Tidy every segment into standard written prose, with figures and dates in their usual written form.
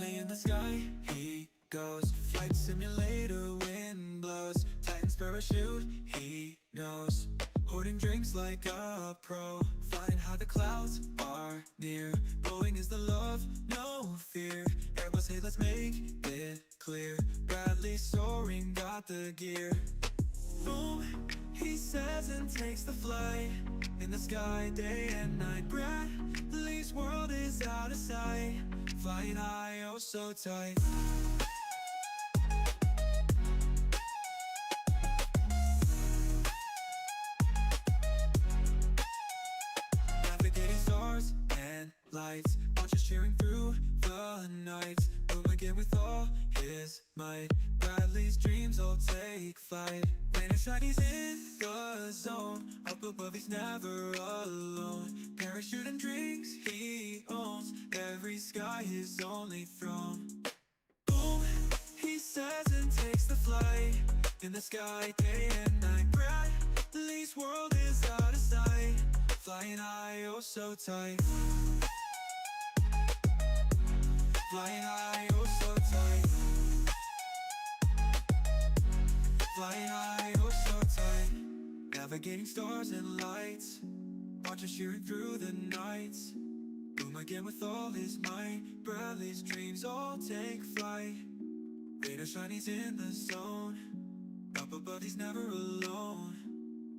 Bradley in the sky, he goes. Flight simulator, wind blows. Titan's parachute, he knows. Hoarding drinks like a pro. Flying high, the clouds are near. Boeing is the love, no fear. Airbus, hey, let's make it clear. Bradley soaring, got the gear. Boom, he says and takes the flight. In the sky, day and night. Bradley's world is out of sight. Flying high, oh so tight. Navigating stars and lights, archers cheering through the night. Boom again with all his might. Bradley's dreams all take flight. Rain and shine, he's in the zone. Up above, he's never alone. Parachute and drinks he owns. Every sky his only throne. Boom, he says and takes the flight. In the sky, day and night. Bradley's world is out of sight. Flying high, oh so tight. Flying high, oh so tight. Flying high, oh so tight. Navigating stars and lights, archers cheering through the nights. Boom again with all his might. Bradley's dreams all take flight. Rain or shine, he's in the zone. Up above, he's never alone.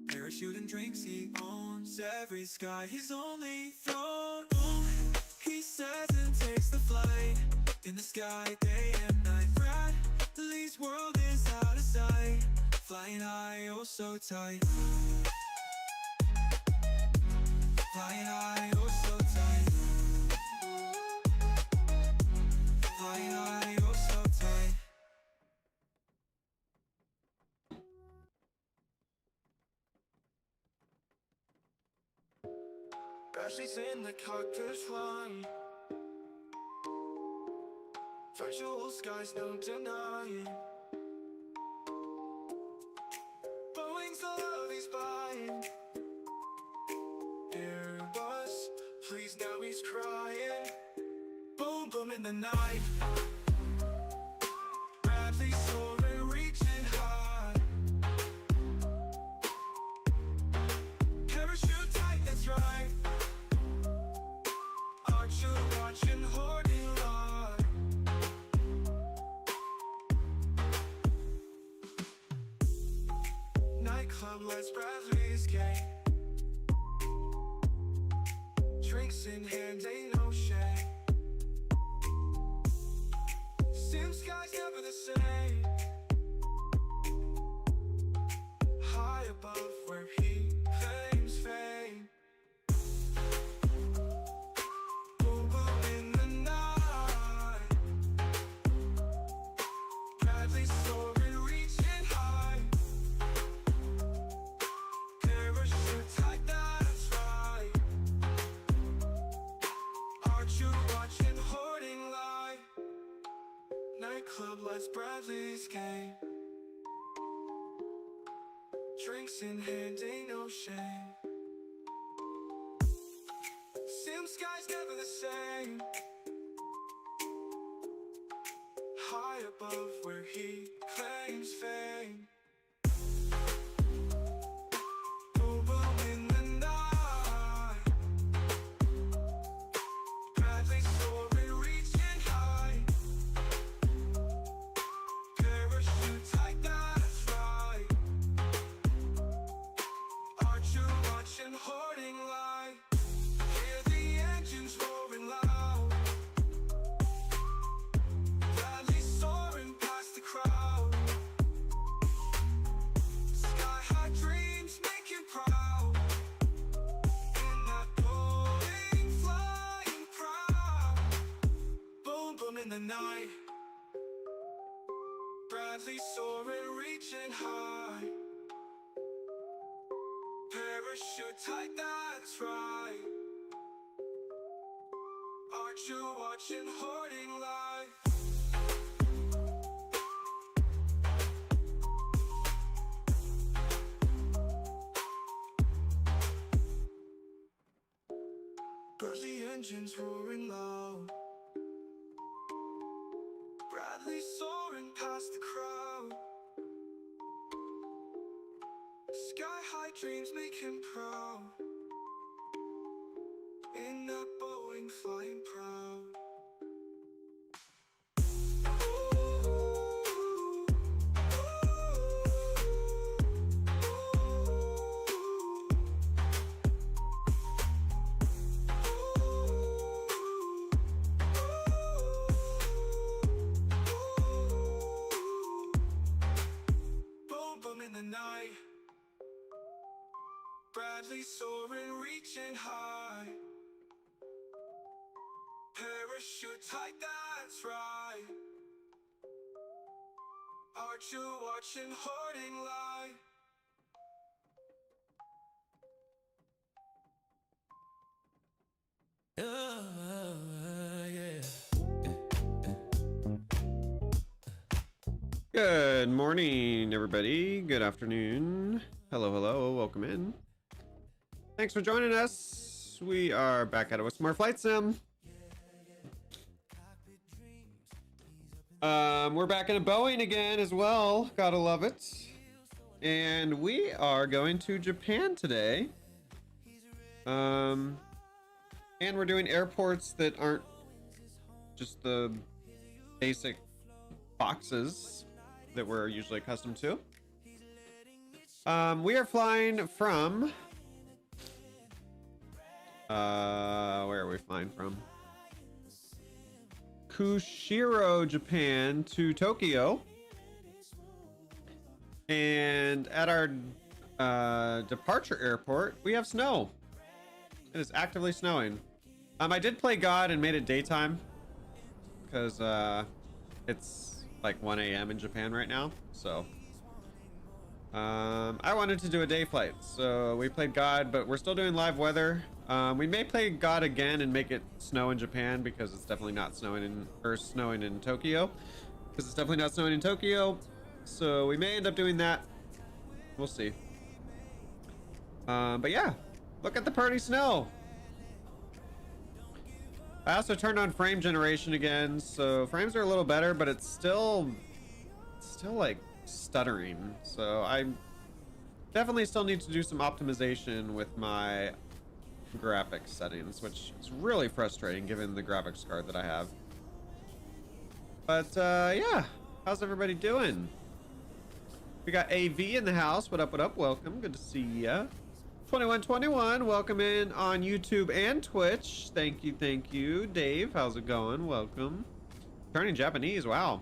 Parachute and drinks he owns. Every sky his only throne. Boom, he says and takes the flight. In the sky, day and night. Bradley's world is out of sight. Flying high, oh so tight. Flying high, oh so tight. Flying high, oh so tight. Bradley's in the cockpit flying. Virtual skies, no denying. Boeing's the love he's buying. Airbus, please now he's crying. Boom, boom in the night. Bradley soaring, reaching high. Parachute tight, that's right. Archer watching, hoarding light. Nightclub lets Bradley's game. Drinks in hand, ain't no shame. Sim sky's never the same. High above where he claims fame. Boom, boom in the night. Bradley soaring, reaching high. Parachute tight, that's right. Archer watching, hoarding light. Nightclub lets Bradley's game. Drinks in hand, ain't no shame. Sim sky's never the same. High above where he claims fame. Boom, boom in the night. Bradley soaring, reaching high. Parachute tight, that's right. Archer watching, hoarding light. Hear the engines roaring loud. Bradley soaring past the crowd. Sky high dreams make him proud. In that Boeing flying proud. Boom, boom in the night. Bradley soaring, reaching high. Parachute tight, that's right. Archer watching, hoarding light. Bradley engines roaring loud. dreams make him proud. In that Boeing flying proud. Boom, boom in the night. Bradley soaring, reaching high. Parachute tight, that's right. Archer watching, hoarding light. Yeah. Good morning, everybody. Good afternoon. Hello, hello. Welcome in. Thanks for joining us. We are back at it with some more Flight Sim. We're back in a Boeing again as well. Gotta love it. And we are going to Japan today. And we're doing airports that aren't just the basic boxes that we're usually accustomed to. We are flying from where are we flying from? Kushiro, Japan to Tokyo. And at our departure airport, we have snow. It is actively snowing. I did play God and made it daytime because it's like 1 a.m. in Japan right now. So I wanted to do a day flight, so we played God, but we're still doing live weather. We may play God again and make it snow in Japan because it's definitely not snowing in Tokyo. Because it's definitely not snowing in Tokyo. So we may end up doing that. We'll see. But yeah, look at the pretty snow. I also turned on frame generation again, so frames are a little better, but it's still like stuttering. So I definitely still need to do some optimization with my graphics settings, which is really frustrating given the graphics card that I have. But yeah, how's everybody doing? We got AV in the house. What up, what up? Welcome. Good to see ya. 2121, welcome in on YouTube and Twitch. Thank you, thank you. Dave, how's it going? Welcome. Turning Japanese, wow.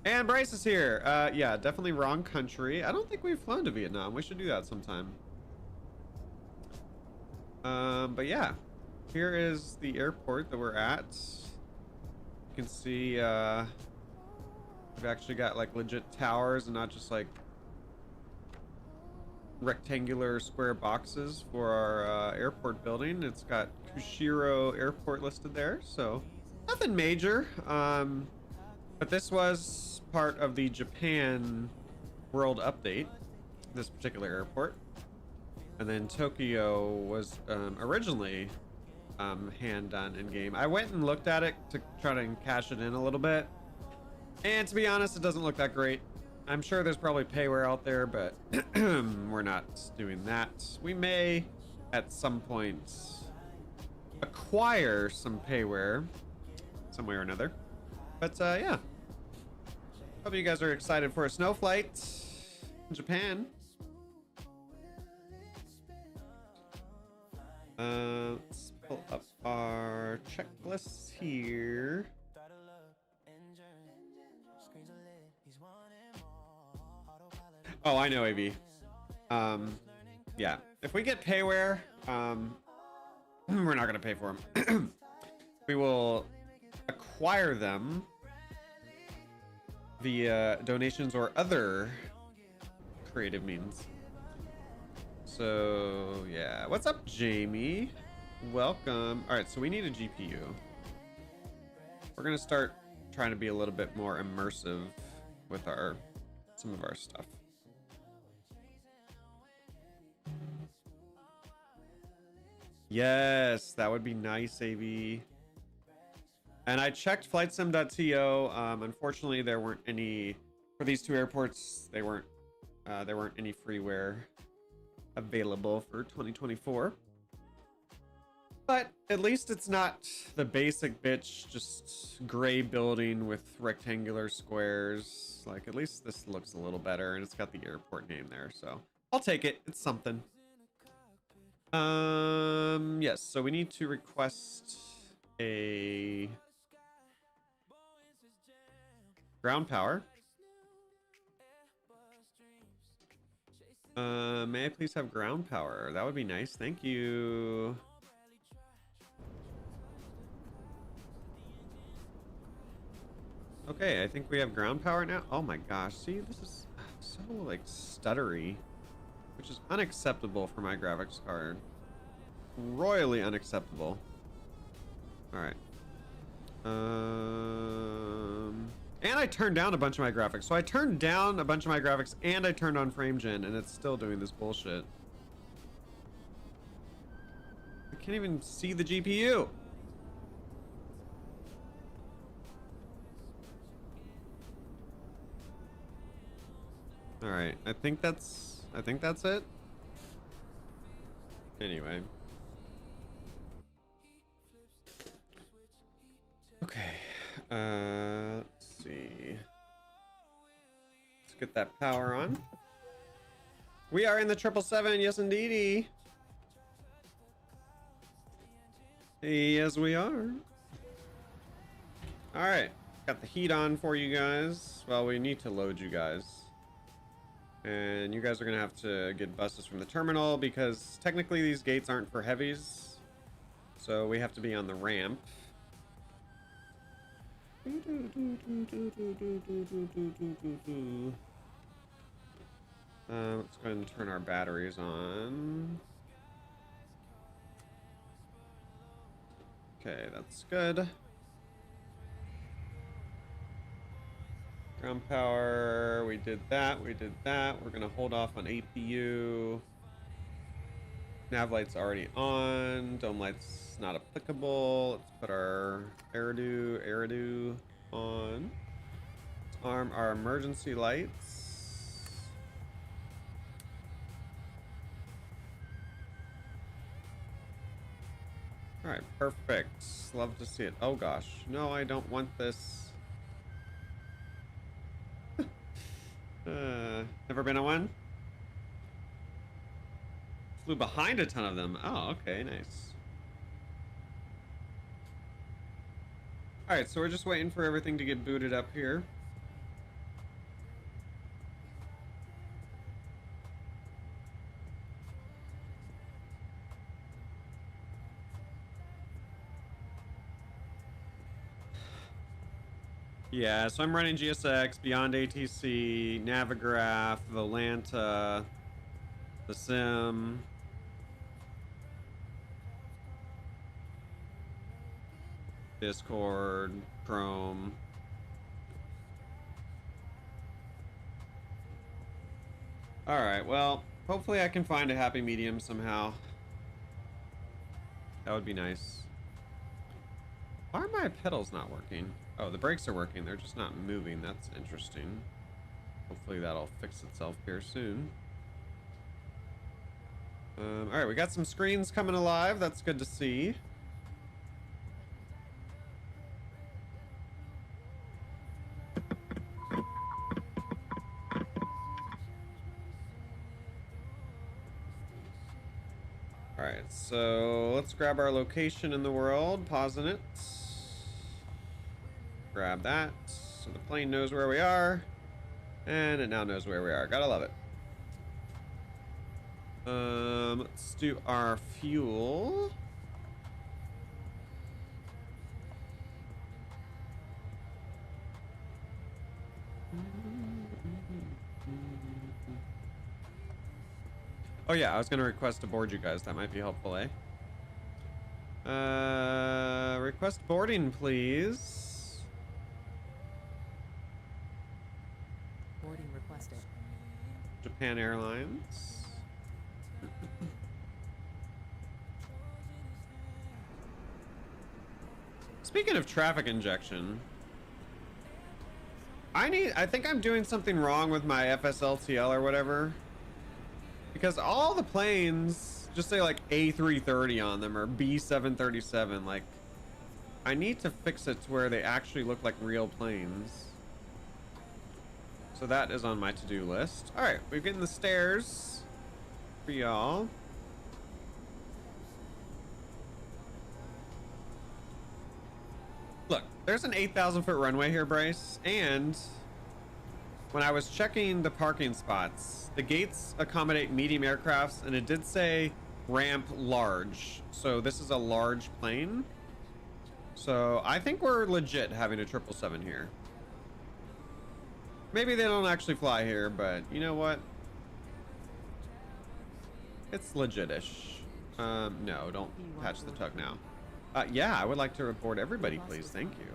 And Bryce is here. Yeah, definitely wrong country. I don't think we've flown to Vietnam. We should do that sometime. But yeah, here is the airport that we're at. You can see we've actually got like legit towers and not just like rectangular square boxes for our airport building. It's got Kushiro Airport listed there, so nothing major. But this was part of the Japan World Update, this particular airport. And then Tokyo was originally hand done in game. I went and looked at it to try to cash it in a little bit, and to be honest, it doesn't look that great. I'm sure there's probably payware out there, but we're not doing that. We may at some point acquire some payware some way or another. But yeah, hope you guys are excited for a snow flight in Japan. Let's pull up our checklists here. Oh, I know, AV. Yeah, if we get payware, we're not gonna pay for them. We will acquire them via donations or other creative means. So yeah, what's up, Jamie? Welcome. All right, so we need a GPU. We're gonna start trying to be a little bit more immersive with some of our stuff. Yes, that would be nice, AV. And I checked flightsim.to. Unfortunately, there weren't any for these two airports. There weren't any freeware available for 2024. But at least it's not the basic bitch, just gray building with rectangular squares. Like, at least this looks a little better, and it's got the airport name there, so I'll take it. It's something. Yes, so we need to request a ground power. May I please have ground power? That would be nice. Thank you. Okay, I think we have ground power now. Oh my gosh, see, this is so like stuttery, which is unacceptable for my graphics card. Royally unacceptable. All right. And I turned down a bunch of my graphics. So I turned down a bunch of my graphics and I turned on frame gen, and it's still doing this bullshit. I can't even see the GPU. All right, I think that's it. Anyway. Okay. Let's see. Let's get that power on. We are in the 777, yes indeedy. Yes, we are. All right, got the heat on for you guys. Well, we need to load you guys. And you guys are gonna have to get buses from the terminal because technically these gates aren't for heavies. So we have to be on the ramp. Let's go ahead and turn our batteries on. Okay, that's good. Ground power, we did that, we did that. We're gonna hold off on APU. Nav light's already on. Dome light's not applicable. Let's put our Eridu on. Let's arm our emergency lights. All right, perfect. Love to see it. Oh gosh, no, I don't want this. Never been on one? Flew behind a ton of them. Oh, okay, nice. Alright, so we're just waiting for everything to get booted up here. Yeah, so I'm running GSX, Beyond ATC, Navigraph, Volanta, the Sim. Discord, Chrome. Alright, well, hopefully I can find a happy medium somehow. That would be nice. Why are my pedals not working? Oh, the brakes are working. They're just not moving. That's interesting. Hopefully that'll fix itself here soon. All right, we got some screens coming alive. That's good to see. All right, so let's grab our location in the world, pausing it. Grab that, so the plane knows where we are, and it now knows where we are. Gotta love it. Let's do our fuel. Oh yeah, I was gonna request to board you guys. That might be helpful, eh? Request boarding, please. Boarding requested. Japan Airlines. Speaking of traffic injection, I think I'm doing something wrong with my FSLTL or whatever. Because all the planes just say like A330 on them or B737. Like, I need to fix it to where they actually look like real planes. So that is on my to-do list. All right, we're getting the stairs for y'all. Look, there's an 8,000 foot runway here, Bryce, and when I was checking the parking spots, the gates accommodate medium aircrafts, and it did say ramp large. So this is a large plane. So I think we're legit having a 777 here. Maybe they don't actually fly here, but you know what? It's legit-ish. No, don't patch the tug now. Yeah, I would like to report everybody, please. Thank you.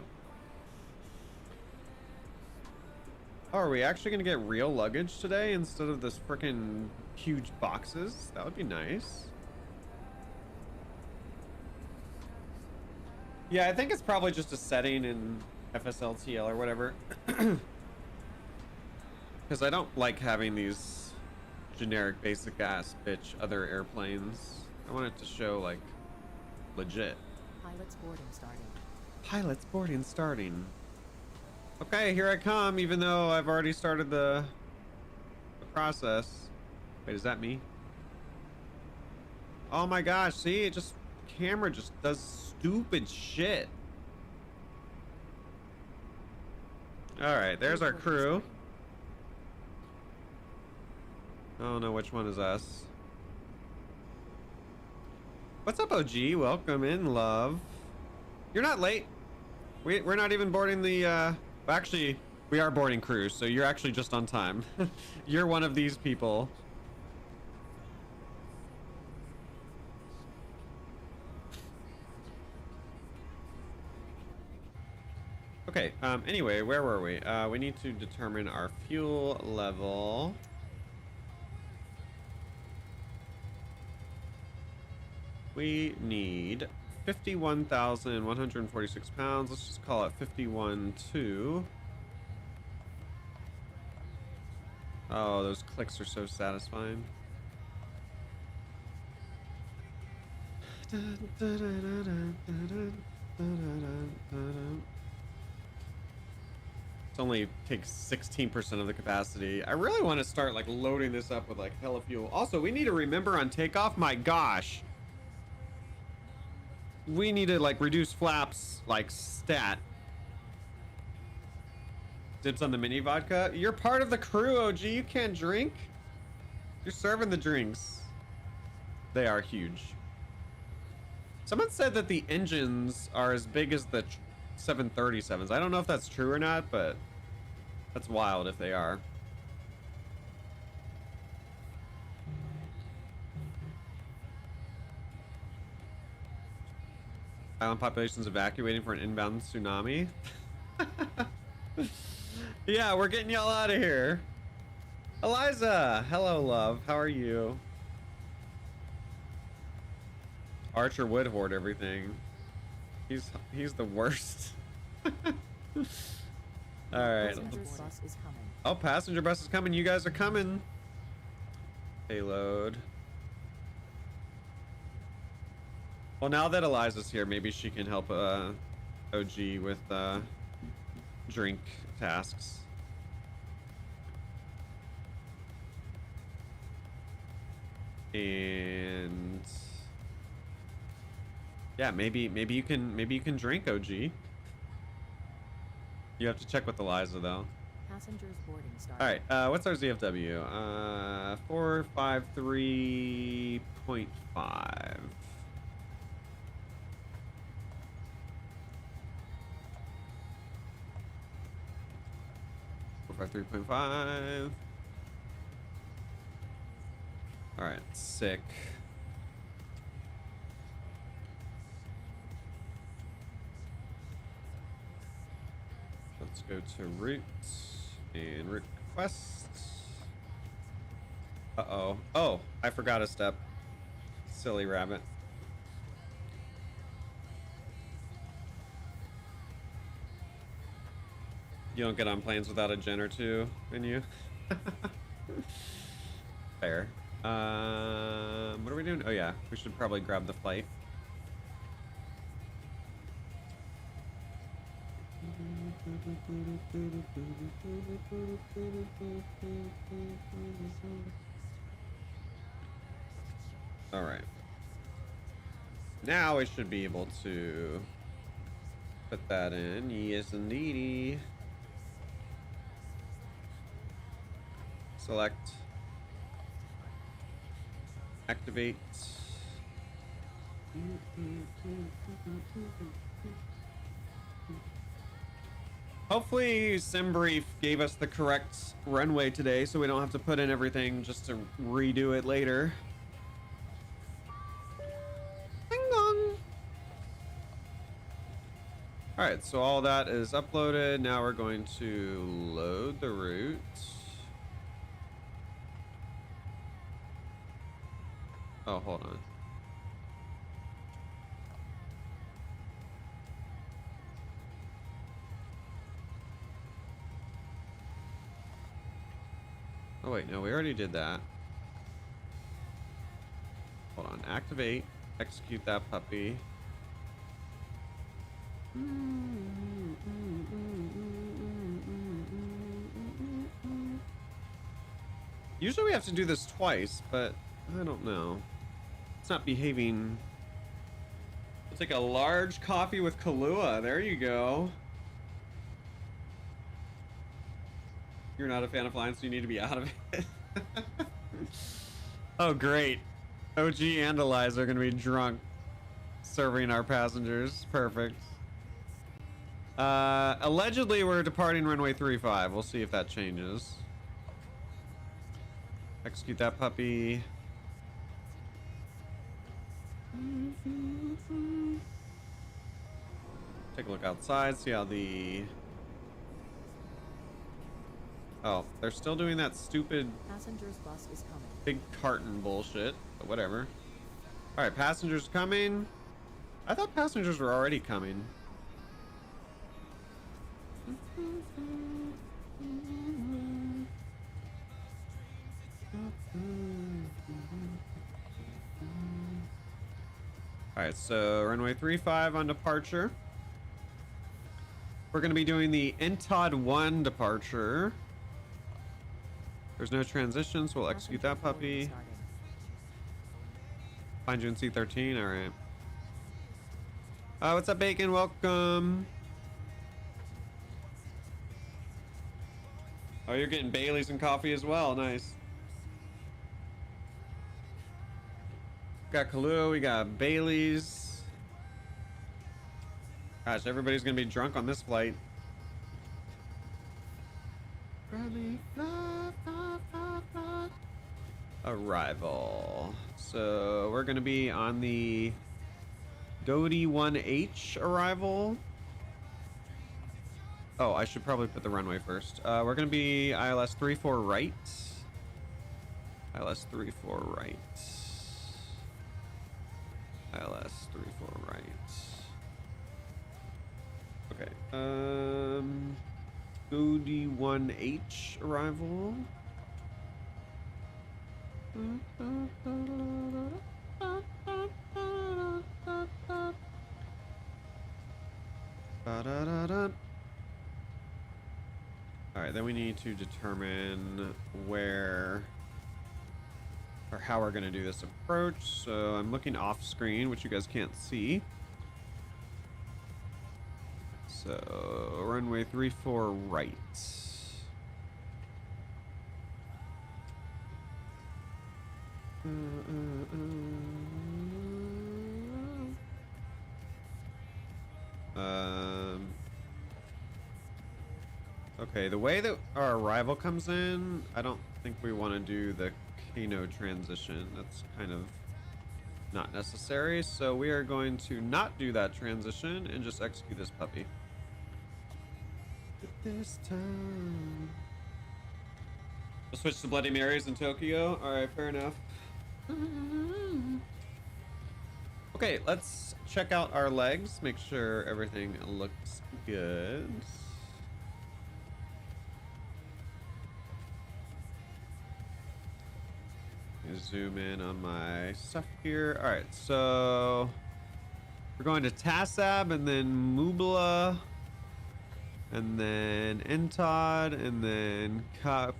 Oh, are we actually gonna get real luggage today instead of this freaking huge boxes? That would be nice. Yeah, I think it's probably just a setting in FSLTL or whatever. Because I don't like having these generic basic ass bitch other airplanes. I want it to show like legit. Pilot's boarding starting. Pilot's boarding starting. Okay, here I come, even though I've already started the process. Wait, is that me? Oh my gosh, see, it just, camera just does stupid shit. All right, there's our crew. I don't know which one is us. What's up, OG? Welcome in, love. You're not late. We're not even boarding the, actually, we are boarding crew, so you're actually just on time. You're one of these people. Okay, anyway, where were we? We need to determine our fuel level. We need 51,146 pounds. Let's just call it 51.2. Oh, those clicks are so satisfying. It only takes 16% of the capacity. I really want to start like loading this up with like hella fuel. Also, we need to remember on takeoff, my gosh. We need to like reduce flaps like stat. Dibs on the mini vodka. You're part of the crew, OG. You can't drink. You're serving the drinks. They are huge. Someone said that the engines are as big as the 737s. I don't know if that's true or not, but that's wild if they are. Island population's evacuating for an inbound tsunami. Yeah, we're getting y'all out of here. Eliza, hello, love. How are you? Archer would hoard everything. He's the worst. All right. Passenger bus is coming. Oh, passenger bus is coming. You guys are coming. Payload. Well, now that Eliza's here, maybe she can help OG with drink tasks. And yeah, maybe you can drink, OG. You have to check with Eliza though. Passengers boarding starting. All right, what's our ZFW? 453.5. 453.5. All right, sick. Let's go to route and route requests. Uh-oh. Oh, I forgot a step. Silly rabbit. You don't get on planes without a gen or two, can you? Fair. What are we doing? Oh yeah, we should probably grab the flight. All right. Now we should be able to put that in. Yes, indeedy. Select. Activate. Hopefully SimBrief gave us the correct runway today so we don't have to put in everything just to redo it later. Ding dong. Alright, so all that is uploaded. Now we're going to load the route. Oh, hold on. Oh wait, no, we already did that. Hold on, activate, execute that puppy. Usually we have to do this twice, but I don't know. It's not behaving. We'll take a large coffee with Kahlua. There you go. You're not a fan of flying, so you need to be out of it. Oh, great. OG and Eliza are going to be drunk serving our passengers. Perfect. Allegedly, we're departing runway 35. We'll see if that changes. Execute that puppy. Take a look outside, see how the... Oh, they're still doing that stupid Passengers bus is coming. big carton bullshit, but whatever. All right, passengers coming. I thought passengers were already coming. All right, so runway 35 on departure. We're going to be doing the NTOD 1 departure. There's no transitions. We'll execute that puppy. Find you in C13. All right. What's up, Bacon? Welcome. Oh, you're getting Bailey's and coffee as well. Nice. Got Kahlua. We got Bailey's. Gosh, everybody's gonna be drunk on this flight. Arrival. So we're gonna be on the Doty 1H arrival. Oh, I should probably put the runway first. We're gonna be ILS 34 right. ILS 34 right. ILS 34 right. Okay. Doty 1H arrival. Ba-da-da-da. All right, then we need to determine where or how we're going to do this approach. So I'm looking off screen, which you guys can't see. So runway 34 right. Okay, the way that our arrival comes in, I don't think we want to do the Kano transition. That's kind of not necessary. So we are going to not do that transition and just execute this puppy. This time. We'll switch to Bloody Marys in Tokyo. All right, fair enough. Okay, let's check out our legs. Make sure everything looks good. Zoom in on my stuff here. All right, so we're going to Tassab and then Mubla and then Entod and then Pabmo.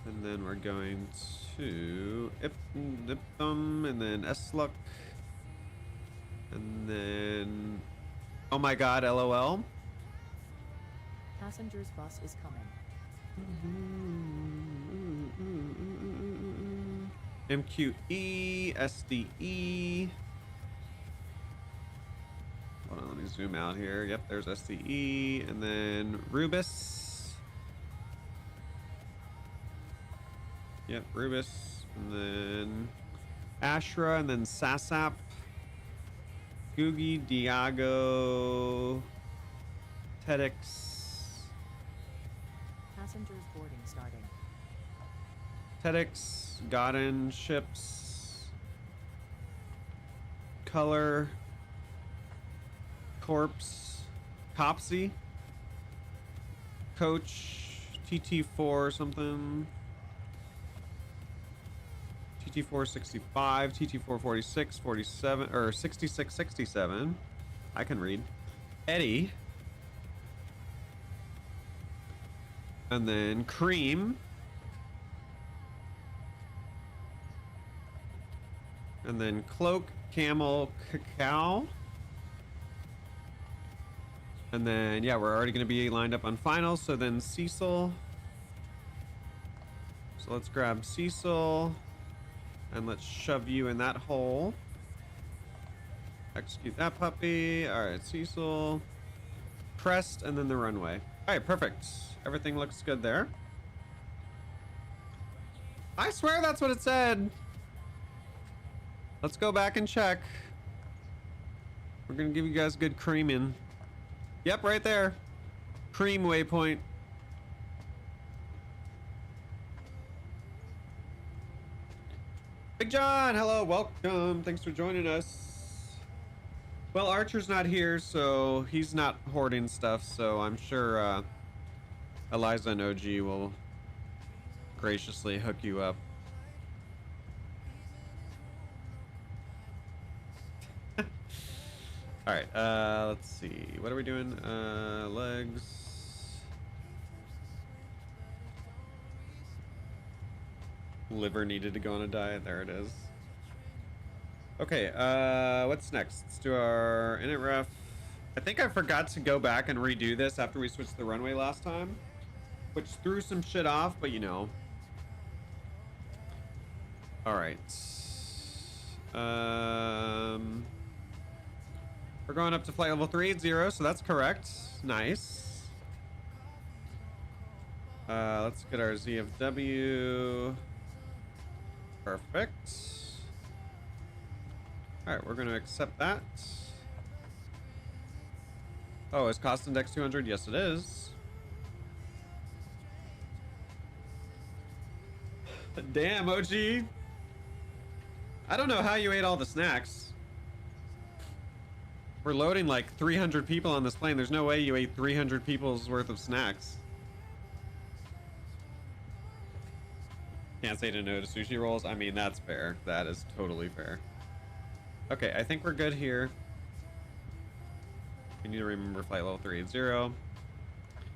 And then we're going to Iptum and then Esluk. And then, oh my god, LOL. Passenger's bus is coming. MQE, SDE. Hold on, let me zoom out here. Yep, there's SDE. And then Rubis. Yep, Rubis. And then Ashra. And then Sasap. Googie, Diago. TEDx. Passengers boarding starting. TEDx, Godin, Ships, Color, Corpse, Copsy, Coach, TT4 something, TT4 65, TT4 46, 47, or 66, 67. I can read. Eddie. And then Cream. And then Cloak, Camel, Cacao. And then, yeah, we're already going to be lined up on finals. So then Cecil. So let's grab Cecil. And let's shove you in that hole. Execute that puppy. All right, Cecil. Crest, and then the runway. All right, perfect. Everything looks good there. I swear that's what it said. Let's go back and check. We're gonna give you guys good creaming. Yep, right there. Cream waypoint. Big John, hello, welcome. Thanks for joining us. Well, Archer's not here, so he's not hoarding stuff, so I'm sure Eliza and OG will graciously hook you up. All right, let's see. What are we doing? Legs. Liver needed to go on a diet. There it is. Okay, what's next? Let's do our init ref. I think I forgot to go back and redo this after we switched the runway last time, which threw some shit off, but you know. All right. We're going up to flight level 380, so that's correct. Nice. Let's get our ZFW. Perfect. All right, we're going to accept that. Oh, is cost index 200? Yes, it is. Damn, OG. I don't know how you ate all the snacks. We're loading like 300 people on this plane. There's no way you ate 300 people's worth of snacks. Can't say to no to sushi rolls. I mean, that's fair. That is totally fair. Okay, I think we're good here. We need to remember flight level 380.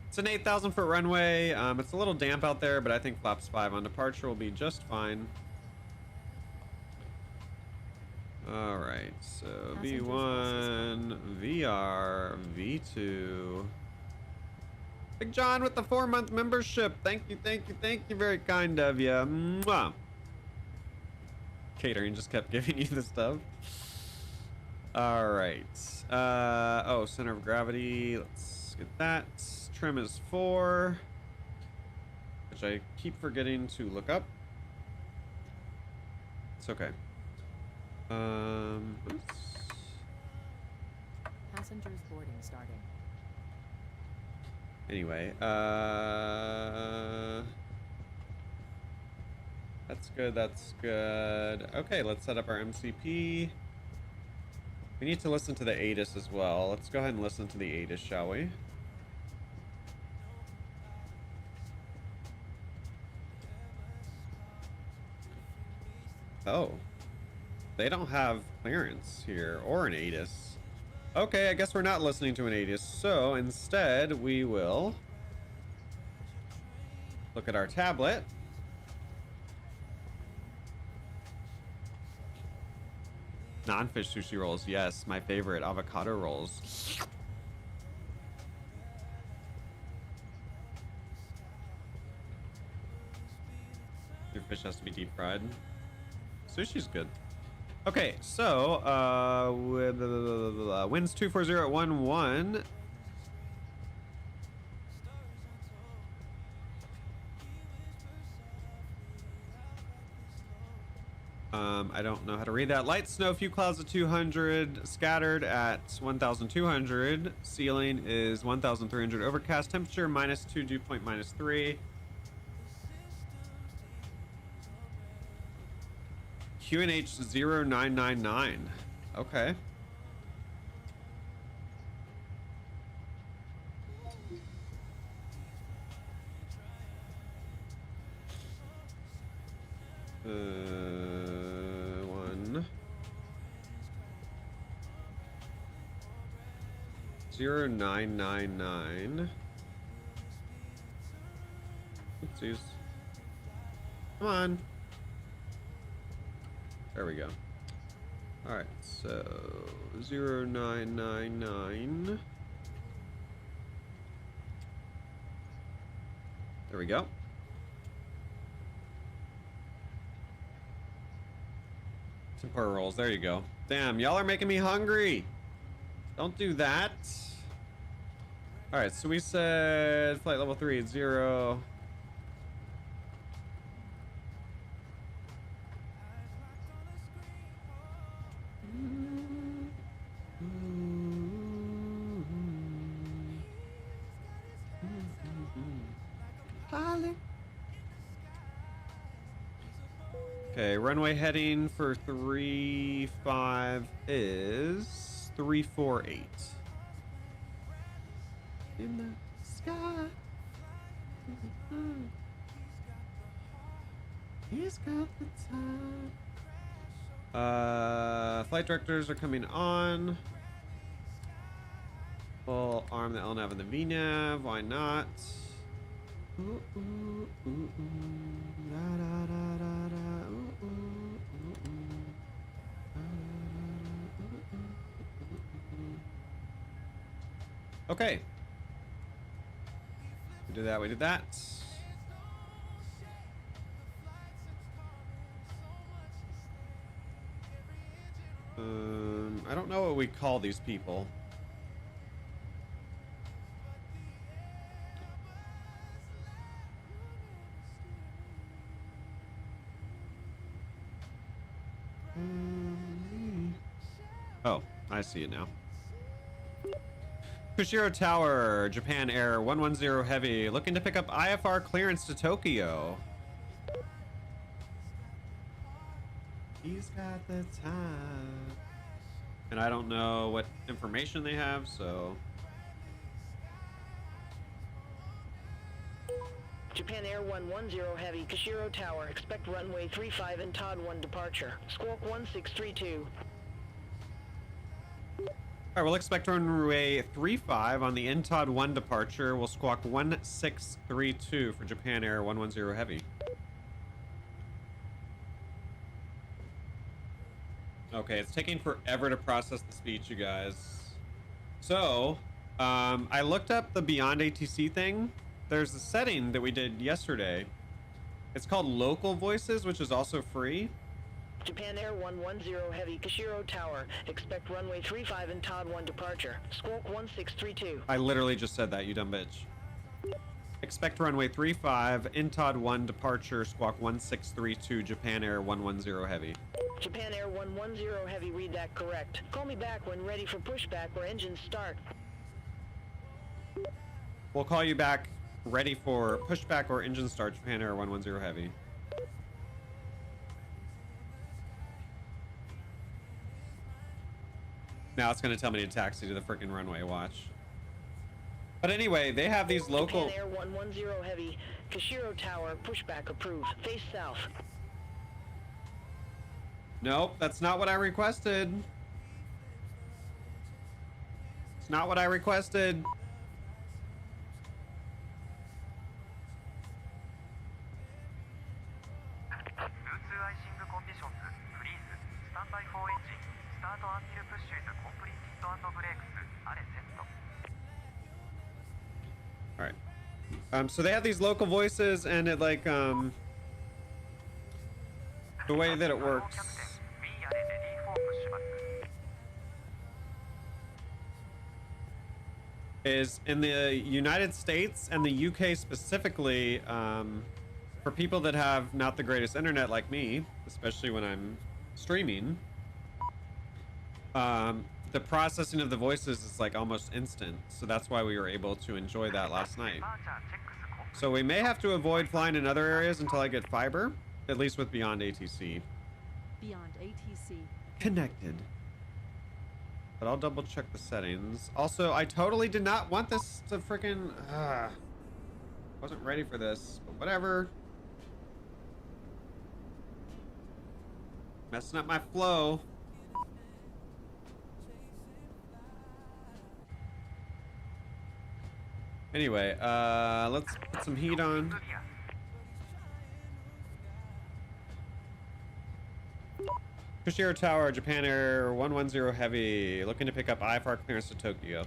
It's an 8,000 foot runway. It's a little damp out there, but I think flaps 5 on departure will be just fine. All right, so V1, VR, V2. Big John with the 4-month membership. Thank you, thank you, thank you. Very kind of you. Mwah. Catering just kept giving you the stuff. All right. Oh, center of gravity. Let's get that. Trim is 4, which I keep forgetting to look up. It's okay. Oops. Passengers boarding starting. Anyway, that's good, that's good. Okay, let's set up our MCP. We need to listen to the ATIS as well. Let's go ahead and listen to the ATIS, shall we? Oh, they don't have clearance here or an ATIS. Okay, I guess we're not listening to an ATIS. So instead, we will look at our tablet. Non-fish sushi rolls. Yes, my favorite. Avocado rolls. Your fish has to be deep fried. Sushi's good. Okay, so with winds 240 at 11. I don't know how to read that. Light snow, few clouds at 200, scattered at 1,200. Ceiling is 1,300. Overcast, temperature -2, dew point -3. QNH 0999. Okay. One 0999. Oopsies. Come on. There we go. All right, so 0999. There we go. Tempura rolls. There you go. Damn, y'all are making me hungry. Don't do that. All right, so we said flight level 3 at 0. Okay, runway heading for 35 is 348. In the sky. He's got the time. Flight directors are coming on. We'll arm the LNAV and the VNAV. Why not? Ooh, ooh, ooh, ooh. Da, da, da, da, da. Ooh, ooh, ooh, ooh. Da, da, da, da. Okay. We did that. We did that. I don't know what we call these people. Oh, I see it now. Kushiro Tower, Japan Air 110 Heavy, looking to pick up IFR clearance to Tokyo. He's got the time. And I don't know what information they have, so... Japan Air 110 Heavy, Kushiro Tower, expect runway 35 and Todd 1 departure. Squawk 1632. Alright, we'll expect runway 35 on the NTOD 1 departure. We'll squawk 1632 for Japan Air 110 Heavy. Okay, it's taking forever to process the speech, you guys. So, I looked up the Beyond ATC thing. There's a setting that we did yesterday. It's called Local Voices, which is also free. Japan Air 110 Heavy, Kushiro Tower, expect runway 35 and Todd 1 departure. Squawk 1632. I literally just said that, you dumb bitch. Expect runway 35, NTOD 1 departure, squawk 1632, Japan Air 110 Heavy. Japan Air 110 Heavy, read that correct. Call me back when ready for pushback or engines start. We'll call you back ready for pushback or engine start, Japan Air 110 Heavy. Now it's going to tell me to taxi to the freaking runway, watch. But anyway, they have these local... Japan Air 110 Heavy, Kushiro Tower, pushback approved. Face south. Nope, that's not what I requested. It's not what I requested. All right. So they have these local voices, and it like the way that it works is in the United States and the UK specifically, for people that have not the greatest internet like me, especially when I'm streaming, the processing of the voices is like almost instant. So that's why we were able to enjoy that last night. So we may have to avoid flying in other areas until I get fiber, at least with Beyond ATC. Beyond ATC. Connected. But I'll double check the settings. Also, I totally did not want this to freaking... wasn't ready for this, but whatever. Messing up my flow. Anyway, let's put some heat on. Kushiro Tower, Japan Air 110 Heavy, looking to pick up IFR clearance to Tokyo.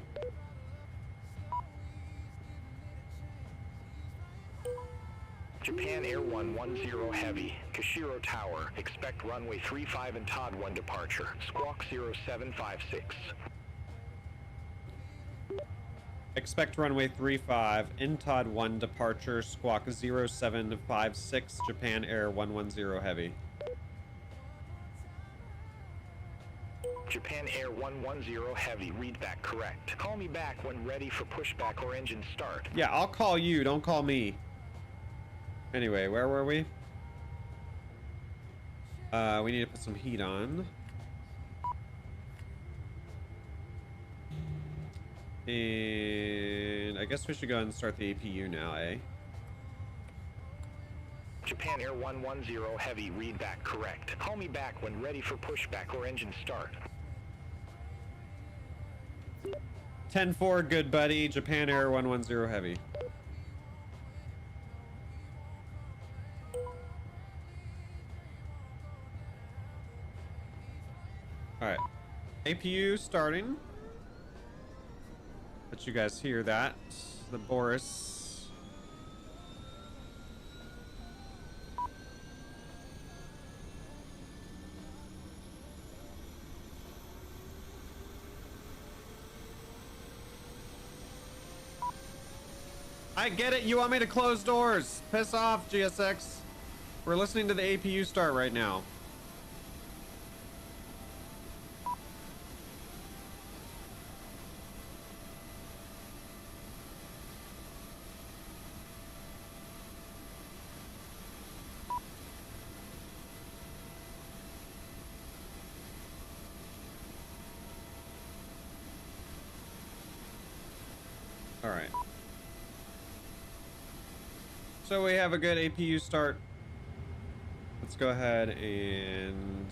Japan Air 110 Heavy, Kushiro Tower, expect runway 35 and Todd 1 departure, squawk 0756. Expect runway 35, in Todd 1 departure, squawk 0756, Japan Air 110 Heavy. Japan Air 110 Heavy, read back correct. Call me back when ready for pushback or engine start. Yeah, I'll call you, don't call me. Anyway, where were we? We need to put some heat on. And I guess we should go ahead and start the APU now, eh? Japan Air 110 Heavy, read back correct. Call me back when ready for pushback or engine start. 10-4, good buddy. Japan Air 110 Heavy. Alright. APU starting. Let you guys hear that. The Boris. I get it. You want me to close doors. Piss off, GSX. We're listening to the APU start right now. All right. So we have a good APU start. Let's go ahead and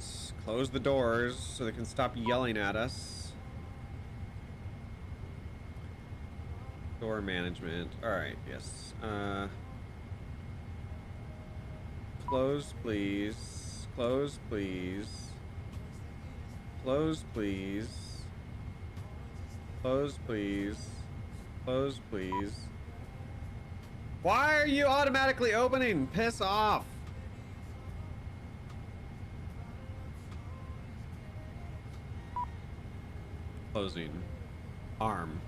close the doors so they can stop yelling at us. Door management. All right, yes. Close, please. Close, please. Close, please. Close, please. Close, please. Why are you automatically opening? Piss off. Closing. Arm.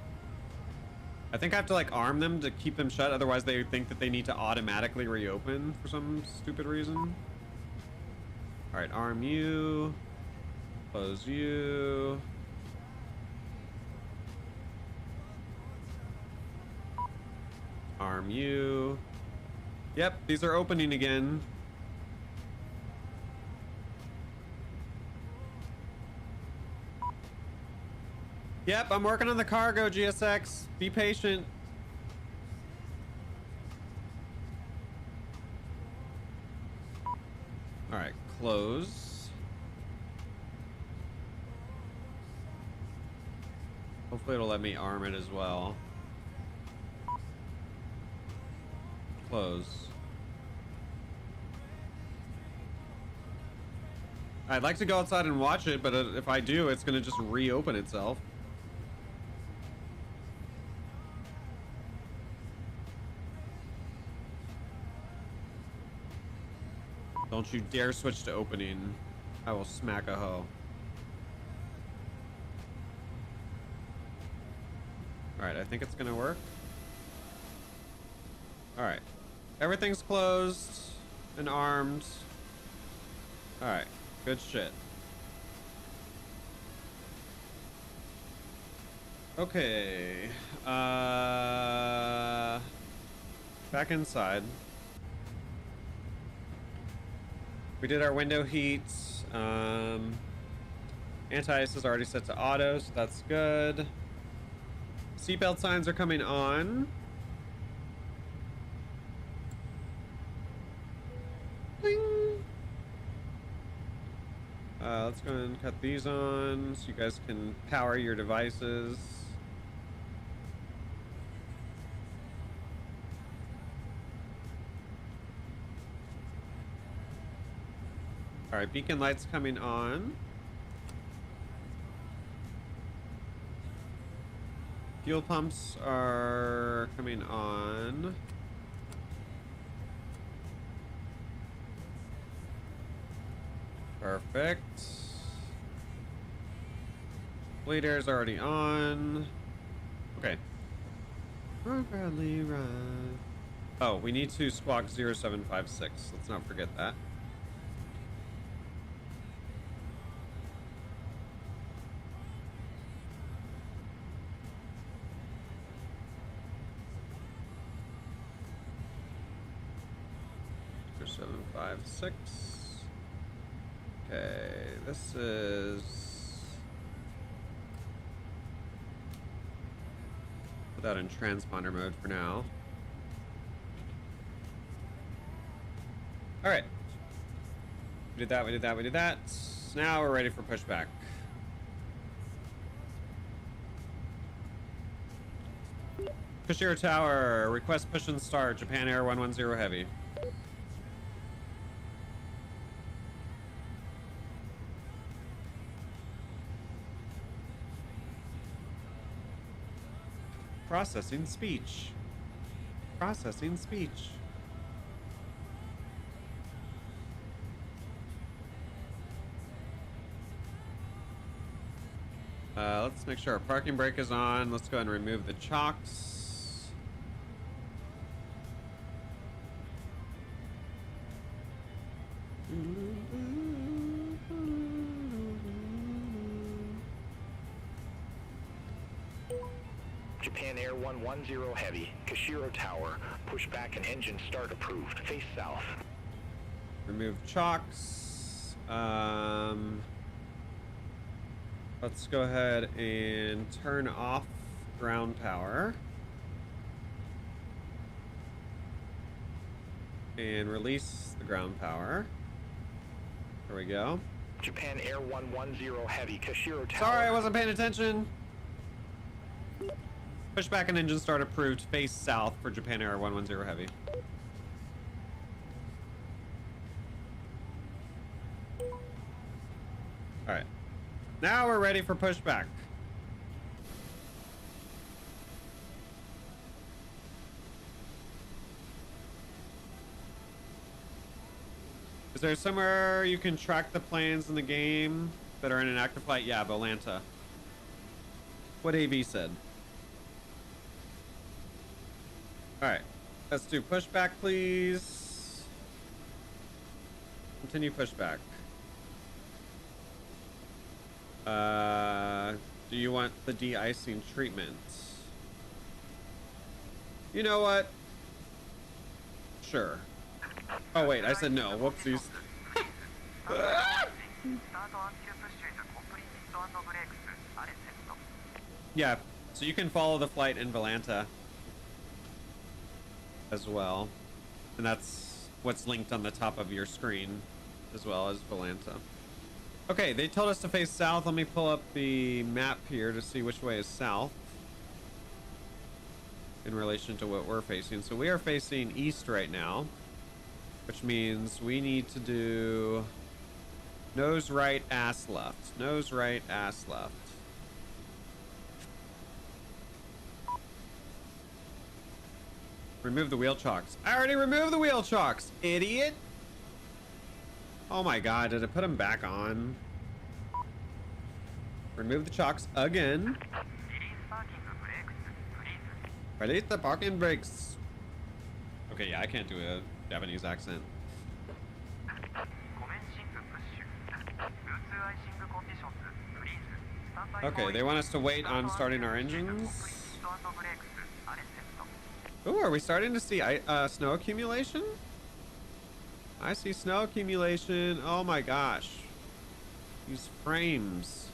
I think I have to like arm them to keep them shut, otherwise they think that they need to automatically reopen for some stupid reason. Alright, arm you. Close you. Arm you. Yep, these are opening again. Yep, I'm working on the cargo, GSX. Be patient. Alright, close. Hopefully it'll let me arm it as well. Close. I'd like to go outside and watch it, but if I do, it's gonna just reopen itself. Don't you dare switch to opening. I will smack a hoe. Alright, I think it's gonna work. Alright. Everything's closed and armed. Alright. Good shit. Okay. Back inside. We did our window heat. Anti-ice is already set to auto, so that's good. Seatbelt signs are coming on. Ding. Let's go ahead and cut these on so you guys can power your devices. All right, beacon lights coming on. Fuel pumps are coming on. Perfect. Bleed air is already on. Okay. Run, Bradley, run. Oh, we need to squawk 0756. Let's not forget that. Seven, 5, 6. Okay, this is. Put that in transponder mode for now. All right. We did that. We did that. We did that. Now we're ready for pushback. Kushiro Tower. Request push and start. Japan Air 110 Heavy. Processing speech. Processing speech. Let's make sure our parking brake is on. Let's go ahead and remove the chocks. Japan Air 110 Heavy, Kushiro Tower, pushback and engine start approved. Face south. Remove chocks. Let's go ahead and turn off ground power. And release the ground power. There we go. Japan Air 110 Heavy, Kushiro Tower. Sorry, I wasn't paying attention. Pushback and engine start approved. Face south for Japan Air 110 Heavy. Alright. Now we're ready for pushback. Is there somewhere you can track the planes in the game that are in an active flight? Yeah, Volanta. What AV said. Alright. Let's do pushback, please. Continue pushback. Do you want the de-icing treatment? You know what? Sure. Oh wait, I said no. Whoopsies. Yeah, so you can follow the flight in Volanta as well. And that's what's linked on the top of your screen as well as Volanta. Okay, they told us to face south. Let me pull up the map here to see which way is south in relation to what we're facing. So we are facing east right now, which means we need to do nose right, ass left. Nose right, ass left. Remove the wheel chocks. I already removed the wheel chocks, idiot. Oh my god, did I put them back on? Remove the chocks again. Release the parking brakes. Okay, yeah, I can't do a Japanese accent. Okay, they want us to wait on starting our engines. Ooh, are we starting to see snow accumulation? I see snow accumulation. Oh my gosh. These frames.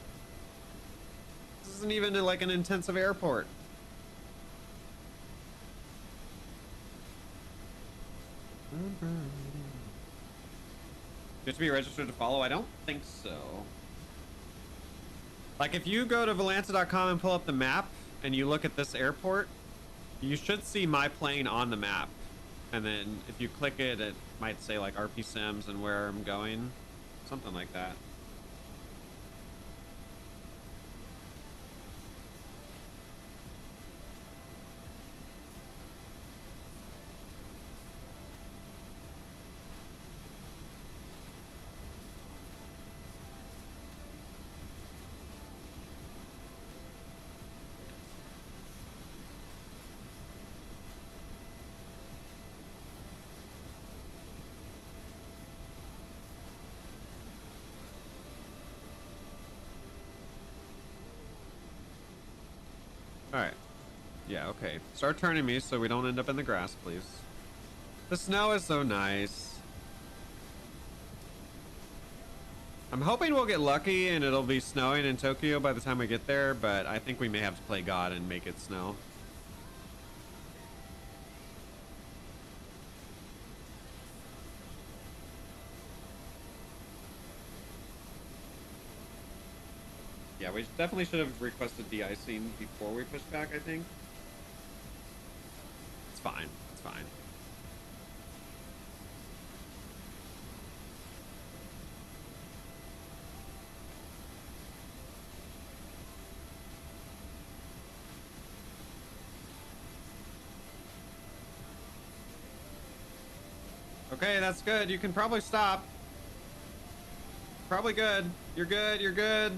This isn't even like an intensive airport. You have to be registered to follow? I don't think so. Like if you go to Volanta.com and pull up the map and you look at this airport, you should see my plane on the map. And then if you click it, it might say like RP Sims and where I'm going. Something like that. Alright. Yeah, okay. Start turning me so we don't end up in the grass, please. The snow is so nice. I'm hoping we'll get lucky and it'll be snowing in Tokyo by the time we get there, but I think we may have to play God and make it snow. Yeah, we definitely should have requested de-icing before we push back, I think. It's fine. It's fine. Okay, that's good. You can probably stop. Probably good. You're good. You're good.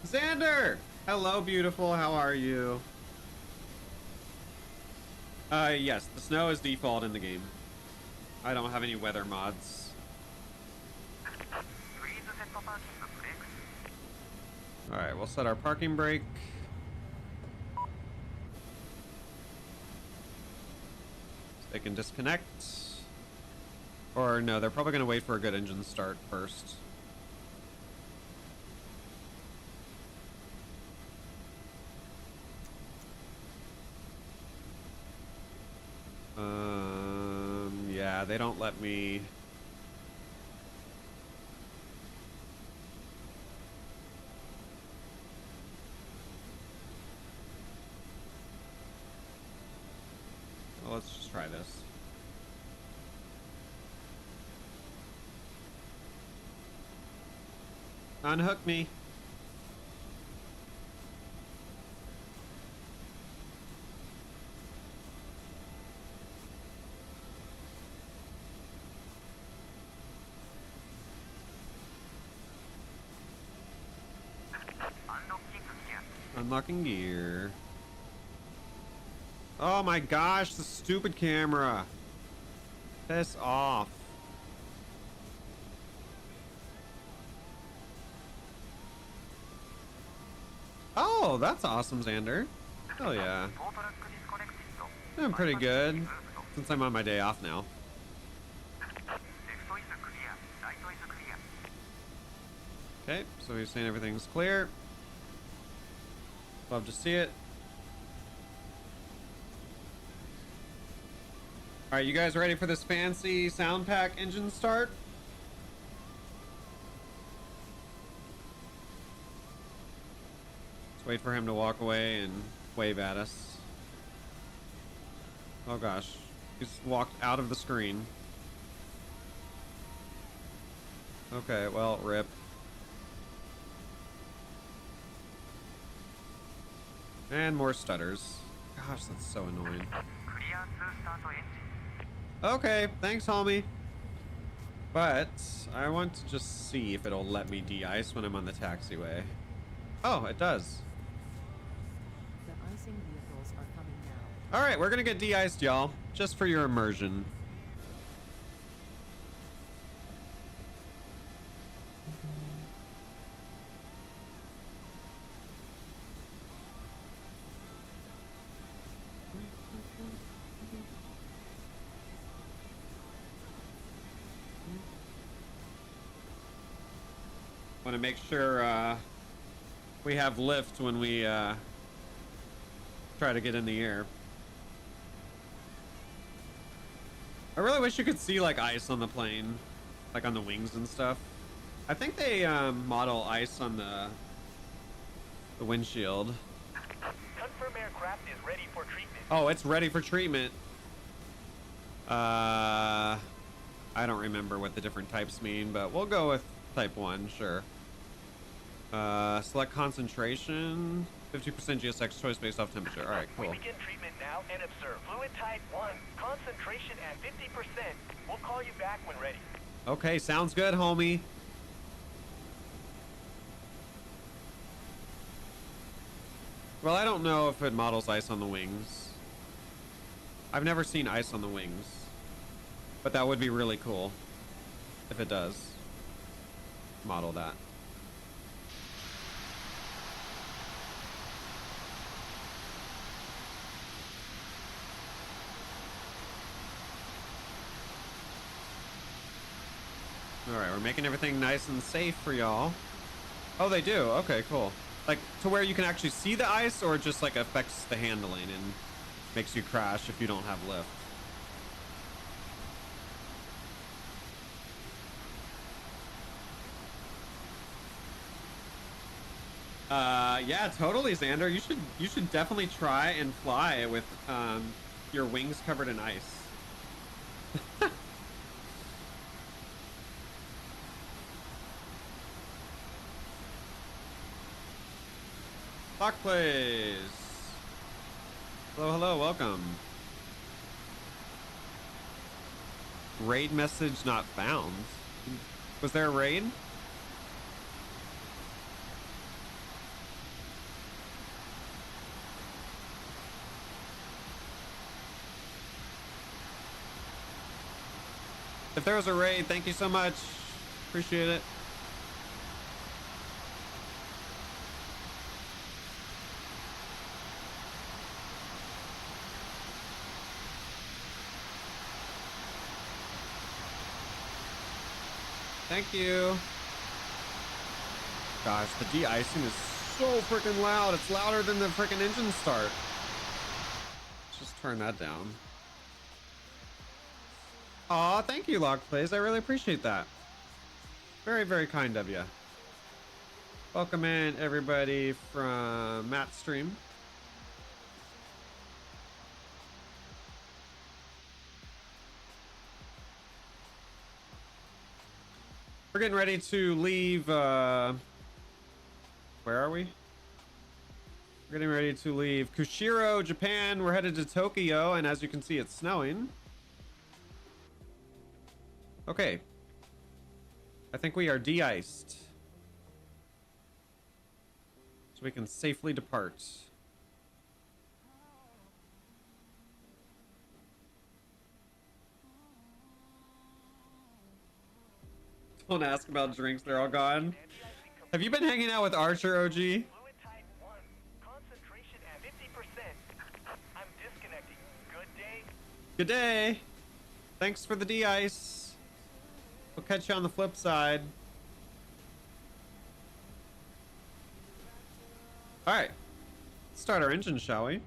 Xander! Hello, beautiful. How are you? Yes, the snow is default in the game. I don't have any weather mods. Alright, we'll set our parking brake. So they can disconnect. Or no, they're probably going to wait for a good engine start first. Yeah, they don't let me. Well, let's just try this. Unhook me. Unlocking gear. Oh my gosh, the stupid camera. Piss off. Oh, that's awesome, Xander. Hell yeah. I'm pretty good since I'm on my day off now. Okay, so he's saying everything's clear. Love to see it. All right, you guys ready for this fancy sound pack engine start? Let's wait for him to walk away and wave at us. Oh gosh, he's walked out of the screen. Okay, well, rip. And more stutters. Gosh, that's so annoying. Okay, thanks, homie. But I want to just see if it'll let me de-ice when I'm on the taxiway. Oh, it does. The icing vehicles are coming now. All right, we're gonna get de-iced, y'all, just for your immersion. Want to make sure we have lift when we try to get in the air. I really wish you could see like ice on the plane, like on the wings and stuff. I think they model ice on the windshield. Confirm aircraft is ready for treatment. Oh, it's ready for treatment. I don't remember what the different types mean, but we'll go with type 1, sure. Select concentration, 50% GSX choice based off temperature. All right, cool. We begin treatment now and observe fluid type 1, concentration at 50%. We'll call you back when ready. Okay, sounds good, homie. Well, I don't know if it models ice on the wings. I've never seen ice on the wings, but that would be really cool if it does model that. All right, we're making everything nice and safe for y'all. Oh, they do. Okay, cool. Like to where you can actually see the ice, or it just like affects the handling and makes you crash if you don't have lift. Yeah, totally, Xander. You should definitely try and fly with your wings covered in ice. Lock plays. Hello, hello, welcome. Raid message not found. Was there a raid? If there was a raid, thank you so much. Appreciate it. Thank you. Gosh, the de-icing is so freaking loud. It's louder than the freaking engine start. Let's just turn that down. Aw, thank you, Lock Plays. I really appreciate that. Very, very kind of you. Welcome in, everybody, from Matt's stream. We're getting ready to leave, where are we? We're getting ready to leave Kushiro, Japan. We're headed to Tokyo, and as you can see, it's snowing. Okay. I think we are de-iced. So we can safely depart. Don't ask about drinks, they're all gone. Have you been hanging out with Archer, OG? Fluid type 1, concentration at 50%. I'm disconnecting. Good day. Good day. Thanks for the de-ice. We'll catch you on the flip side. All right. Let's start our engine, shall we?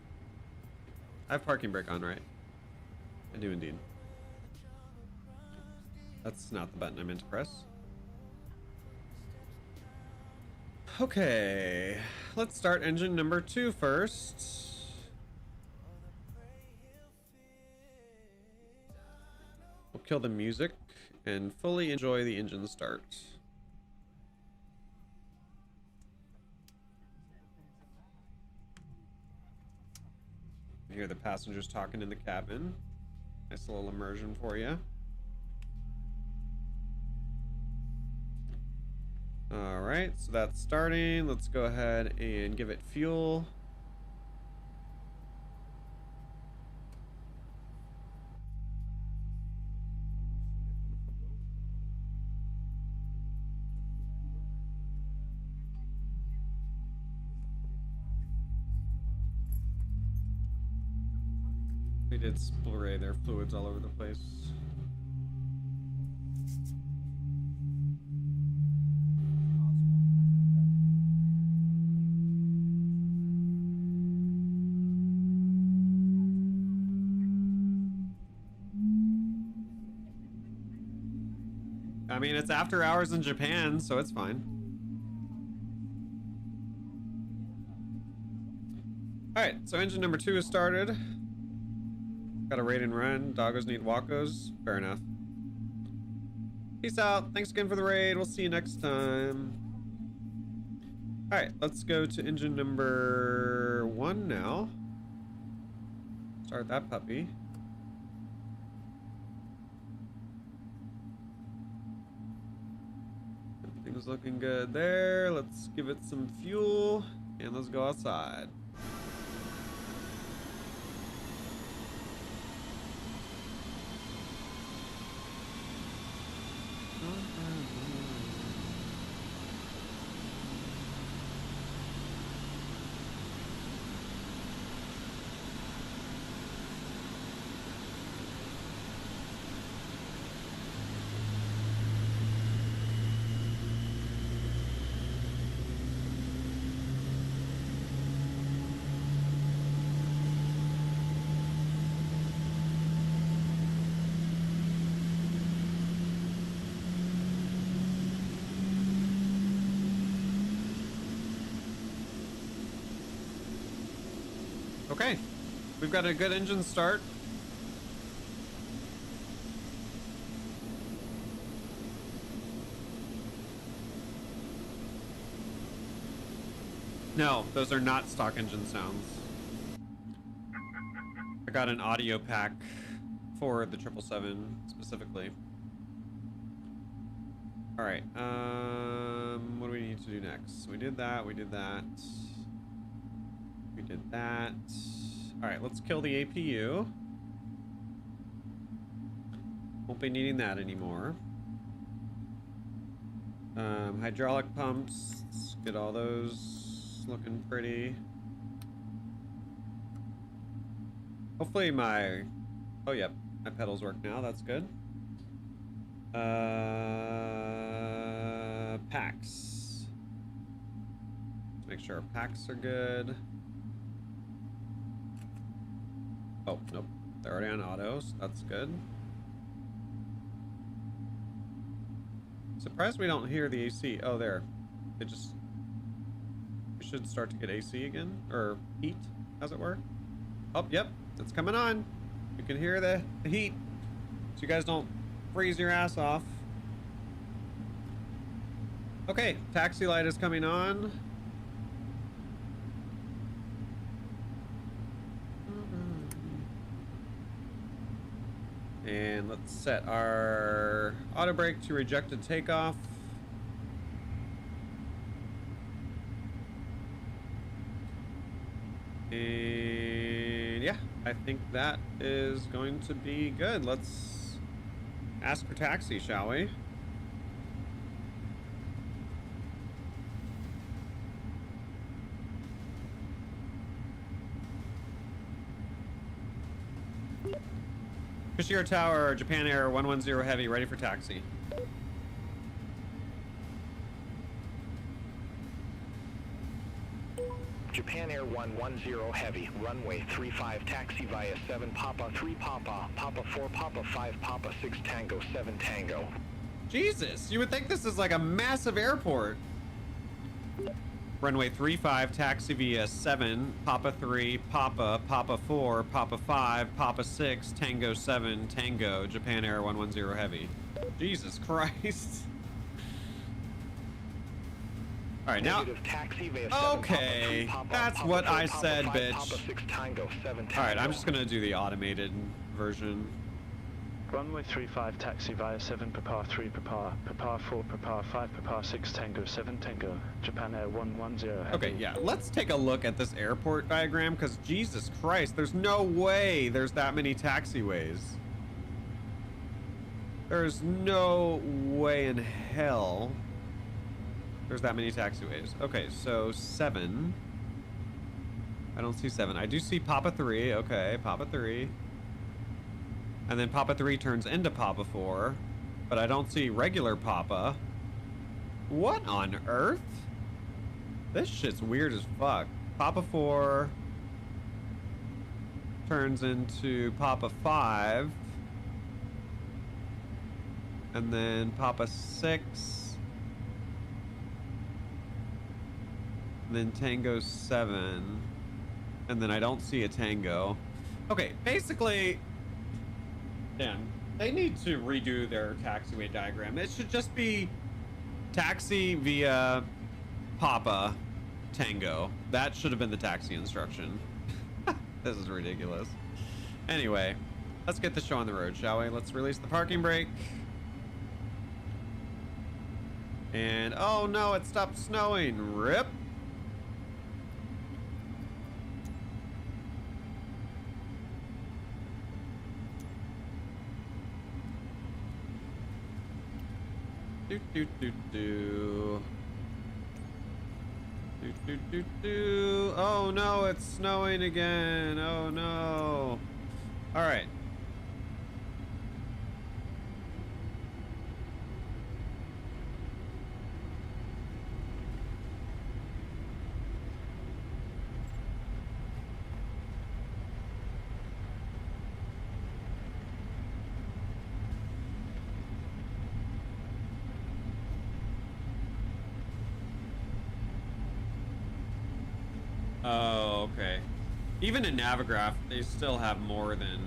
I have parking brake on, right? I do indeed. That's not the button I meant to press. Okay, let's start engine number 2 first. We'll kill the music and fully enjoy the engine start. You hear the passengers talking in the cabin. Nice little immersion for you. All right, so that's starting. Let's go ahead and give it fuel. We did spray their fluids all over the place. I mean, it's after hours in Japan, so it's fine. Alright, so engine number 2 is started. Got a raid and run. Doggos need walkos. Fair enough. Peace out. Thanks again for the raid. We'll see you next time. Alright, let's go to engine number 1 now. Start that puppy. Everything's looking good there. Let's give it some fuel and let's go outside. Okay, we've got a good engine start. No, those are not stock engine sounds. I got an audio pack for the 777 specifically. All right, what do we need to do next? We did that, we did that. We did that. All right, let's kill the APU. Won't be needing that anymore. Hydraulic pumps, let's get all those looking pretty. Hopefully my, oh yep, my pedals work now, that's good. Packs. Let's make sure our packs are good. Oh, nope. They're already on auto, so that's good. Surprised we don't hear the AC. Oh, there. It just... We should start to get AC again. Or heat, as it were. Oh, yep. It's coming on. You can hear the heat. So you guys don't freeze your ass off. Okay, taxi light is coming on. And let's set our auto brake to rejected takeoff. And yeah, I think that is going to be good. Let's ask for taxi, shall we? Kushiro Tower, Japan Air 110 Heavy, ready for taxi. Japan Air 110 Heavy, runway 35, taxi via 7 Papa 3 Papa, Papa 4 Papa 5 Papa 6 Tango 7 Tango. Jesus, you would think this is like a massive airport. Runway 35, taxi via 7, Papa 3, Papa, Papa 4, Papa 5, Papa 6, Tango 7, Tango, Japan Air 110 Heavy. Jesus Christ. All right, now. Taxi via 7, Okay, Papa 3, Papa, that's Papa what 4, I Papa said, 5, bitch. Papa 6 Tango 7 Tango. All right, I'm just gonna do the automated version. Runway 35, taxi via 7 Papa 3 Papa, Papa 4 Papa 5 Papa 6 Tango 7 Tango, Japan Air 110 Heavy. Okay, yeah, let's take a look at this airport diagram, because Jesus Christ, there's no way there's that many taxiways. There's no way in hell there's that many taxiways. Okay, so 7. I don't see 7. I do see Papa 3. Okay, Papa 3. And then Papa 3 turns into Papa 4. But I don't see regular Papa. What on earth? This shit's weird as fuck. Papa 4 turns into Papa 5. And then Papa 6. And then Tango 7. And then I don't see a Tango. Okay, basically, damn, they need to redo their taxiway diagram. It should just be taxi via Papa Tango. That should have been the taxi instruction. This is ridiculous. Anyway, let's get the show on the road, shall we? Let's release the parking brake. And oh no, it stopped snowing. Rip. Do do do do. Do do do do. Oh no, it's snowing again. Oh no. All right. Oh, okay. Even in Navigraph, they still have more than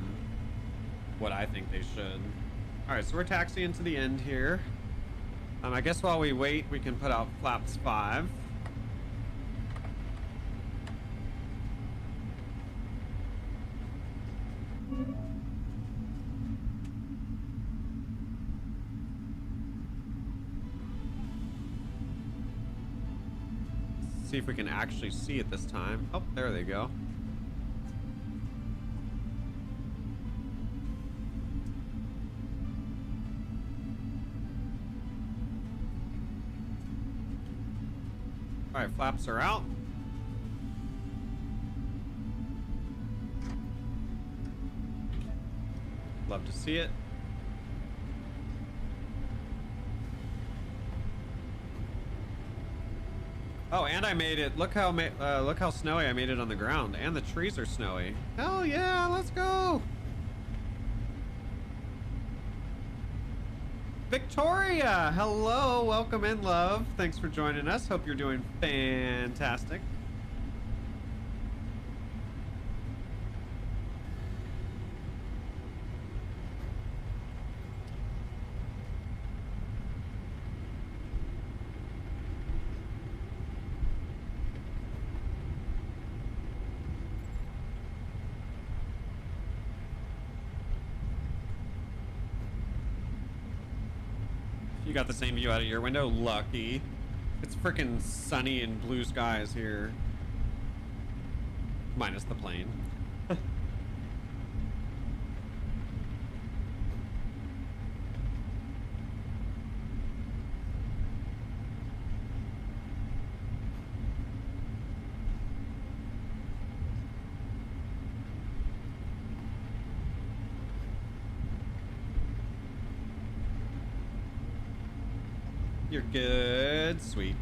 what I think they should. All right, so we're taxiing to the end here. I guess while we wait, we can put out flaps 5. See if we can actually see it this time. Oh, there they go. All right, flaps are out. Love to see it. Oh, and I made it. Look how snowy I made it on the ground, and the trees are snowy. Hell yeah, let's go. Victoria, hello, welcome in, love. Thanks for joining us. Hope you're doing fantastic. You got the same view out of your window? Lucky. It's freaking sunny and blue skies here. Minus the plane. You're good. Sweet.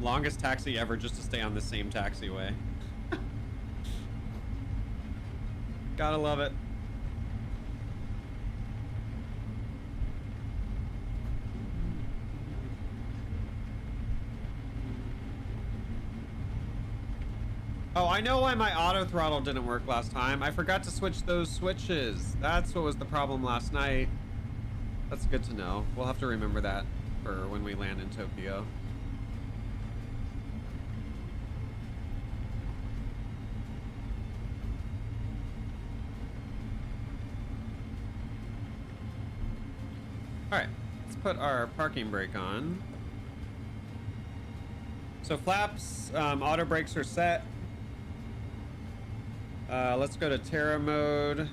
Longest taxi ever just to stay on the same taxiway. Gotta love it. Oh, I know why my auto throttle didn't work last time. I forgot to switch those switches. That's what was the problem last night. That's good to know. We'll have to remember that for when we land in Tokyo. All right, let's put our parking brake on. So flaps, auto brakes are set. Let's go to Terra mode.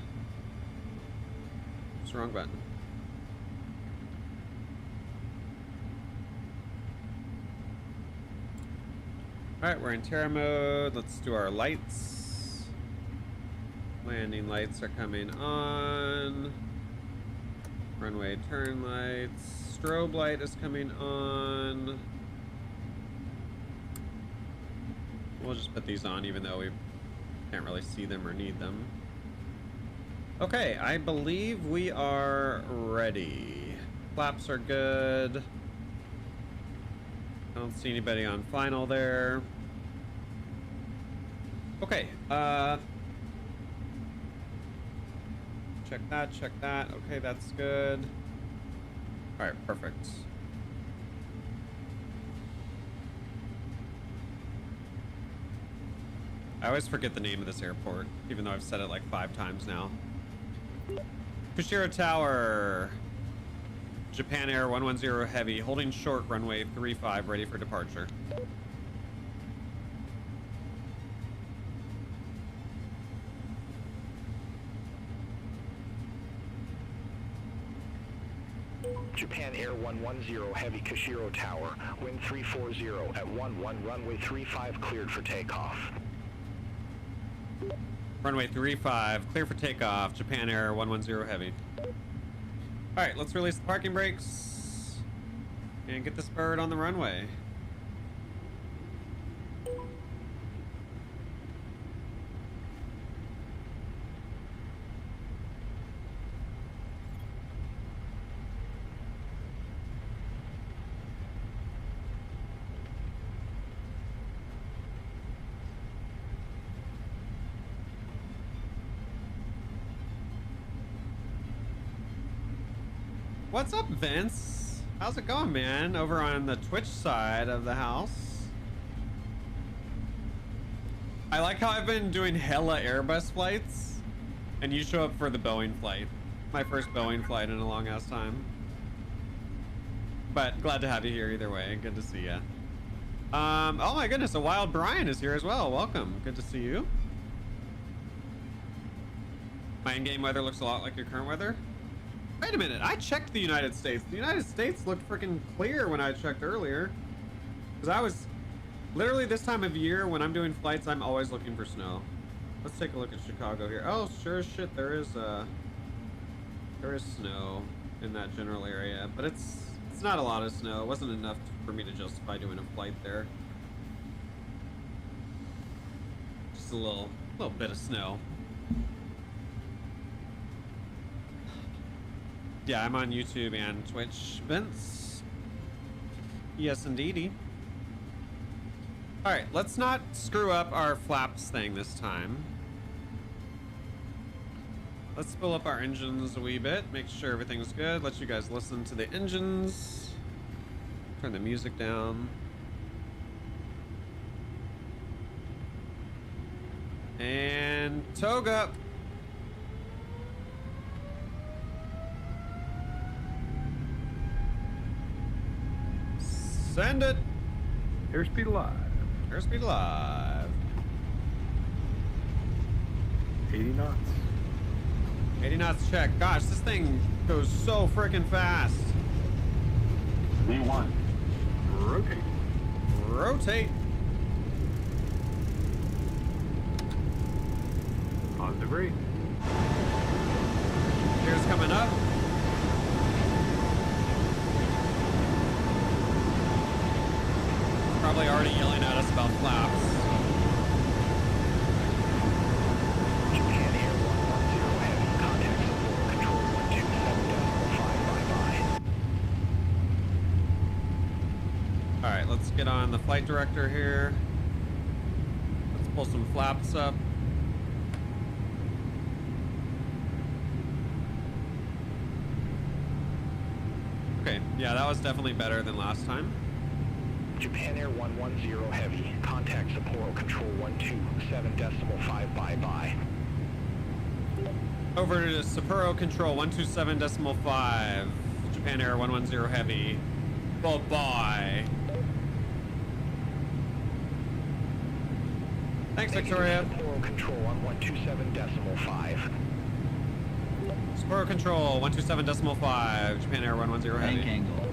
It's the wrong button. All right, we're in Terra mode. Let's do our lights. Landing lights are coming on. Runway turn lights. Strobe light is coming on. We'll just put these on even though we can't really see them or need them. Okay, I believe we are ready. Flaps are good. I don't see anybody on final there. Okay, check that, check that. Okay, that's good. All right, perfect. I always forget the name of this airport, even though I've said it like 5 times now. Kushiro Tower. Japan Air 110 Heavy, holding short runway 35, ready for departure. Japan Air 110 Heavy Kushiro Tower, wind 340 at 11, runway 35 cleared for takeoff. Runway 35, clear for takeoff. Japan Air 110 Heavy. All right, let's release the parking brakes and get this bird on the runway. What's up, Vince? How's it going, man? Over on the Twitch side of the house. I like how I've been doing hella Airbus flights, and you show up for the Boeing flight. My first Boeing flight in a long ass time. But glad to have you here either way. Good to see you. Oh my goodness, a Wild Brian is here as well. Welcome. Good to see you. My in-game weather looks a lot like your current weather. Wait a minute, I checked the United States. The United States looked freaking clear when I checked earlier. Because I was... Literally this time of year, when I'm doing flights, I'm always looking for snow. Let's take a look at Chicago here. Oh, sure as shit, there is snow in that general area. But it's not a lot of snow. It wasn't enough for me to justify doing a flight there. Just a little bit of snow. Yeah, I'm on YouTube and Twitch, Vince. Yes, indeedy. All right, let's not screw up our flaps thing this time. Let's spool up our engines a wee bit, make sure everything's good. Let you guys listen to the engines. Turn the music down. And toga. Send it. Airspeed alive. Airspeed alive. 80 knots. 80 knots check. Gosh, this thing goes so freaking fast. V1. Rotate. Rotate. Positive rate. Here's coming up. probably already yelling at us about flaps. Japan Air 110 Heavy, contact support, control 127.5 bye-bye. All right, let's get on the flight director here. Let's pull some flaps up. Okay, yeah, that was definitely better than last time. Japan Air 110 Heavy, contact support, control 127.5 bye-bye. Over to Sapporo Control 127.5. Japan Air 110 Heavy. Bye-bye. Thanks, Victoria. Sapporo Control on 127.5. Sapporo Control 127.5. Japan Air 110 Heavy. Bank angle.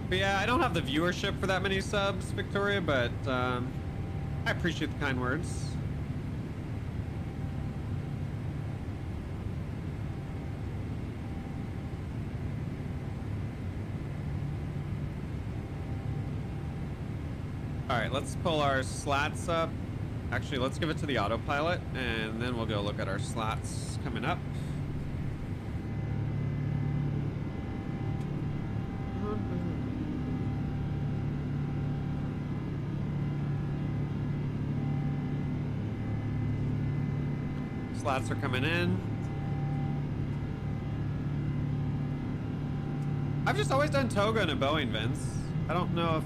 But yeah, I don't have the viewership for that many subs, Victoria, but I appreciate the kind words. All right, let's pull our slats up. Actually, let's give it to the autopilot, and then we'll go look at our slats coming up. Slats are coming in. I've just always done toga and a Boeing, Vince. I don't know if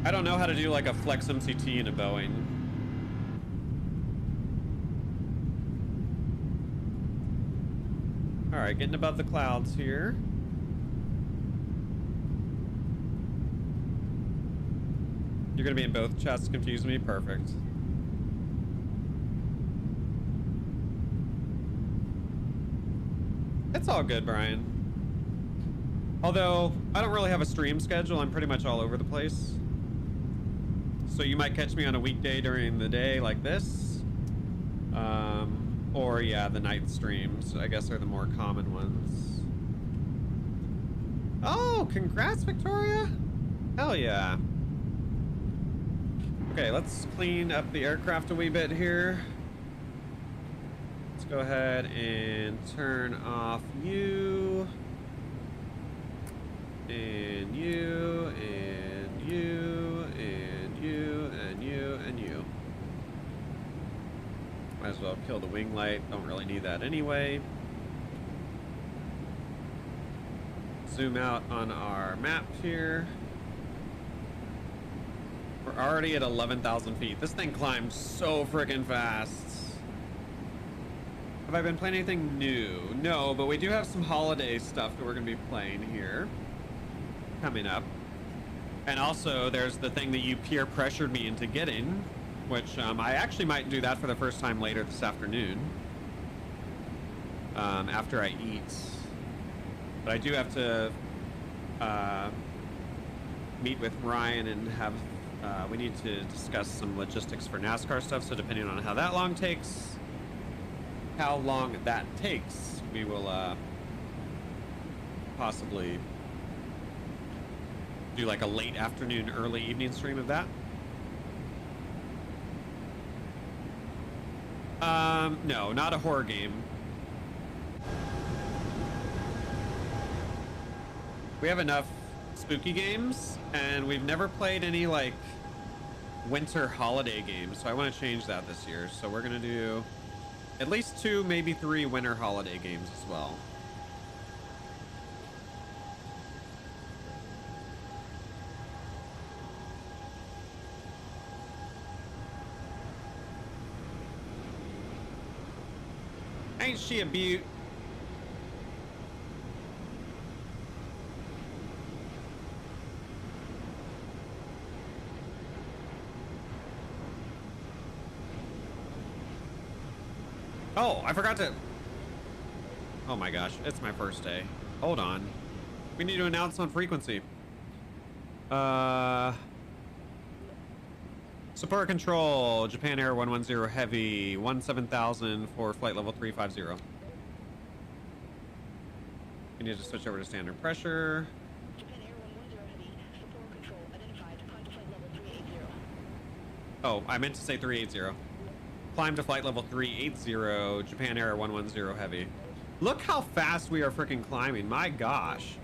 I don't know how to do like a flex MCT in a Boeing. All right, getting above the clouds here. You're gonna be in both chats, confuse me, perfect. It's all good, Brian. Although, I don't really have a stream schedule, I'm pretty much all over the place. So you might catch me on a weekday during the day like this. Or yeah, the night streams, I guess, are the more common ones. Oh, congrats, Victoria. Hell yeah. Okay, let's clean up the aircraft a wee bit here. Let's go ahead and turn off you. And you, and you, and you, and you, and you. Might as well kill the wing light. Don't really need that anyway. Zoom out on our map here. We're already at 11,000 feet. This thing climbs so freaking fast. Have I been playing anything new? No, but we do have some holiday stuff that we're going to be playing here. Coming up. And also, there's the thing that you peer pressured me into getting, which I actually might do that for the first time later this afternoon. After I eat. But I do have to meet with Ryan and have... we need to discuss some logistics for NASCAR stuff, so depending on how long that takes, we will possibly do like a late afternoon, early evening stream of that. No, not a horror game. We have enough spooky games, and we've never played any like winter holiday games, so I want to change that this year. So we're gonna do at least 2, maybe 3 winter holiday games as well. Ain't she a beaut? Oh, I forgot to... Oh my gosh, it's my first day. Hold on. We need to announce on frequency. Support control, Japan Air 110 Heavy, 17,000 for flight level 350. You need to switch over to standard pressure. Japan Air 110 Heavy, support control identified, climb to flight level 380. Oh, I meant to say 380. Climb to flight level 380, Japan Air 110 Heavy. Look how fast we are freaking climbing, my gosh.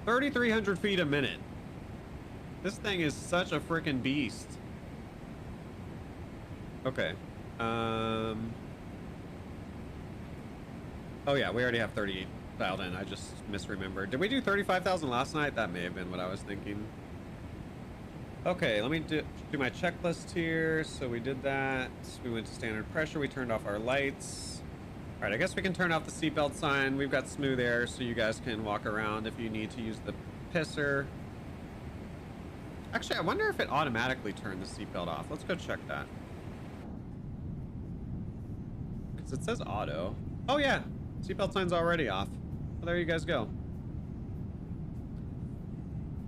3,300 feet a minute. This thing is such a freaking beast. Okay. Oh yeah, we already have 38 dialed in. I just misremembered. Did we do 35,000 last night? That may have been what I was thinking. Okay, let me do my checklist here. So we did that. We went to standard pressure. We turned off our lights. All right, I guess we can turn off the seatbelt sign. We've got smooth air, so you guys can walk around if you need to use the pisser. Actually, I wonder if it automatically turned the seatbelt off. Let's go check that. Because it says auto. Oh yeah, seatbelt sign's already off. Well, there you guys go.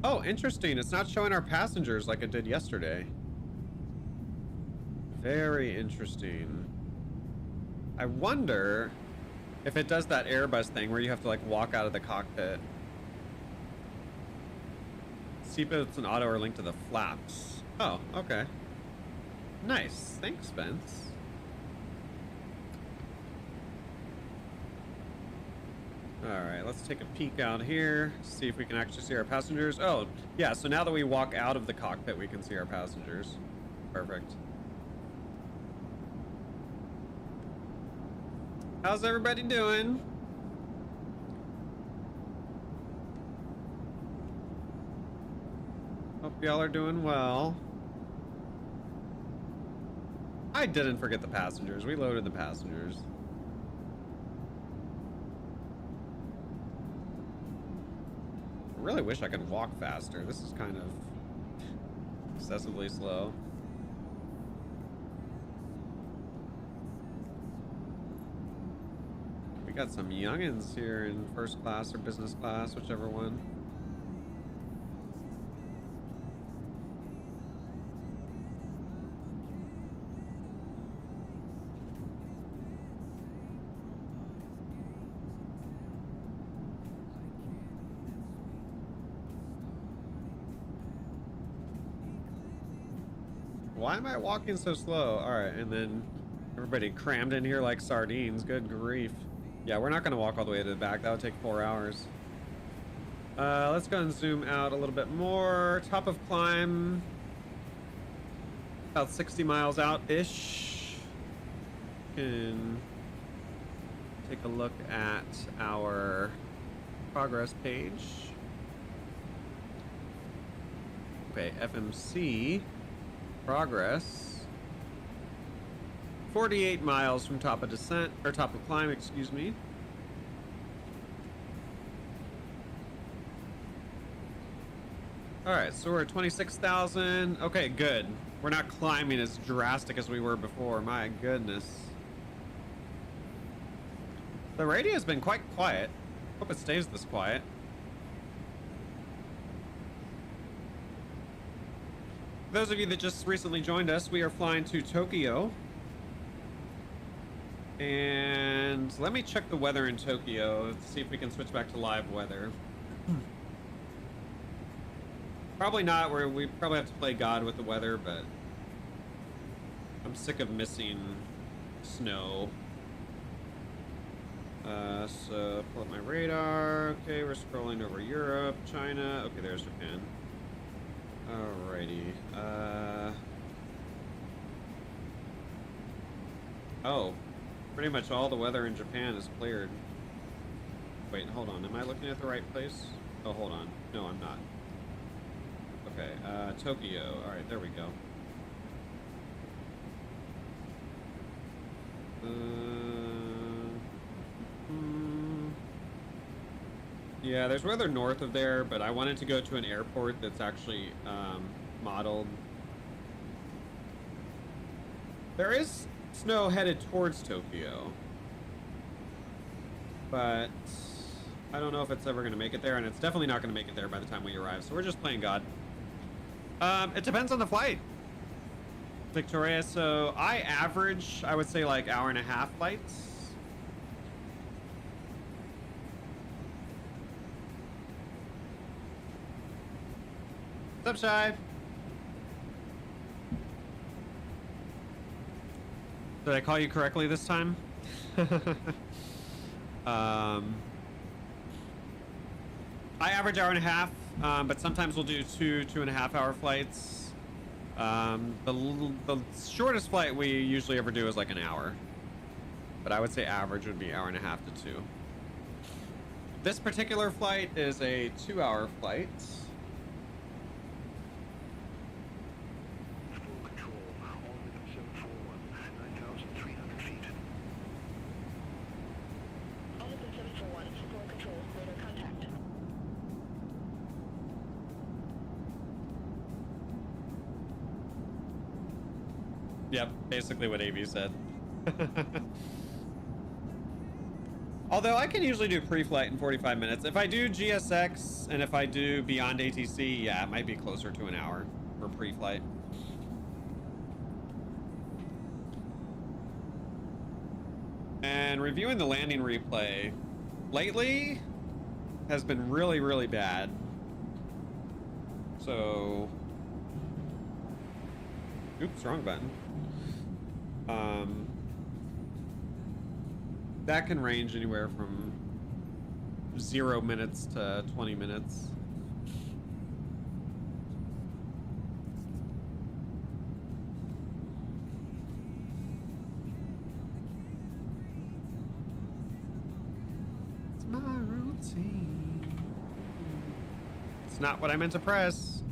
Oh, interesting. It's not showing our passengers like it did yesterday. Very interesting. I wonder if it does that Airbus thing where you have to like walk out of the cockpit. Seatbelts and auto are linked to the flaps. Oh, okay. Nice. Thanks, Spence. Alright, let's take a peek out here, see if we can actually see our passengers. Oh, yeah, so now that we walk out of the cockpit, we can see our passengers. Perfect. How's everybody doing? Hope y'all are doing well. I didn't forget the passengers. We loaded the passengers. I really wish I could walk faster. This is kind of excessively slow. We got some youngins here in first class or business class, whichever one. Why am I walking so slow? All right, and then everybody crammed in here like sardines. Good grief. Yeah, we're not going to walk all the way to the back. That would take 4 hours. Let's go and zoom out a little bit more. Top of climb. About 60 miles out-ish. Can take a look at our progress page. Okay, FMC. Progress. 48 miles from top of descent, or top of climb, excuse me. All right, so we're at 26,000. Okay, good. We're not climbing as drastic as we were before. My goodness. The radio has been quite quiet. Hope it stays this quiet. For those of you that just recently joined us, we are flying to Tokyo. And let me check the weather in Tokyo, see if we can switch back to live weather. Probably not, where we probably have to play God with the weather, but I'm sick of missing snow. So pull up my radar. Okay, we're scrolling over Europe, China. Okay, there's Japan. Alrighty. Oh, pretty much all the weather in Japan is cleared. Wait, hold on. Am I looking at the right place? Oh, hold on. No, I'm not. Okay, Tokyo. Alright, there we go. Yeah, there's weather north of there, but I wanted to go to an airport that's actually modeled. There is snow headed towards Tokyo, but I don't know if it's ever going to make it there, and it's definitely not going to make it there by the time we arrive, so we're just playing God. It depends on the flight. Victoria. So I average, I would say, like hour-and-a-half flights. What's up, Shy? Did I call you correctly this time? I average hour-and-a-half, but sometimes we'll do 2.5 hour flights. The shortest flight we usually ever do is like an hour, but I would say average would be hour-and-a-half to 2. This particular flight is a 2-hour flight. Full control. All rhythm 741. 9,300 feet. All Open 741, support control, radar contact. Yep, basically what AV said. Although I can usually do pre-flight in 45 minutes. If I do GSX and if I do beyond ATC, yeah, it might be closer to an hour for pre-flight. And reviewing the landing replay lately has been really, really bad. So, oops, wrong button. That can range anywhere from 0 minutes to 20 minutes. It's my routine. It's not what I meant to press.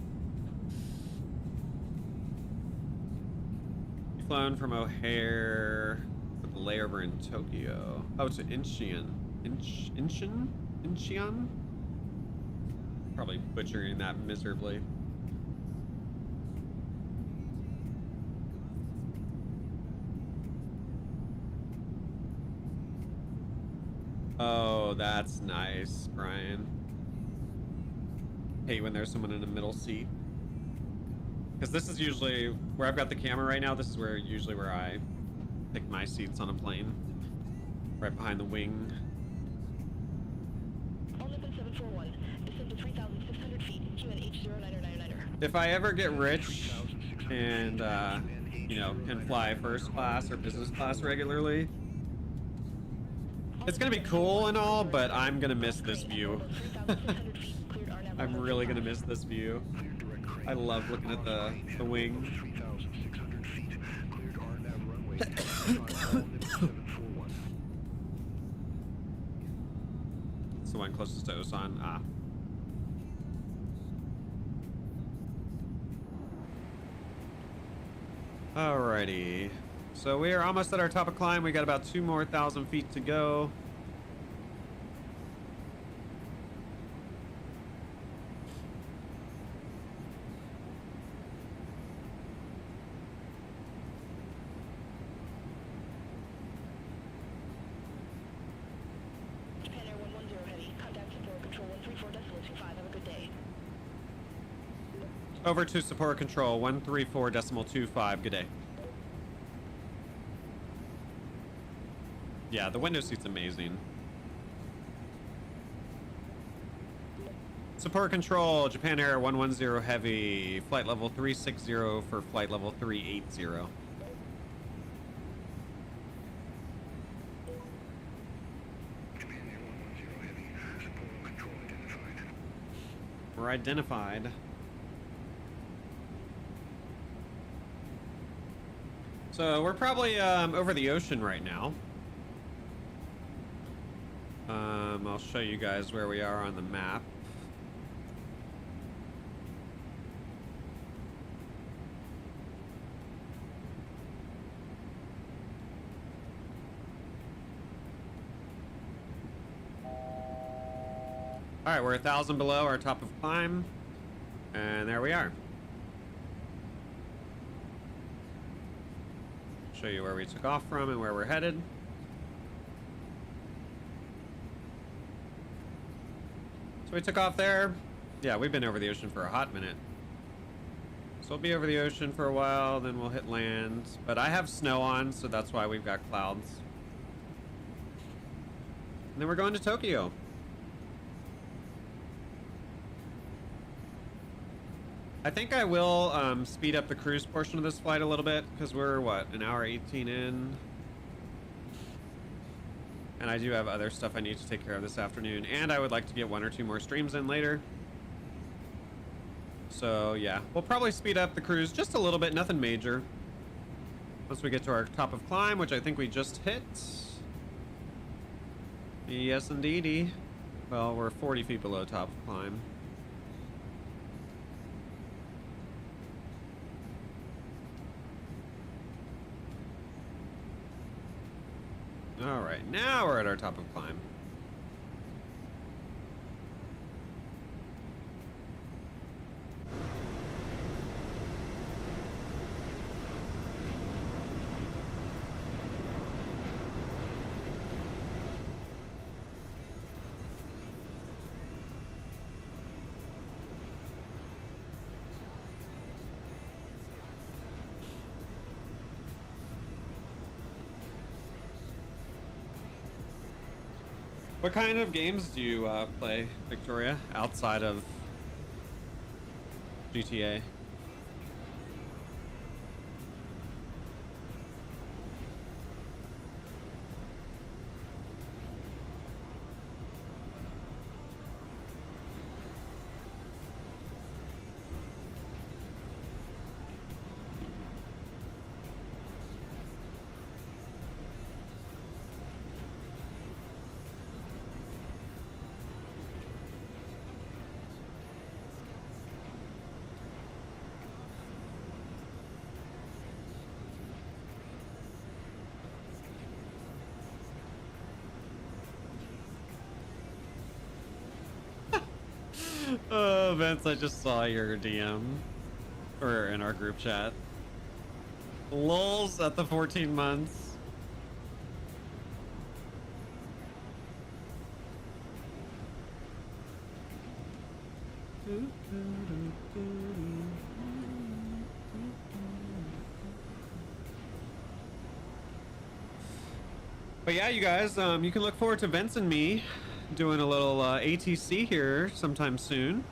Flown from O'Hare with a layover in Tokyo. Oh, to Incheon. Incheon? Probably butchering that miserably. Oh, that's nice, Brian. Hate when there's someone in the middle seat. Because this is usually where I've got the camera right now. This is usually where I pick my seats on a plane, right behind the wing. All Open 741, descend to 3,600 feet, QNH 0999er. If I ever get rich and you know, can fly first class or business class regularly, it's gonna be cool and all, but I'm gonna miss this view. I'm really gonna miss this view. I love looking at the wing. 3,600 feet. Cleared RNAV runway 741. It's the one closest to Osan. Ah. Alrighty. So we are almost at our top of climb. We got about 2 more 1,000 feet to go. Japan Air 110 Heavy, contact support control 134.25. Have a good day. Over to support control 134.25. Good day. Yeah, the window seat's amazing. Support control, Japan Air 110 Heavy, flight level 360 for flight level 380. Japan Air 110 Heavy. Support control identified. We're identified. So we're probably over the ocean right now. I'll show you guys where we are on the map. All right, we're 1,000 below our top of climb, and there we are. Show you where we took off from and where we're headed. So we took off there. Yeah, we've been over the ocean for a hot minute. So we'll be over the ocean for a while, then we'll hit land. But I have snow on, so that's why we've got clouds. And then we're going to Tokyo. I think I will speed up the cruise portion of this flight a little bit, because we're, what, an hour 18 in? And I do have other stuff I need to take care of this afternoon, and I would like to get 1 or 2 more streams in later. So yeah, we'll probably speed up the cruise just a little bit, nothing major. Once we get to our top of climb, which I think we just hit. Yes, indeedy. Well, we're 40 feet below top of climb. All right, now we're at our top of climb. What kind of games do you play, Victoria, outside of GTA? Oh, Vince, I just saw your DM. Or in our group chat. Lulz at the 14 months. But yeah, you guys, you can look forward to Vince and me doing a little ATC here sometime soon.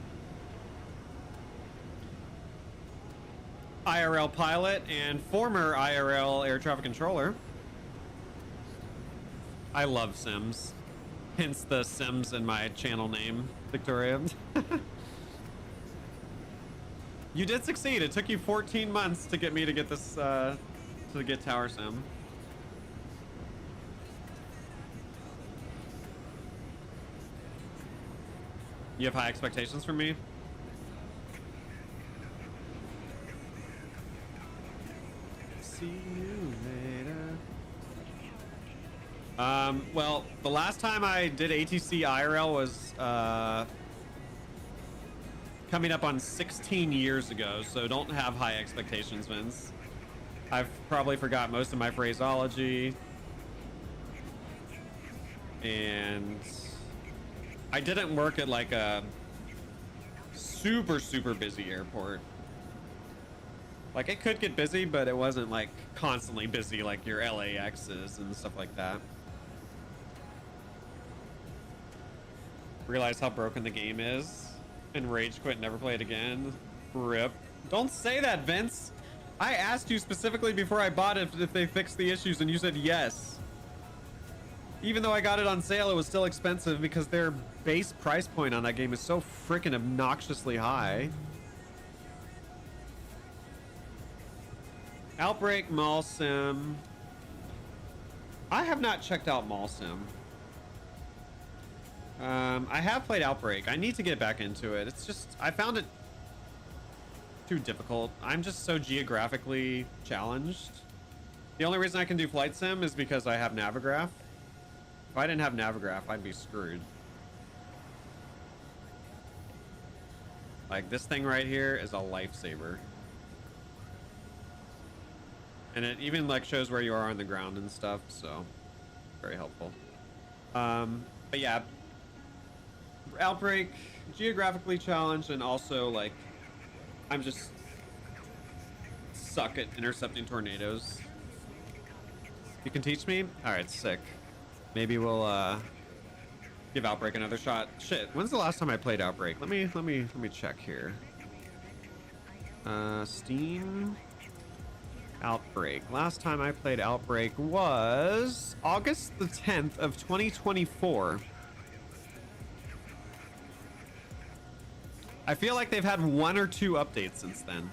IRL pilot and former IRL air traffic controller. I love Sims. Hence the Sims in my channel name, Victoria. You did succeed. It took you 14 months to get me to get this, to get Tower Sim. You have high expectations for me? See you later. Well, the last time I did ATC IRL was, coming up on 16 years ago, so don't have high expectations, Vince. I've probably forgot most of my phraseology. And I didn't work at like a super busy airport. Like it could get busy, but it wasn't like constantly busy like your LAXs and stuff like that. Realize how broken the game is and rage quit, never play it again. RIP. Don't say that, Vince. I asked you specifically before I bought it if they fixed the issues and you said yes. Even though I got it on sale, it was still expensive because their base price point on that game is so freaking obnoxiously high. Outbreak, Mall Sim. I have not checked out Mall Sim. I have played Outbreak. I need to get back into it. It's just, I found it too difficult. I'm just so geographically challenged. The only reason I can do Flight Sim is because I have Navigraph. If I didn't have Navigraph, I'd be screwed. Like this thing right here is a lifesaver. And it even like shows where you are on the ground and stuff, so very helpful. But yeah, Outbreak, geographically challenged, and also like I'm just suck at intercepting tornadoes. You can teach me? All right, sick. Maybe we'll give Outbreak another shot. Shit, when's the last time I played Outbreak? Let me check here. Steam Outbreak. Last time I played Outbreak was August the 10th of 2024. I feel like they've had 1 or 2 updates since then.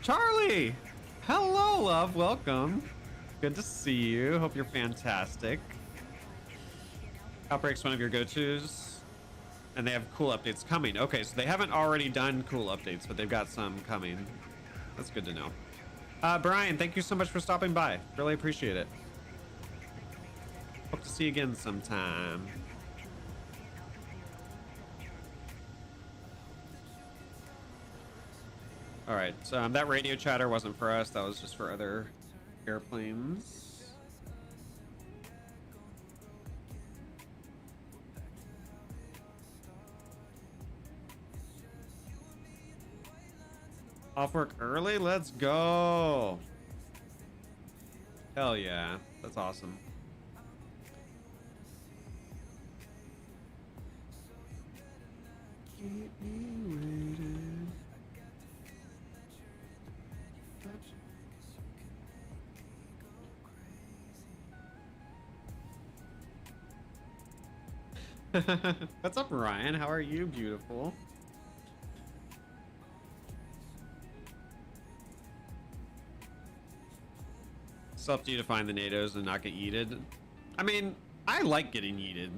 Charlie! Hello, love. Welcome. Good to see you. Hope you're fantastic. Outbreak's one of your go-tos. And they have cool updates coming. Okay, so they haven't already done cool updates, but they've got some coming. That's good to know. Brian, thank you so much for stopping by. Really appreciate it. Hope to see you again sometime. All right, that radio chatter wasn't for us. That was just for other airplanes. Off work early? Let's go. Hell yeah. That's awesome. Keep me waiting. What's up, Ryan? How are you, beautiful? It's up to you to find the NATOs and not get yeeted. I mean, I like getting yeeted.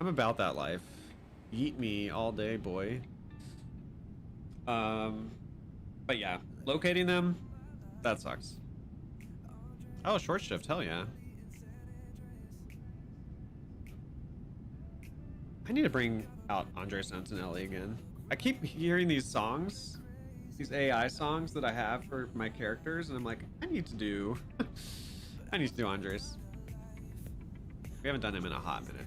I'm about that life. Yeet me all day, boy. But yeah, locating them, that sucks. Oh, short shift, hell yeah. I need to bring out Andres Antonelli again. I keep hearing these songs, these AI songs that I have for my characters, and I'm like, I need to do Andres. We haven't done him in a hot minute.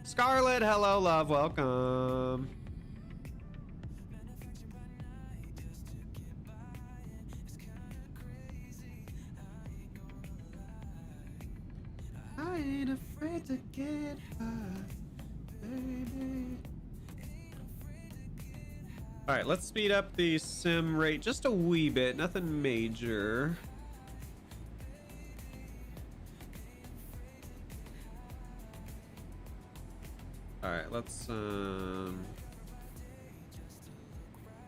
Scarlet, hello, love, welcome. I ain't afraid to get high, baby. All right, let's speed up the sim rate just a wee bit, nothing major. All right, let's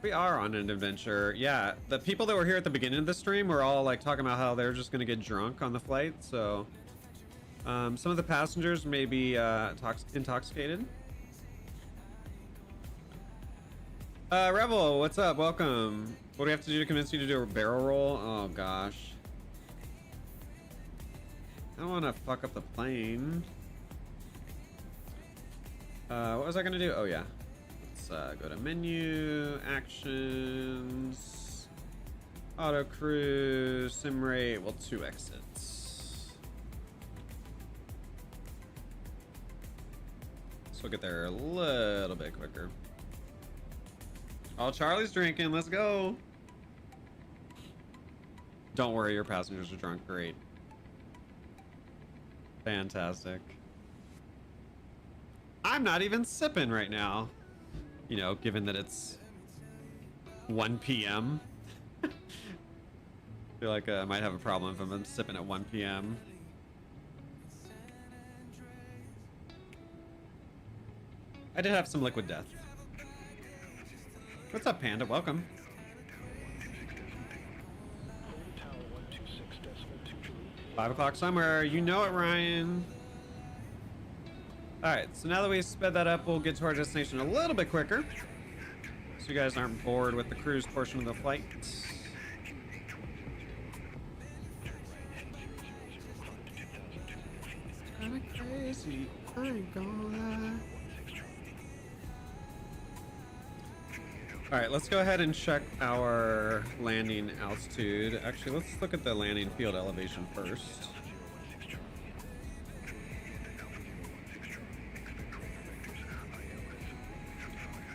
we are on an adventure. Yeah, the people that were here at the beginning of the stream were all like talking about how they're just gonna get drunk on the flight, so some of the passengers may be intoxicated. Rebel, what's up? Welcome. What do we have to do to convince you to do a barrel roll? Oh gosh. I don't want to fuck up the plane. What was I gonna do? Oh yeah. Let's go to menu, actions, auto cruise, sim rate. Well, 2 exits. So we'll get there a little bit quicker. Oh, Charlie's drinking. Let's go. Don't worry, your passengers are drunk. Great. Fantastic. I'm not even sipping right now. You know, given that it's 1 p.m. I feel like I might have a problem if I'm sipping at 1 p.m. I did have some liquid death. What's up, Panda? Welcome. 5 o'clock somewhere. You know it, Ryan. All right, so now that we sped that up, we'll get to our destination a little bit quicker, so you guys aren't bored with the cruise portion of the flight. Kinda crazy, I ain't gonna lie. All right, let's go ahead and check our landing altitude. Actually, let's look at the landing field elevation first.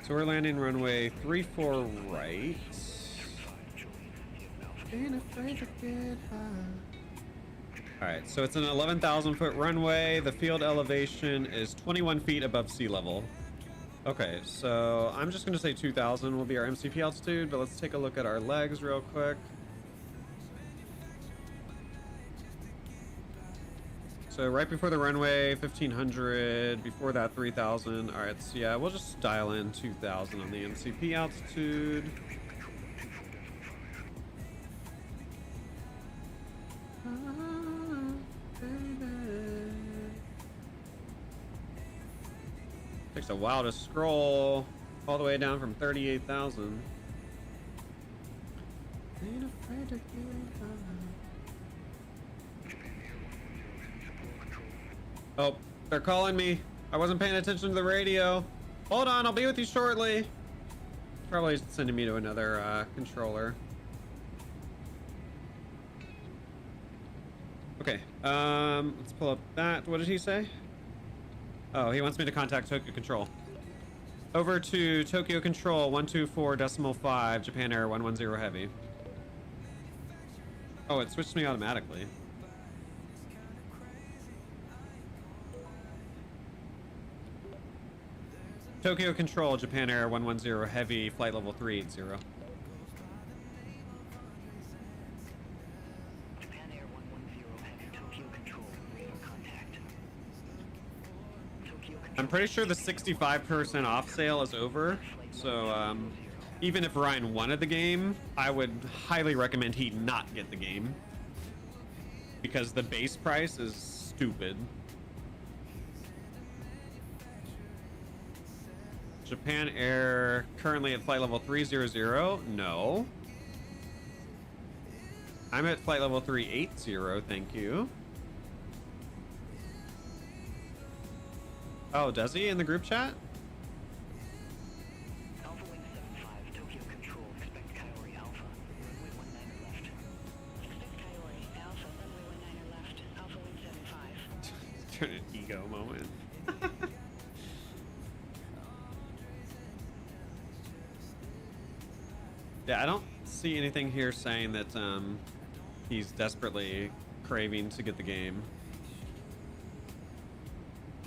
So we're landing runway 34 right. Ain't afraid to get high. All right, so it's an 11,000 foot runway. The field elevation is 21 feet above sea level. Okay, so I'm just gonna say 2,000 will be our MCP altitude, but let's take a look at our legs real quick. So right before the runway, 1,500. Before that, 3,000. All right, so yeah, we'll just dial in 2,000 on the MCP altitude. Takes a while to scroll all the way down from 38,000. Ain't afraid to get high. Oh, they're calling me. I wasn't paying attention to the radio. Hold on, I'll be with you shortly. Probably sending me to another controller. Okay, let's pull up that. What did he say? Oh, he wants me to contact Tokyo Control. Over to Tokyo Control 124.5, Japan Air 110 Heavy. Oh, it switched me automatically. Tokyo Control, Japan Air 110 Heavy, flight level 380. Japan Air 110 Heavy, Tokyo Control, radar contact. Tokyo Control. I'm pretty sure the 65% off sale is over, so even if Ryan wanted the game, I would highly recommend he not get the game because the base price is stupid. Japan Air currently at flight level 300. No. I'm at flight level 380, thank you. Oh, does he in the group chat? Alpha Wing 75, Tokyo Control, expect Coyote Alpha, runway 19 left. Expect Coyote Alpha, runway 19 left. Alpha Wing 75. Turn an ego moment. Yeah, I don't see anything here saying that he's desperately craving to get the game.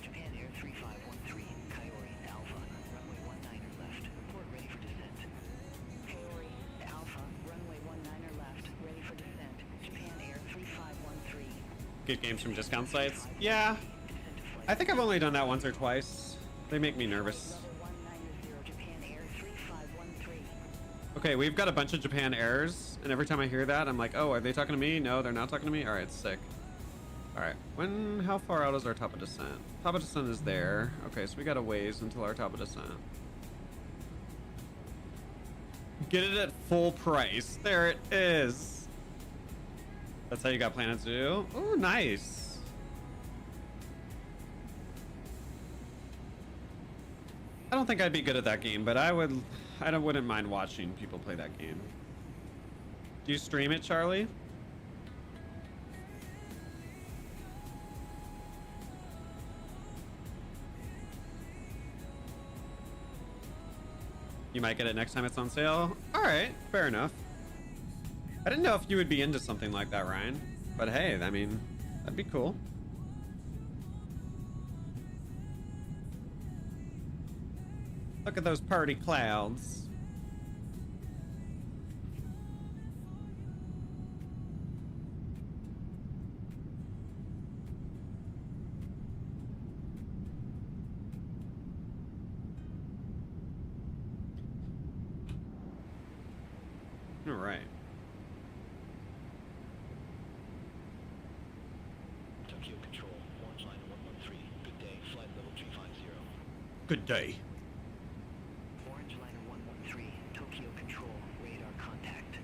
Japan Air 3513, Coyote Alpha, runway 19 left. Report ready for descent. Coyote Alpha, runway 19 left. Ready for descent. Japan Air 3513. Get games from discount sites? Yeah. I think I've only done that once or twice. They make me nervous. Level 190, Japan Air 3513. Okay, we've got a bunch of Japan Airs, and every time I hear that, I'm like, oh, are they talking to me? No, they're not talking to me? All right, sick. All right, how far out is our top of descent? Top of descent is there. Okay, so we got a ways until our top of descent. Get it at full price. There it is. That's how you got Planet Zoo. Oh, nice. I don't think I'd be good at that game, but I wouldn't mind watching people play that game. Do you stream it, Charlie? You might get it next time it's on sale. All right, fair enough. I didn't know if you would be into something like that, Ryan. But hey, I mean, that'd be cool. Look at those party clouds. All right. Tokyo Control, Orange Line 113. Good day, flight level 350. Good day. Orange Line 113, Tokyo Control, radar contact.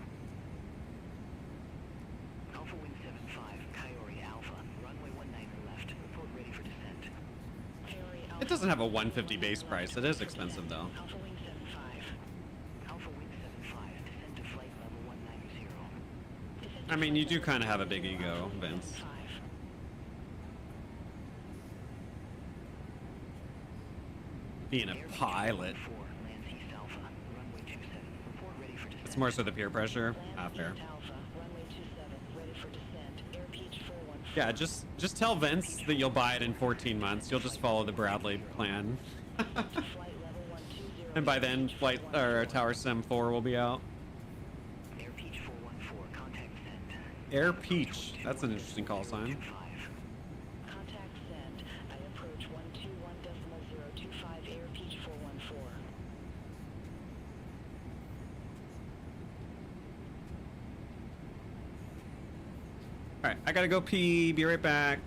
Alpha Wing 75, Coyote Alpha, runway 19 left. Report ready for descent. Coyote It Alpha. doesn't have a 150 base price. It is expensive though. Alpha Wing 75. Alpha Wing 75, descent to flight level 190. Descent to I mean, you flight do kind of level have a big ego, Alpha Wing Vince. 75. Being a pilot. 4, land It's more so the peer pressure. Ah, fair. Alpha, runway 27, ready for descent. Air Peach 414. Yeah, just tell Vince that you'll buy it in 14 months. You'll just follow the Bradley plan. Flight level 120. And by then, flight or Tower Sim 4 will be out. Air Peach 414, contact sent. Air Peach. That's an interesting call sign. Contact sent. I approach 121.025 Air Peach 414. All right, I gotta go pee. Be right back.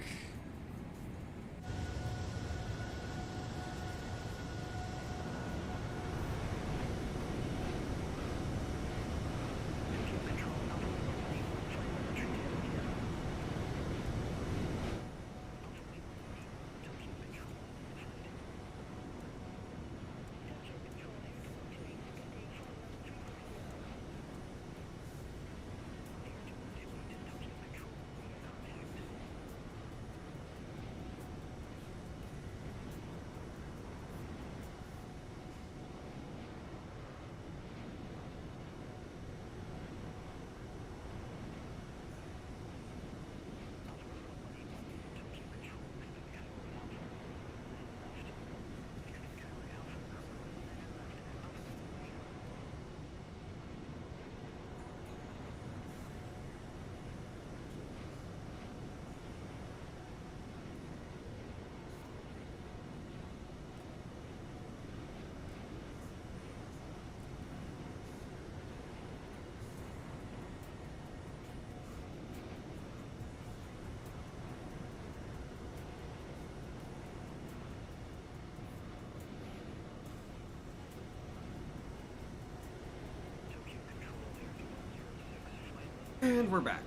And we're back.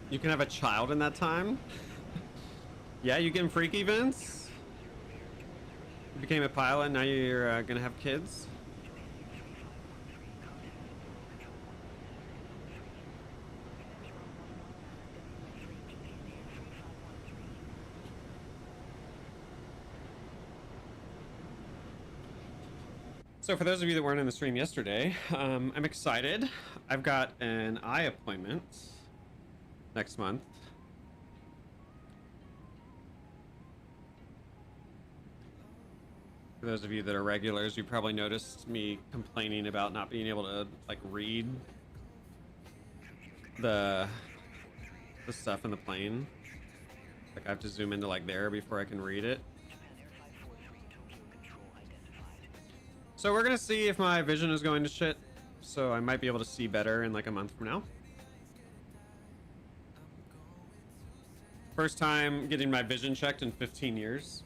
You can have a child in that time? Yeah, you getting freaky, Vince? You became a pilot, now you're gonna have kids? So for those of you that weren't in the stream yesterday, I'm excited. I've got an eye appointment next month. For those of you that are regulars, you probably noticed me complaining about not being able to like read the stuff in the plane. Like I have to zoom into like there before I can read it. So we're gonna see if my vision is going to shit. So I might be able to see better in like a month from now. First time getting my vision checked in 15 years.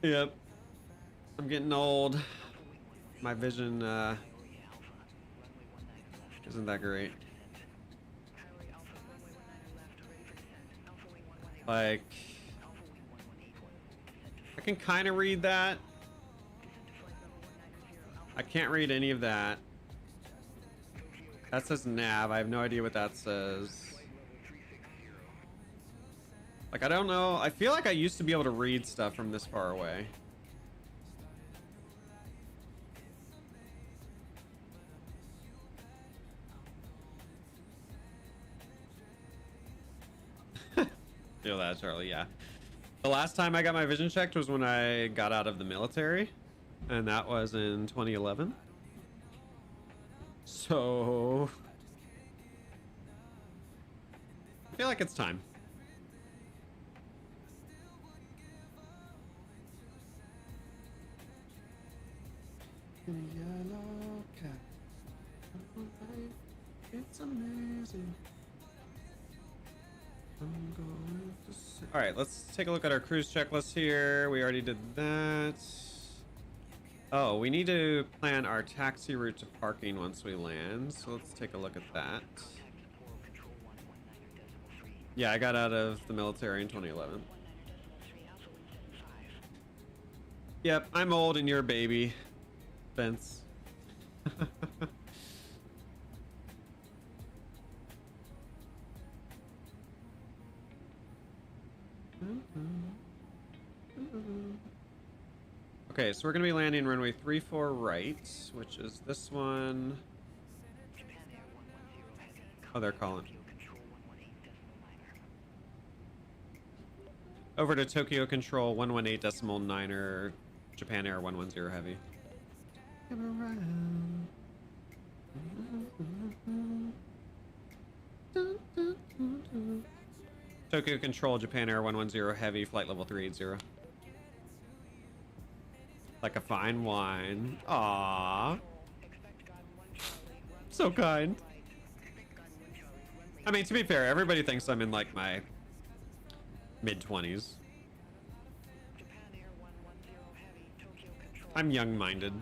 Yep. I'm getting old. My vision isn't that great. Like, I can kind of read that. I can't read any of that. That says nav. I have no idea what that says. Like, I don't know. I feel like I used to be able to read stuff from this far away. Feel that, Charlie, yeah. The last time I got my vision checked was when I got out of the military, and that was in 2011. So I feel like it's time. Yellow cat. It's amazing. All right, let's take a look at our cruise checklist here. We already did that. Oh, we need to plan our taxi route to parking once we land. So let's take a look at that. Yeah, I got out of the military in 2011. Yep, I'm old and you're a baby, Vince. Okay, so we're gonna be landing runway 34 right, which is this one. Oh, they're calling. Over to Tokyo Control 118.9er, Japan Air 110 Heavy. Tokyo Control Japan Air 110 Heavy, flight level 380. Like a fine wine. Aww. So kind. I mean, to be fair, everybody thinks I'm in like my mid-20s. I'm young-minded.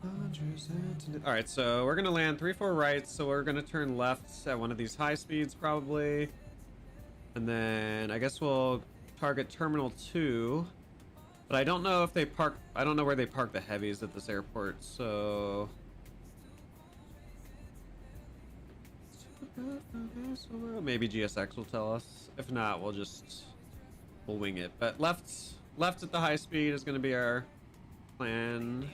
All right, so we're gonna land 34 right, so we're gonna turn left at one of these high speeds probably, and then I guess we'll target Terminal 2, but I don't know if they park. I don't know where they park the heavies at this airport, so maybe GSX will tell us. If not, we'll wing it. But left at the high speed is gonna be our plan.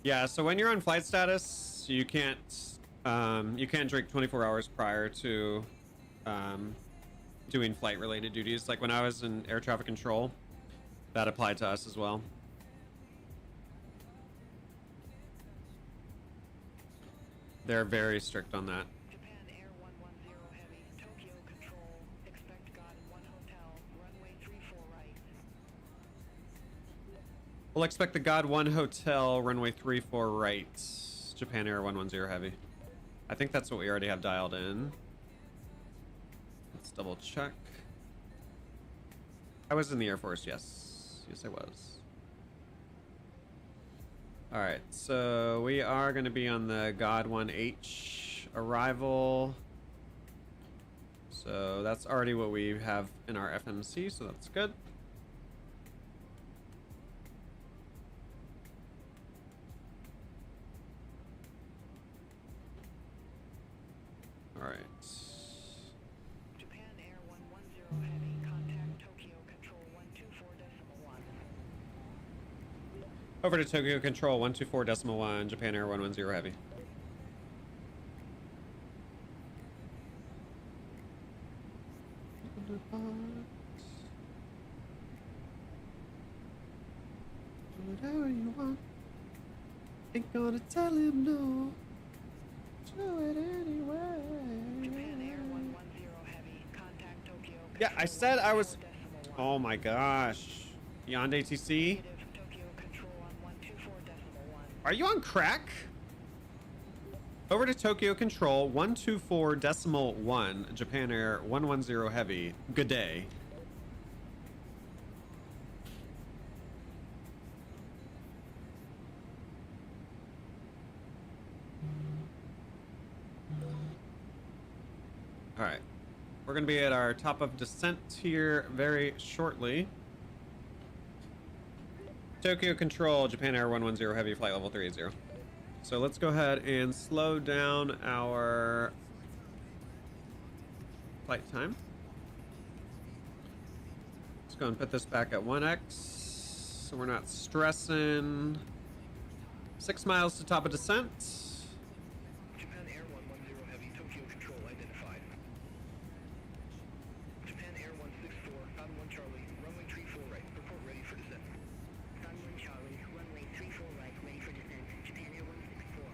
Yeah, so when you're on flight status, you can't drink 24 hours prior to doing flight related duties. Like when I was in air traffic control, that applied to us as well. They're very strict on that. Japan Air 110 Heavy, Tokyo Control, expect Garden 1 Hotel, runway 34 right. We'll expect the God 1 Hotel, runway 34 right, Japan Air 110 Heavy. I think that's what we already have dialed in. Let's double check. I was in the Air Force, yes. Yes, I was. All right, so we are going to be on the God 1H arrival. So that's already what we have in our FMC, so that's good. All right. Japan Air 110 Heavy, contact Tokyo Control 124.1. Over to Tokyo Control 124.1, Japan Air 110 Heavy. Whatever you want, ain't gonna tell him no. Do it anyway. Japan Air 110 Heavy, contact Tokyo Control. Yeah, I said I was. Oh my gosh. Beyond ATC? Tokyo Control on 124.1. Are you on crack? Over to Tokyo Control 124.1, Japan Air 110 Heavy. Good day. All right, we're gonna be at our top of descent here very shortly. Tokyo Control, Japan Air 110 Heavy, flight level 380. So let's go ahead and slow down our flight time. Let's go and put this back at 1x so we're not stressing. 6 miles to top of descent. Japan Air 110 Heavy, Tokyo Control identified. Japan Air 164, Found 1 Charlie, runway 34 right, report ready for descent. Found 1 Charlie, runway 34 right, ready for descent. Japan Air 164.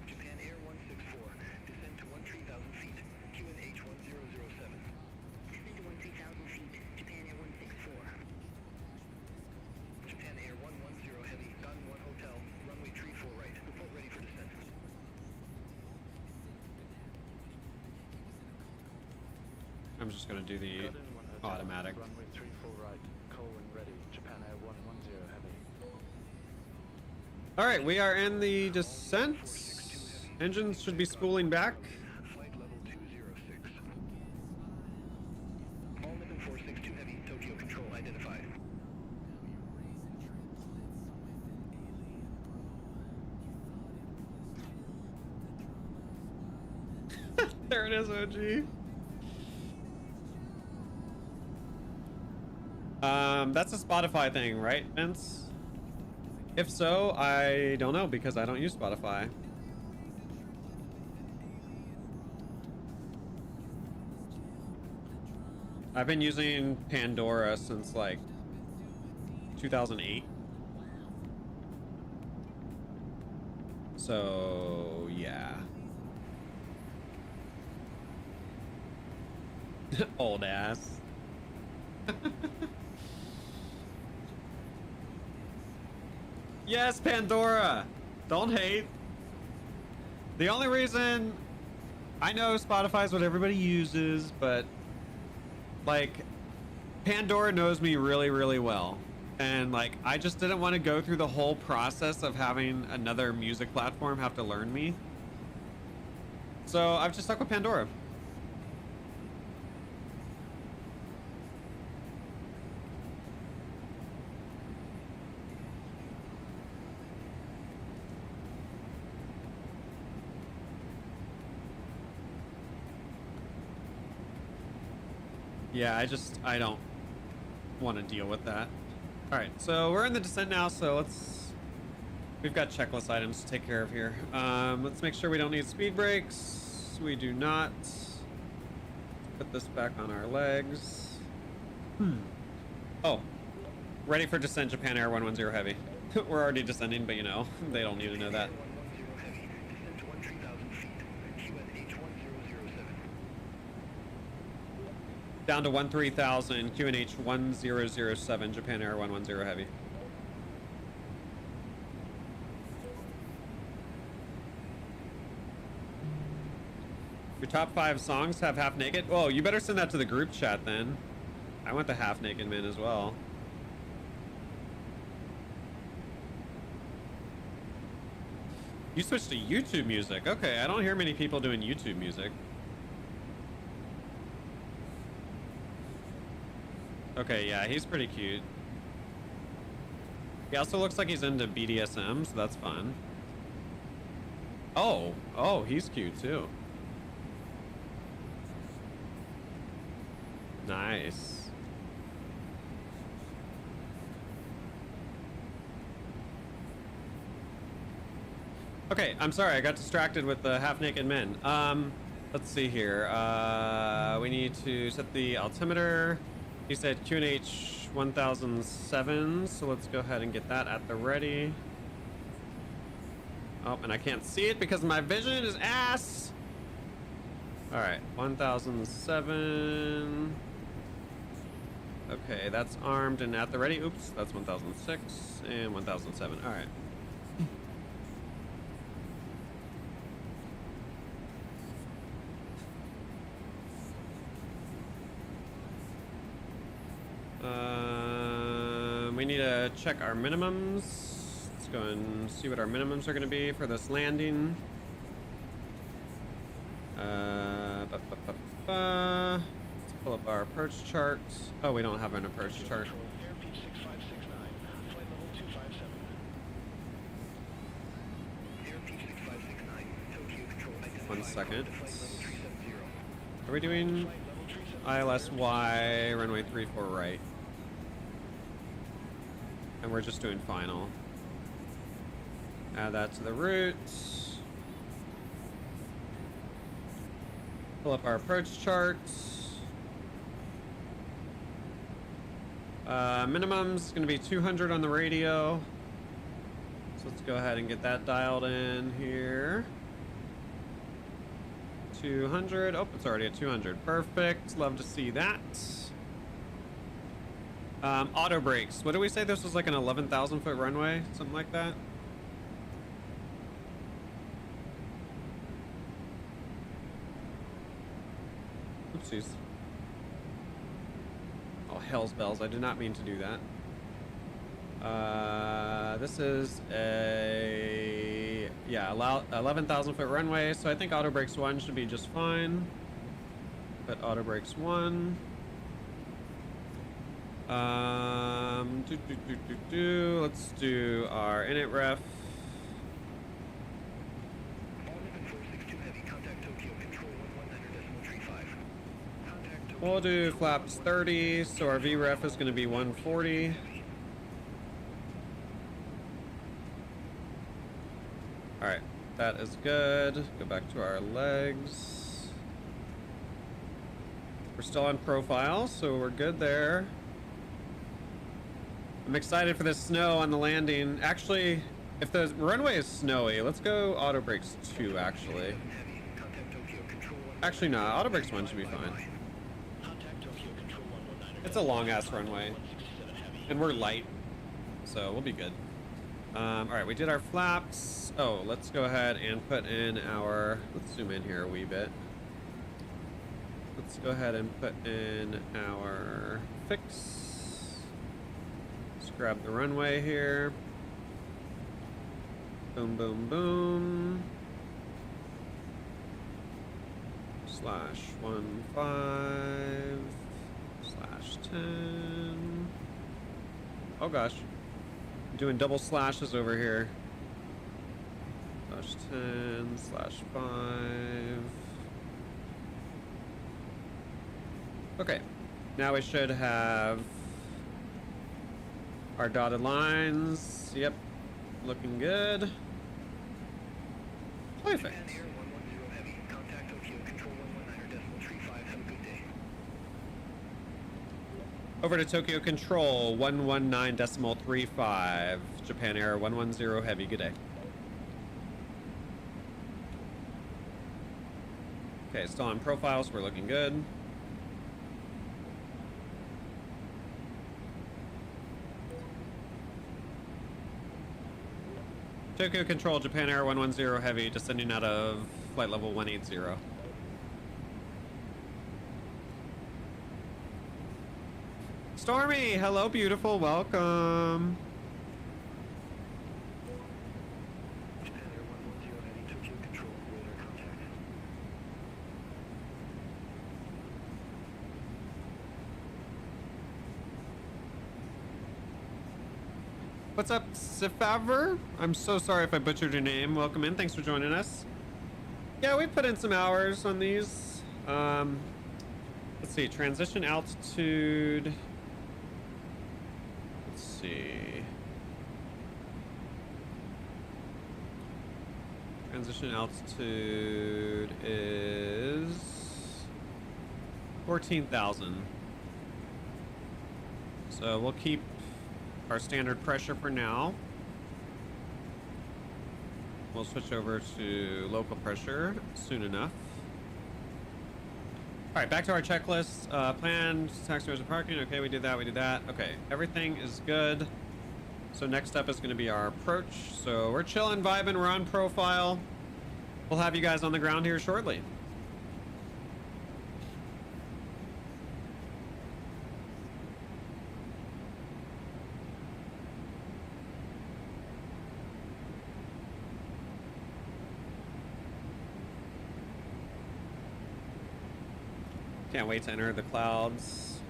Japan Air 164, descend to 13,000 feet, QNH 1007. Descend to 13,000 feet. Japan Air 164. Japan Air 110 Heavy, Garden 1 Hotel, runway 34 right, report ready for descent. I'm just gonna do the Garden 1 hotel, automatic. runway 34 right, Colwyn ready, Japan Air 110 heavy. All right, we are in the descent. Engines should be spooling back. Flight level 206. All Nippon 462 Heavy, Tokyo Control identified. There it is, OG. That's a Spotify thing, right, Vince? If so, I don't know because I don't use Spotify. I've been using Pandora since like 2008. So, yeah. Old ass. Yes, Pandora. Don't hate. The only reason I know Spotify is what everybody uses, but like Pandora knows me really, really well. And like I just didn't want to go through the whole process of having another music platform have to learn me. So I've just stuck with Pandora. Yeah, I don't want to deal with that. All right, so we're in the descent now, so we've got checklist items to take care of here. Let's make sure we don't need speed brakes. We do not. Put this back on our legs. Oh, ready for descent, Japan Air 110 Heavy. We're already descending, but you know, they don't need to know that. 110 Heavy, descent to 13,000 feet. QNH 1007. Down to 13,000, QNH 1007, Japan Air 110 Heavy. Your top 5 songs have Half Naked? Oh, you better send that to the group chat then. I want the Half Naked Man as well. You switched to YouTube music. Okay, I don't hear many people doing YouTube music. Okay, yeah, he's pretty cute. He also looks like he's into BDSM, so that's fun. Oh, he's cute too. Nice. Okay, I'm sorry, I got distracted with the half-naked men. Let's see here. We need to set the altimeter. He said QNH 1007, so let's go ahead and get that at the ready. Oh, and I can't see it because my vision is ass. All right, 1007. Okay, that's armed and at the ready. Oops, that's 1006 and 1007. All right. We need to check our minimums. Let's go and see what our minimums are going to be for this landing. Let's pull up our approach chart. Oh, we don't have an approach chart. Airspeed 6569, flight level 257. Airspeed 6569, Tokyo Control identified. 1 second. To flight level 370. Are we doing Flight level 370. ILSY runway 34 right? And we're just doing final. Add that to the route. Pull up our approach chart. Minimum's gonna be 200 on the radio. So let's go ahead and get that dialed in here. 200. Oh, it's already at 200. Perfect. Love to see that. Auto brakes. What did we say? This was like an 11,000 foot runway? Something like that? Oopsies. Oh, hell's bells. I did not mean to do that. This is a, yeah, 11,000 foot runway. So I think auto brakes 1 should be just fine. Put auto brakes 1. Let's do our init ref. We'll do flaps 30, so our VREF is going to be 140. Alright, that is good. Go back to our legs. We're still on profile, so we're good there. I'm excited for this snow on the landing. Actually, if the runway is snowy, let's go auto brakes 2, actually. Actually, no, auto brakes 1 should be fine. It's a long-ass runway. And we're light, so we'll be good. Alright, we did our flaps. Oh, let's go ahead and put in our... Let's zoom in here a wee bit. Let's go ahead and put in our fix. Let's grab the runway here. Boom, boom, boom. /15 /10. Oh gosh. I'm doing double slashes over here. /10 /5. Okay. Now we should have our dotted lines. Yep. Looking good. Perfect. Over to Tokyo Control, 119.35. Japan Air 110 Heavy. Good day. Okay, still on profiles. We're looking good. Tokyo Control, Japan Air 110 Heavy, descending out of flight level 180. Stormy, hello, beautiful, welcome. Japan Air 110 Heavy, Tokyo Control, radar contact. What's up, Sifaver? I'm so sorry if I butchered your name. Welcome in, thanks for joining us. Yeah, we put in some hours on these. Let's see, transition altitude. Let's see. Transition altitude is 14,000. So we'll keep our standard pressure for now. We'll switch over to local pressure soon enough. All right, back to our checklist. Planned taxiways and parking. Okay, we did that, we did that. Okay, everything is good. So next up is going to be our approach. So we're chilling, vibing, we're on profile. We'll have you guys on the ground here shortly. Can't wait to enter the clouds.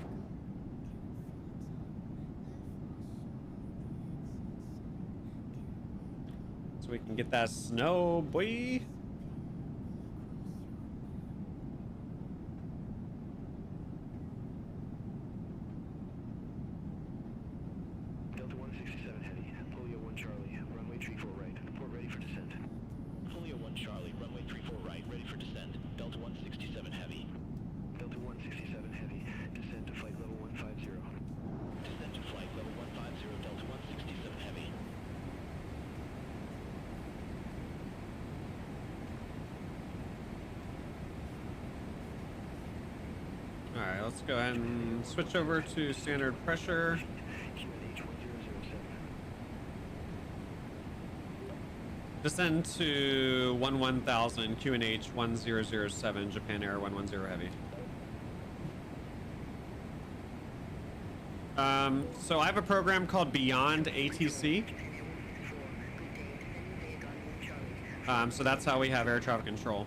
So we can get that snow, boy. Delta 167 Heavy, Polio 1 Charlie, runway 34 right, report ready for descent. Polio 1 Charlie, runway 34 right, ready for descent. Delta 167 Heavy. Delta 167 Heavy, descend to flight level 150. Descend to flight level 150, Delta 167 Heavy. All right, let's go ahead and switch over to standard pressure. QNH 1007. Descend to 11,000 QNH 1007 Japan Air 110 Heavy. So I have a program called Beyond ATC. So that's how we have air traffic control.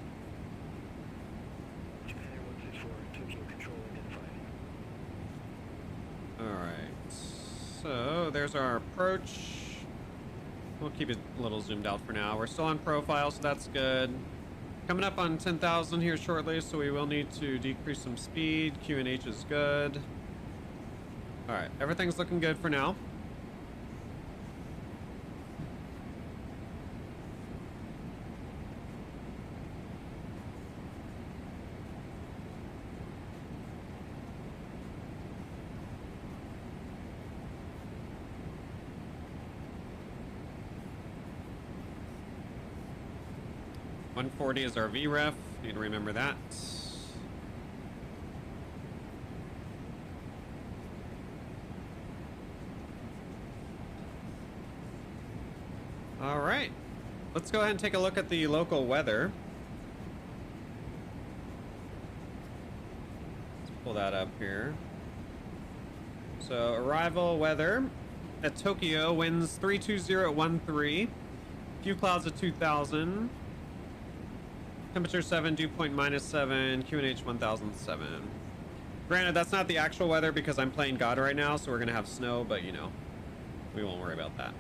Japan Air 164, Tokyo control identified. All right. So there's our approach. We'll keep it a little zoomed out for now. We're still on profile, so that's good. Coming up on 10,000 here shortly, so we will need to decrease some speed. QNH is good. All right, everything's looking good for now. $140 is our VREF. Need to remember that. All right. Let's go ahead and take a look at the local weather. Let's pull that up here. So arrival weather at Tokyo, winds 320 at 13. Few clouds at 2000. Temperature 7, dew point -7, QNH 1007. Granted, that's not the actual weather because I'm playing God right now, so we're gonna have snow, but you know, we won't worry about that.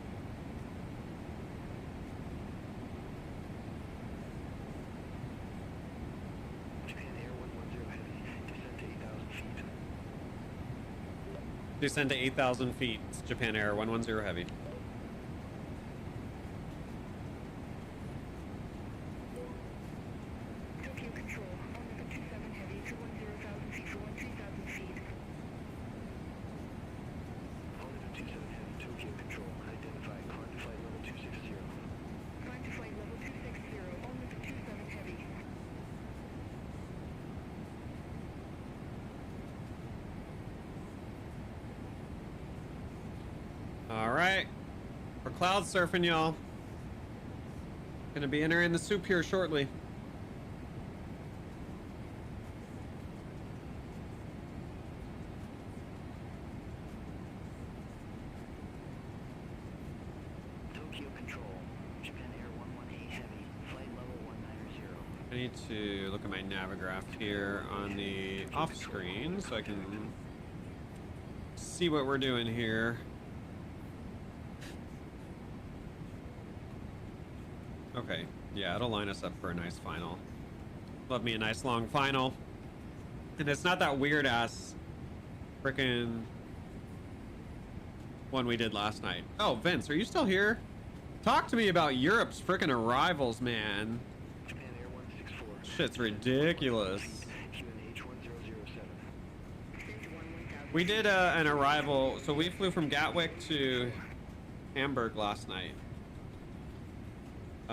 Japan Air 110 heavy, descend to 8,000 feet. Descend to 8,000 feet. It's Japan Air 110 heavy. Tokyo control, on level 27 heavy, 210,000 feet for 13,000 feet. Altimeter 27 heavy, Tokyo control, identified, climb to flight level 260. Climb to flight level 260, on level 27 heavy. All right. We're cloud surfing, y'all. Gonna be entering the soup here shortly. Tokyo control, Japan Air 118 heavy, flight level 190. I need to look at my navigraph here on the off screen so I can see what we're doing here. Okay, yeah, it'll line us up for a nice final. Love me a nice long final. And it's not that weird ass frickin' one we did last night. Oh, Vince, are you still here? Talk to me about Europe's frickin' arrivals, man. Japan Air 164. Shit's ridiculous. QNH 1007. We did an arrival, so we flew from Gatwick to Hamburg last night.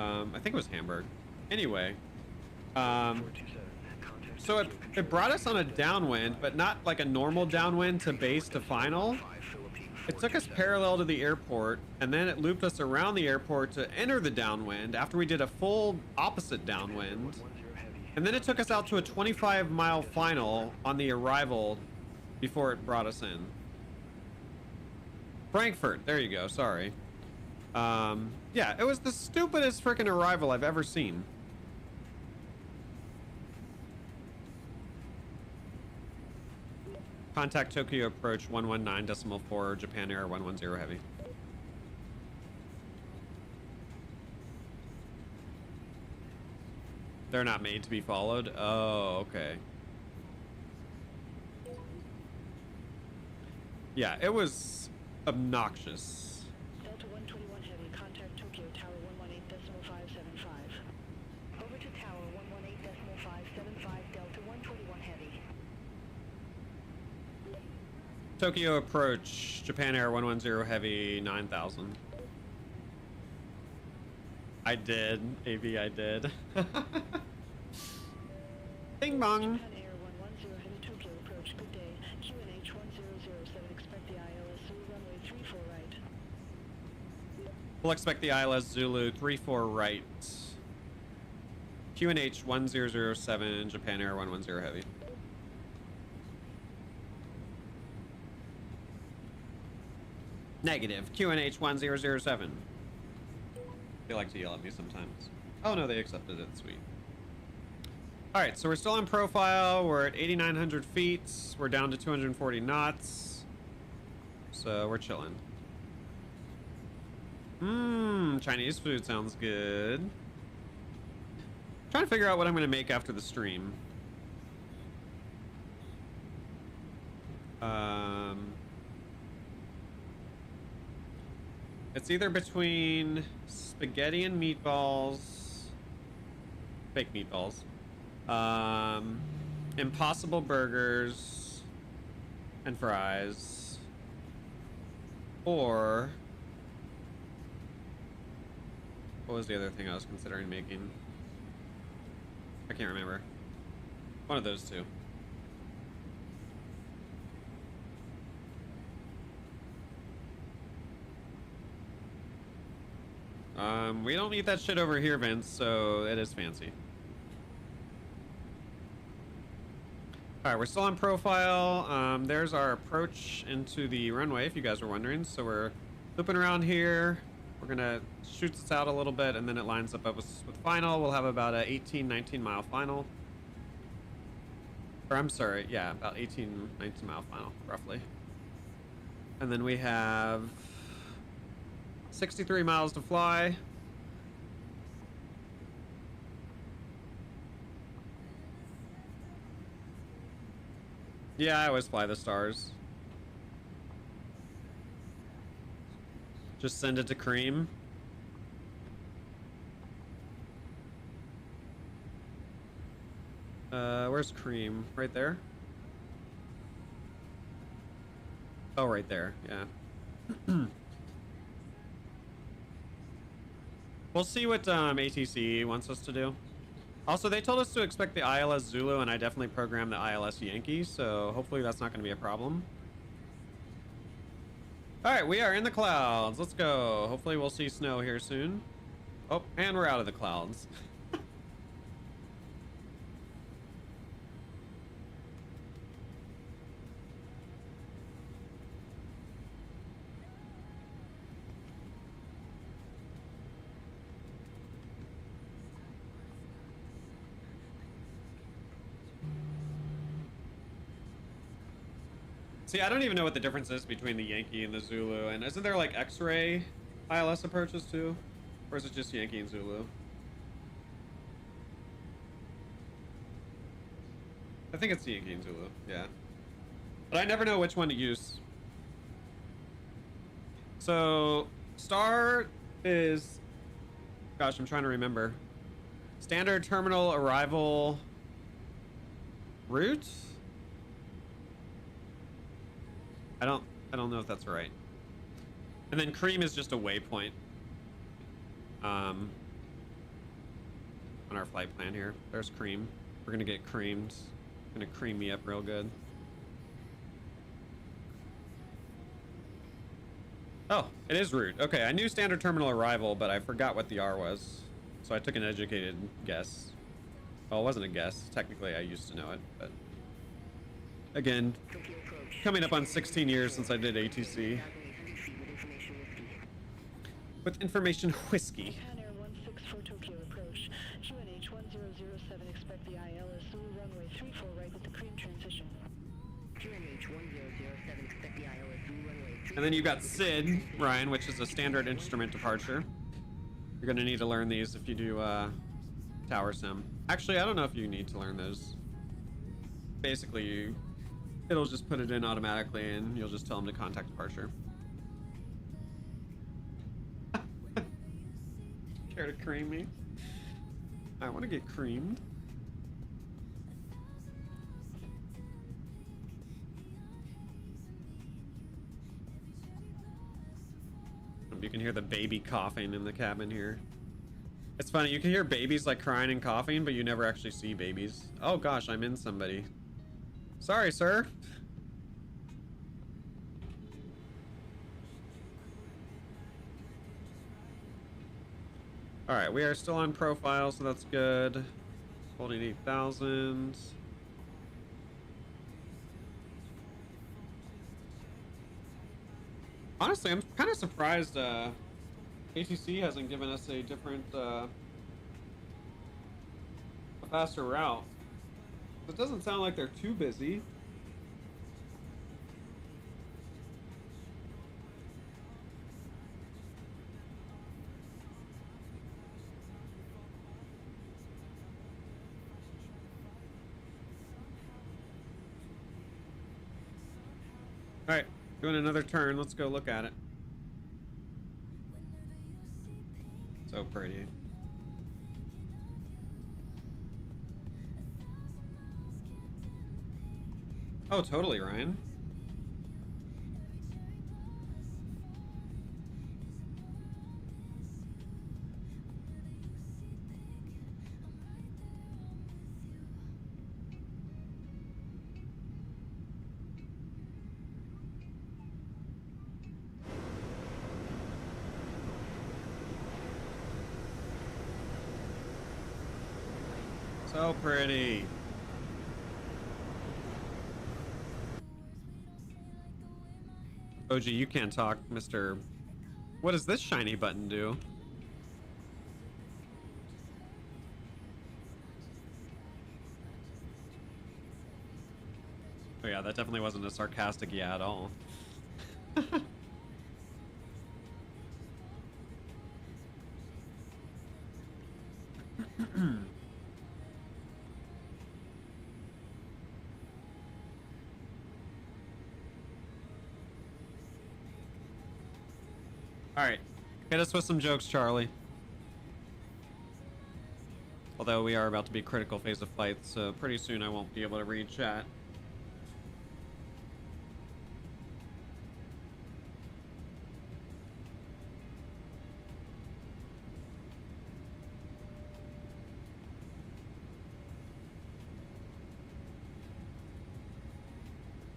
I think it was Hamburg. Anyway, 427. Contact so it brought us on a downwind, but not like a normal downwind to base to final. 5 Philippine It took us parallel to the airport, and then it looped us around the airport to enter the downwind after we did a full opposite downwind. 110 heavy. And then it took us out to a 25-mile final on the arrival before it brought us in. Frankfurt, there you go, sorry. Yeah, it was the stupidest freaking arrival I've ever seen. Contact Tokyo approach 119.4, Japan Air 110 heavy. They're not made to be followed? Oh, okay. Yeah, it was obnoxious. Delta 121 heavy, contact Tokyo Tower 118.575. Over to Tower 118.575, Delta 121 heavy. Tokyo approach, Japan Air 110 heavy, 9,000. I did, AV, I did. Bing bong. Japan Air 110 heavy, Tokyo approach, good day. QNH 1007, expect the ILS Zulu runway 34 right. We'll expect the ILS Zulu 34 right. QNH 1007, Japan Air 110 heavy. Negative. QNH 1007. They like to yell at me sometimes. Oh no, they accepted it. Sweet. All right, so we're still on profile. We're at 8,900 feet. We're down to 240 knots. So we're chilling. Chinese food sounds good. Trying to figure out what I'm going to make after the stream. It's either between spaghetti and meatballs, fake meatballs, Impossible burgers and fries, or what was the other thing I was considering making? I can't remember. One of those two. We don't eat that shit over here, Vince, so it is fancy. Alright, we're still on profile. There's our approach into the runway, if you guys were wondering. So we're looping around here. We're gonna shoot this out a little bit, and then it lines up with final. We'll have about a 18, 19 mile final. Or I'm sorry, yeah, about 18, 19 mile final, roughly. And then we have 63 miles to fly. Yeah, I always fly the stars. Just send it to Cream. Where's Cream? Right there? Oh, right there, yeah. We'll see what ATC wants us to do. Also, they told us to expect the ILS Zulu, and I definitely programmed the ILS Yankee, so hopefully that's not going to be a problem. All right, we are in the clouds. Let's go. Hopefully we'll see snow here soon. Oh, and we're out of the clouds. See, I don't even know what the difference is between the Yankee and the Zulu. And isn't there like X-ray ILS approaches too? Or is it just Yankee and Zulu? I think it's Yankee and Zulu, yeah. But I never know which one to use. So, Star is... Gosh, I'm trying to remember. Standard terminal arrival route? I don't know if that's right. And then Cream is just a waypoint. On our flight plan here. There's Cream. We're gonna get creamed. Gonna cream me up real good. Oh, it is route. Okay, I knew standard terminal arrival, but I forgot what the R was. So I took an educated guess. Well, it wasn't a guess. Technically, I used to know it, but... Again, coming up on 16 years since I did ATC. With information whiskey. Japan Air 16 for Tokyo approach. QNH 1007, expect the ILS Zulu runway 34 right with the cream transition. QNH 1007, expect the ILS Zulu runway 34. And then you've got SID, Ryan, which is a standard instrument departure. You're gonna need to learn these if you do tower sim. Actually, I don't know if you need to learn those. Basically, it'll just put it in automatically, and you'll just tell them to contact departure. Care to cream me? I want to get creamed. You can hear the baby coughing in the cabin here. It's funny, you can hear babies like crying and coughing, but you never actually see babies. Oh gosh, I'm in somebody. Sorry, sir. All right, we are still on profile, so that's good. Holding 8,000. Honestly, I'm kind of surprised ATC hasn't given us a different, a faster route. It doesn't sound like they're too busy. All right, doing another turn. Let's go look at it. So pretty. Oh, totally, Ryan. So pretty. OG, you can't talk, Mr. What does this shiny button do? Oh yeah, that definitely wasn't a sarcastic yeah at all. All right, hit us with some jokes, Charlie. Although we are about to be critical phase of flight, so pretty soon I won't be able to read chat.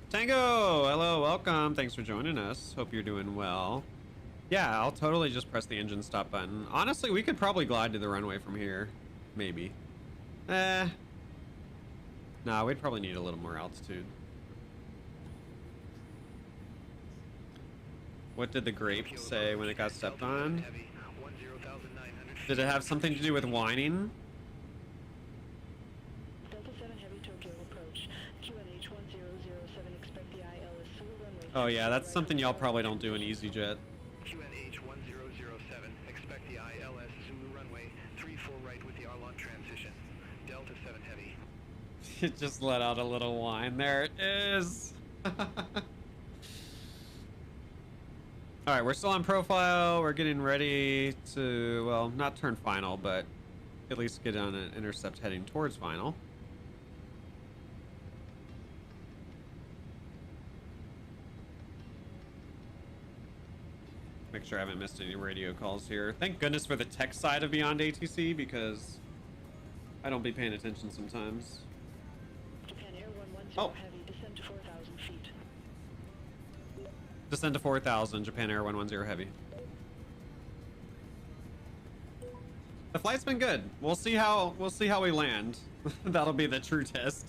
Tango, hello, welcome. Thanks for joining us. Hope you're doing well. Yeah, I'll totally just press the engine stop button. Honestly, we could probably glide to the runway from here. Maybe. Nah, we'd probably need a little more altitude. What did the grape say when it got stepped on? Did it have something to do with whining? Delta 7 Heavy Tokyo approach. QNH 1007, expect the IL is Sulu runway. Oh yeah, that's something y'all probably don't do in EasyJet. QNH 1007, expect the ILS Zulu runway 34 right with the Arlon transition. Delta 7 Heavy. It just let out a little whine. There it is. All right, we're still on profile. We're getting ready to, well, not turn final, but at least get on an intercept heading towards final. Make sure I haven't missed any radio calls here. Thank goodness for the tech side of Beyond ATC, because I don't be paying attention sometimes. Japan Air 110 Oh. Heavy, descend to 4,000 feet. Descend to 4,000, Japan Air 110 Heavy. The flight's been good. We'll see how we land. That'll be the true test.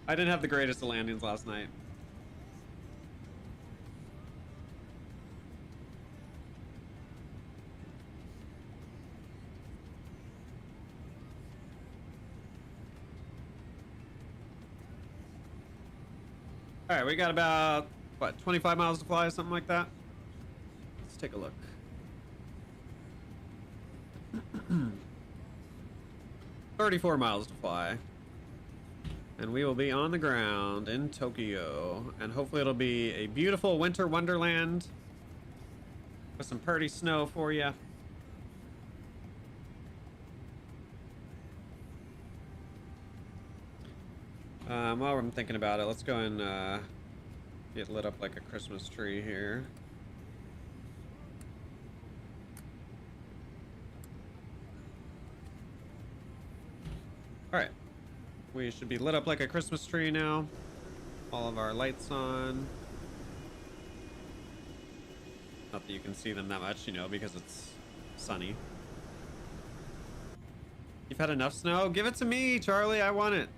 I didn't have the greatest of landings last night. All right, we got about, what, 25 miles to fly, something like that? Let's take a look. 34 miles to fly. And we will be on the ground in Tokyo. And hopefully it'll be a beautiful winter wonderland with some pretty snow for you. While I'm thinking about it, let's go and get lit up like a Christmas tree here. All right, we should be lit up like a Christmas tree now. All of our lights on. Not that you can see them that much, you know, because it's sunny. You've had enough snow? Give it to me, Charlie. I want it.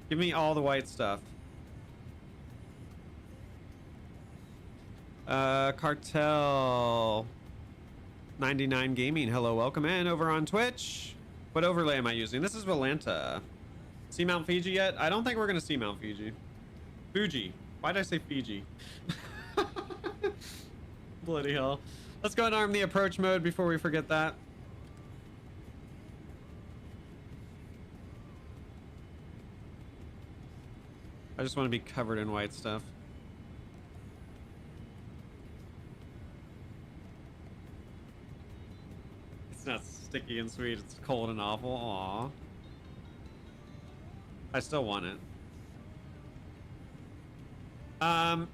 Give me all the white stuff. Cartel 99 Gaming. Hello, welcome in over on Twitch. What overlay am I using? This is Valanta. See Mount Fiji yet? I don't think we're gonna see Mount Fiji. Fuji. Why did I say Fiji? Bloody hell. Let's go and arm the approach mode before we forget that. I just want to be covered in white stuff. It's not sticky and sweet, it's cold and awful. Aww. I still want it.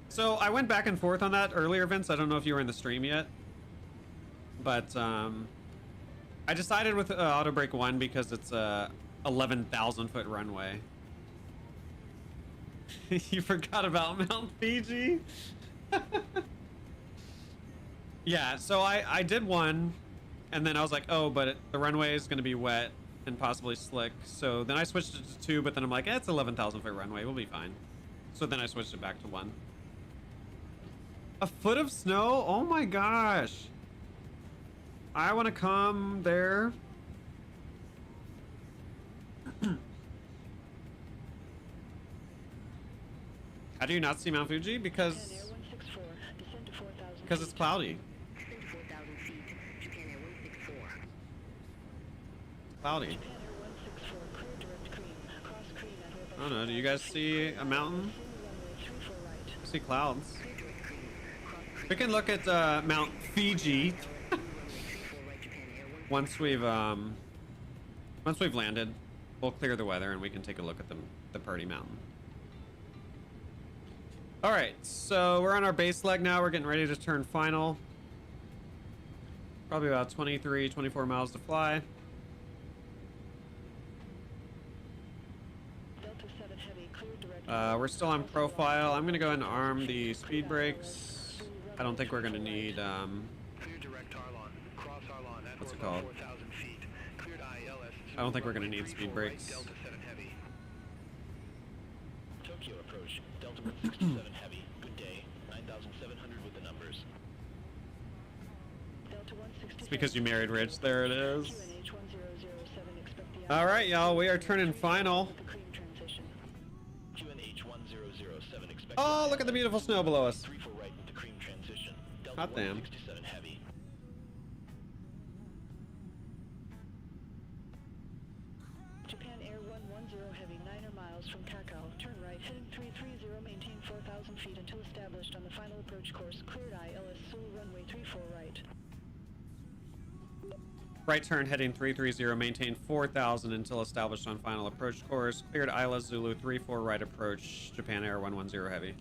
So I went back and forth on that earlier, Vince. I don't know if you were in the stream yet. But, I decided with Auto Brake 1 because it's a 11,000 foot runway. You forgot about Mount Fiji? Yeah, so I did one, and then I was like, oh, but the runway is going to be wet and possibly slick. So then I switched it to 2, but then I'm like, it's 11,000 foot runway. We'll be fine. So then I switched it back to 1. A foot of snow? Oh my gosh. I want to come there. How do you not see Mount Fuji? Because it's cloudy. Cloudy. I don't know. Do you guys see a mountain? I see clouds. We can look at Mount Fiji once we've landed. We'll clear the weather and we can take a look at the Purdy Mountain. All right, so we're on our base leg now. We're getting ready to turn final. Probably about 23, 24 miles to fly. We're still on profile. I'm gonna go ahead and arm the speed brakes. I don't think we're gonna need what's it called? I don't think we're gonna need speed brakes. Tokyo approach, Delta 167 heavy. Good day. 9,700 with the numbers. It's because you married rich. There it is. All right, y'all. We are turning final. QNH1007 expect. Oh, look at the beautiful snow below us. 34 right into cream transition. Delta Hot damn. 167 heavy. Japan Air 110 heavy, 9 miles from Kakao. Turn right, heading 330, maintain 4,000 feet until established on the final approach course. Cleared ILS Seoul runway 34 right. Right turn heading 330, maintain 4,000 until established on final approach course. Cleared Isla Zulu 34 right approach, Japan Air 110 heavy.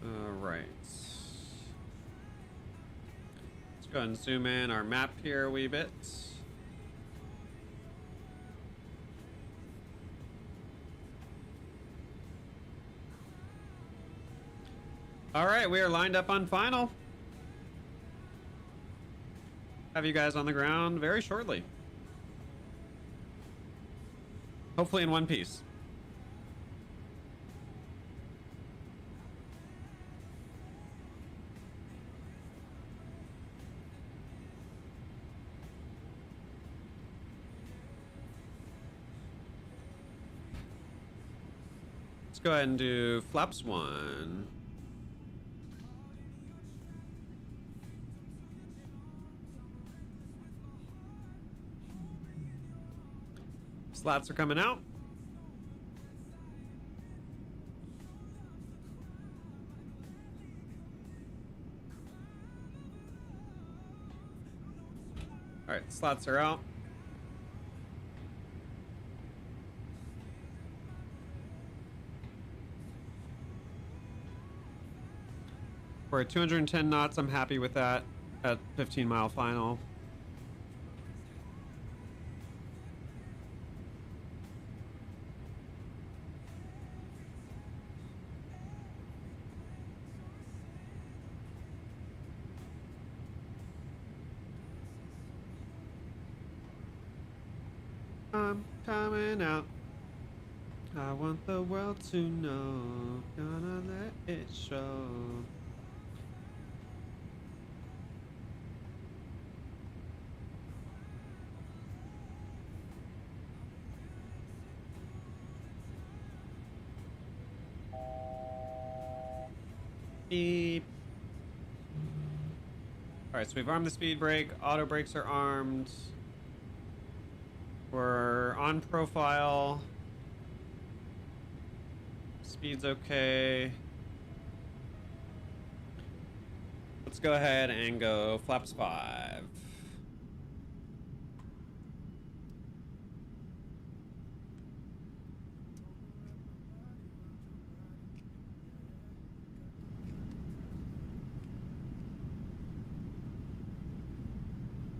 All right. Let's go ahead and zoom in our map here a wee bit. All right, we are lined up on final. Have you guys on the ground very shortly. Hopefully in one piece. Let's go ahead and do flaps 1. Slats are coming out. All right, slots are out. We're at 210 knots. I'm happy with that at 15-mile final. I'm coming out. I want the world to know. Gonna let it show. Beep. Alright, so we've armed the speed brake. Auto brakes are armed. We're on profile. Speed's okay. Let's go ahead and go flaps 5.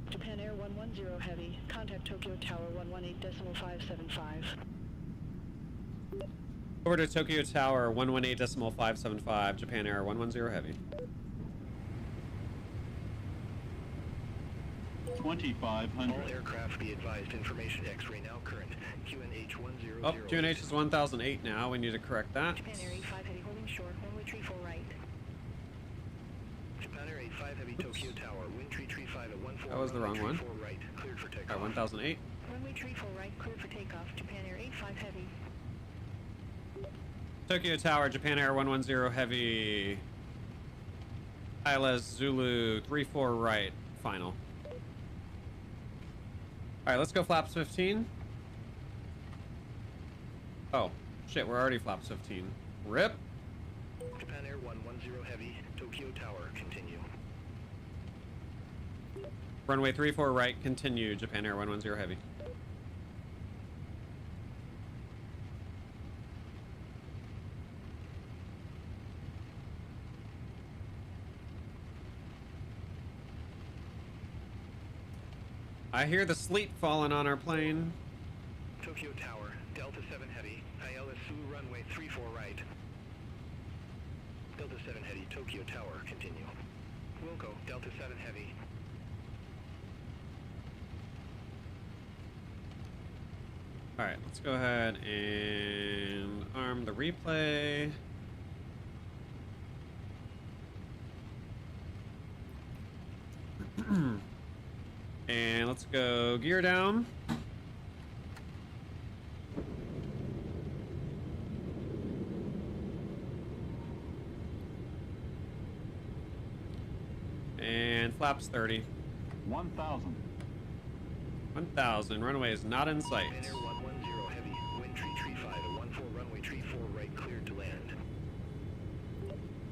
Japan Air 110 Heavy. Contact Tokyo Tower 118.575. Over to Tokyo Tower 118.575. Japan Air 110 Heavy. 2500. All aircraft be advised. Information X-ray now current. QNH 100. Oh, QNH is 1008 now. We need to correct that. Japan Air 85 Heavy holding short. Runway tree 4 right. Japan Air 85 Heavy Tokyo Tower. Wind tree 35 at 14. That was the wrong one. 4 right. Cleared for takeoff. Alright, 1008. Runway tree 4 right. Cleared for takeoff. Japan Air 85 Heavy. Tokyo Tower, Japan Air 110 Heavy. ILS Zulu 34 right. Final. Alright, let's go flaps 15. Oh, shit, we're already flaps 15. RIP. Japan Air 110 Heavy. Tokyo Tower. Continue. Runway 34 right, continue. Japan Air 110 Heavy. I hear the sleet falling on our plane. Tokyo Tower. Delta 7 Heavy. ILS Zulu runway 34 right. Delta 7 Heavy. Tokyo Tower. Continue. Wilco. Delta 7 Heavy. Alright, let's go ahead and arm the replay. And let's go gear down. And flaps 30. 1000. 1000. Runway is not in sight. Japan Air 110 Heavy. Wind tree 35 at 14. Runway tree 4 right. Cleared to land.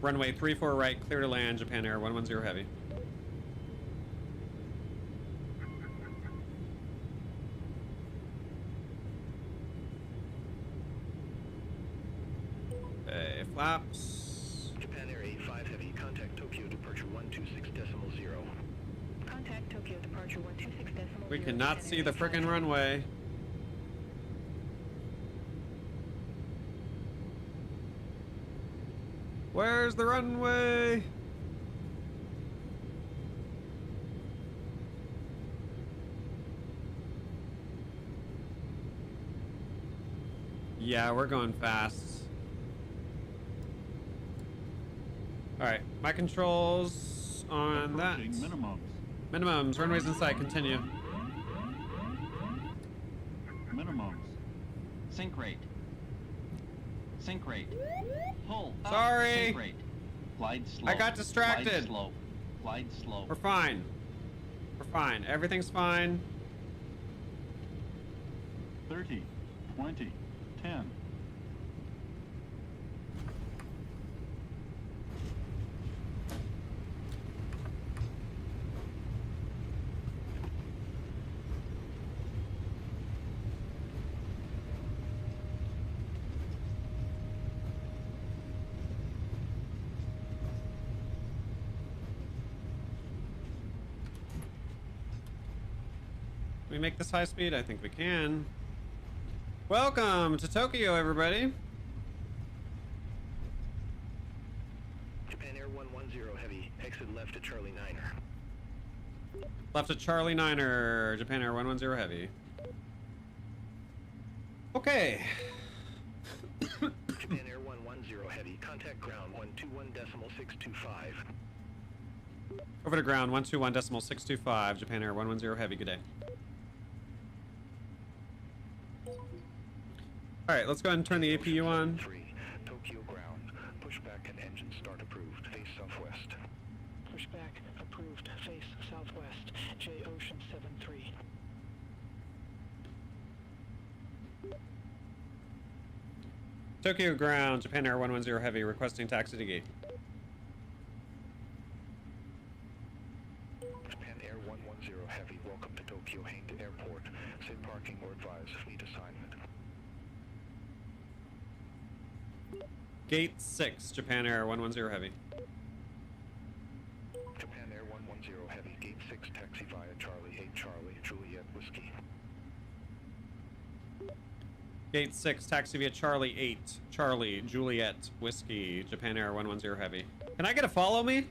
Runway 34 right, clear to land. Japan Air 110 Heavy. Okay, flaps. Japan Air 85 Heavy. Contact Tokyo departure 126.0. Contact Tokyo departure 126.0. We cannot see the frickin' runway. Where's the runway? Yeah, we're going fast. Alright, my controls on that. Minimums. Minimums, runways in sight, continue. Minimums. Sync rate. Sync rate. Pull. Up. Sorry. Sync rate. Glide slow. I got distracted. Glide slow. Glide slow. We're fine. We're fine. Everything's fine. 30. 20. 10. Can we make this high speed? I think we can. Welcome to Tokyo, everybody. Japan Air 110 Heavy. Exit left at Charlie 9er. Left at Charlie 9er, Japan Air 110 Heavy. Okay. Japan Air 110 Heavy, contact ground 121.625. Over to ground 121.625. Japan Air 110 Heavy. Good day. All right, let's go ahead and turn the APU on. 3, Tokyo ground. Pushback and engine start approved. Face southwest. Pushback approved. Face southwest. J Ocean 73. Tokyo ground, Japan Air 110 Heavy, requesting taxi to gate. Japan Air 110 Heavy, welcome to Tokyo Haneda Airport. Safe parking or advise fleet assignment. Gate 6, Japan Air 110 Heavy. Japan Air 110 Heavy, Gate 6, taxi via Charlie 8 Charlie, Juliet Whiskey. Gate 6, taxi via Charlie 8, Charlie, Juliet, Whiskey, Japan Air 110 Heavy. Can I get a follow me?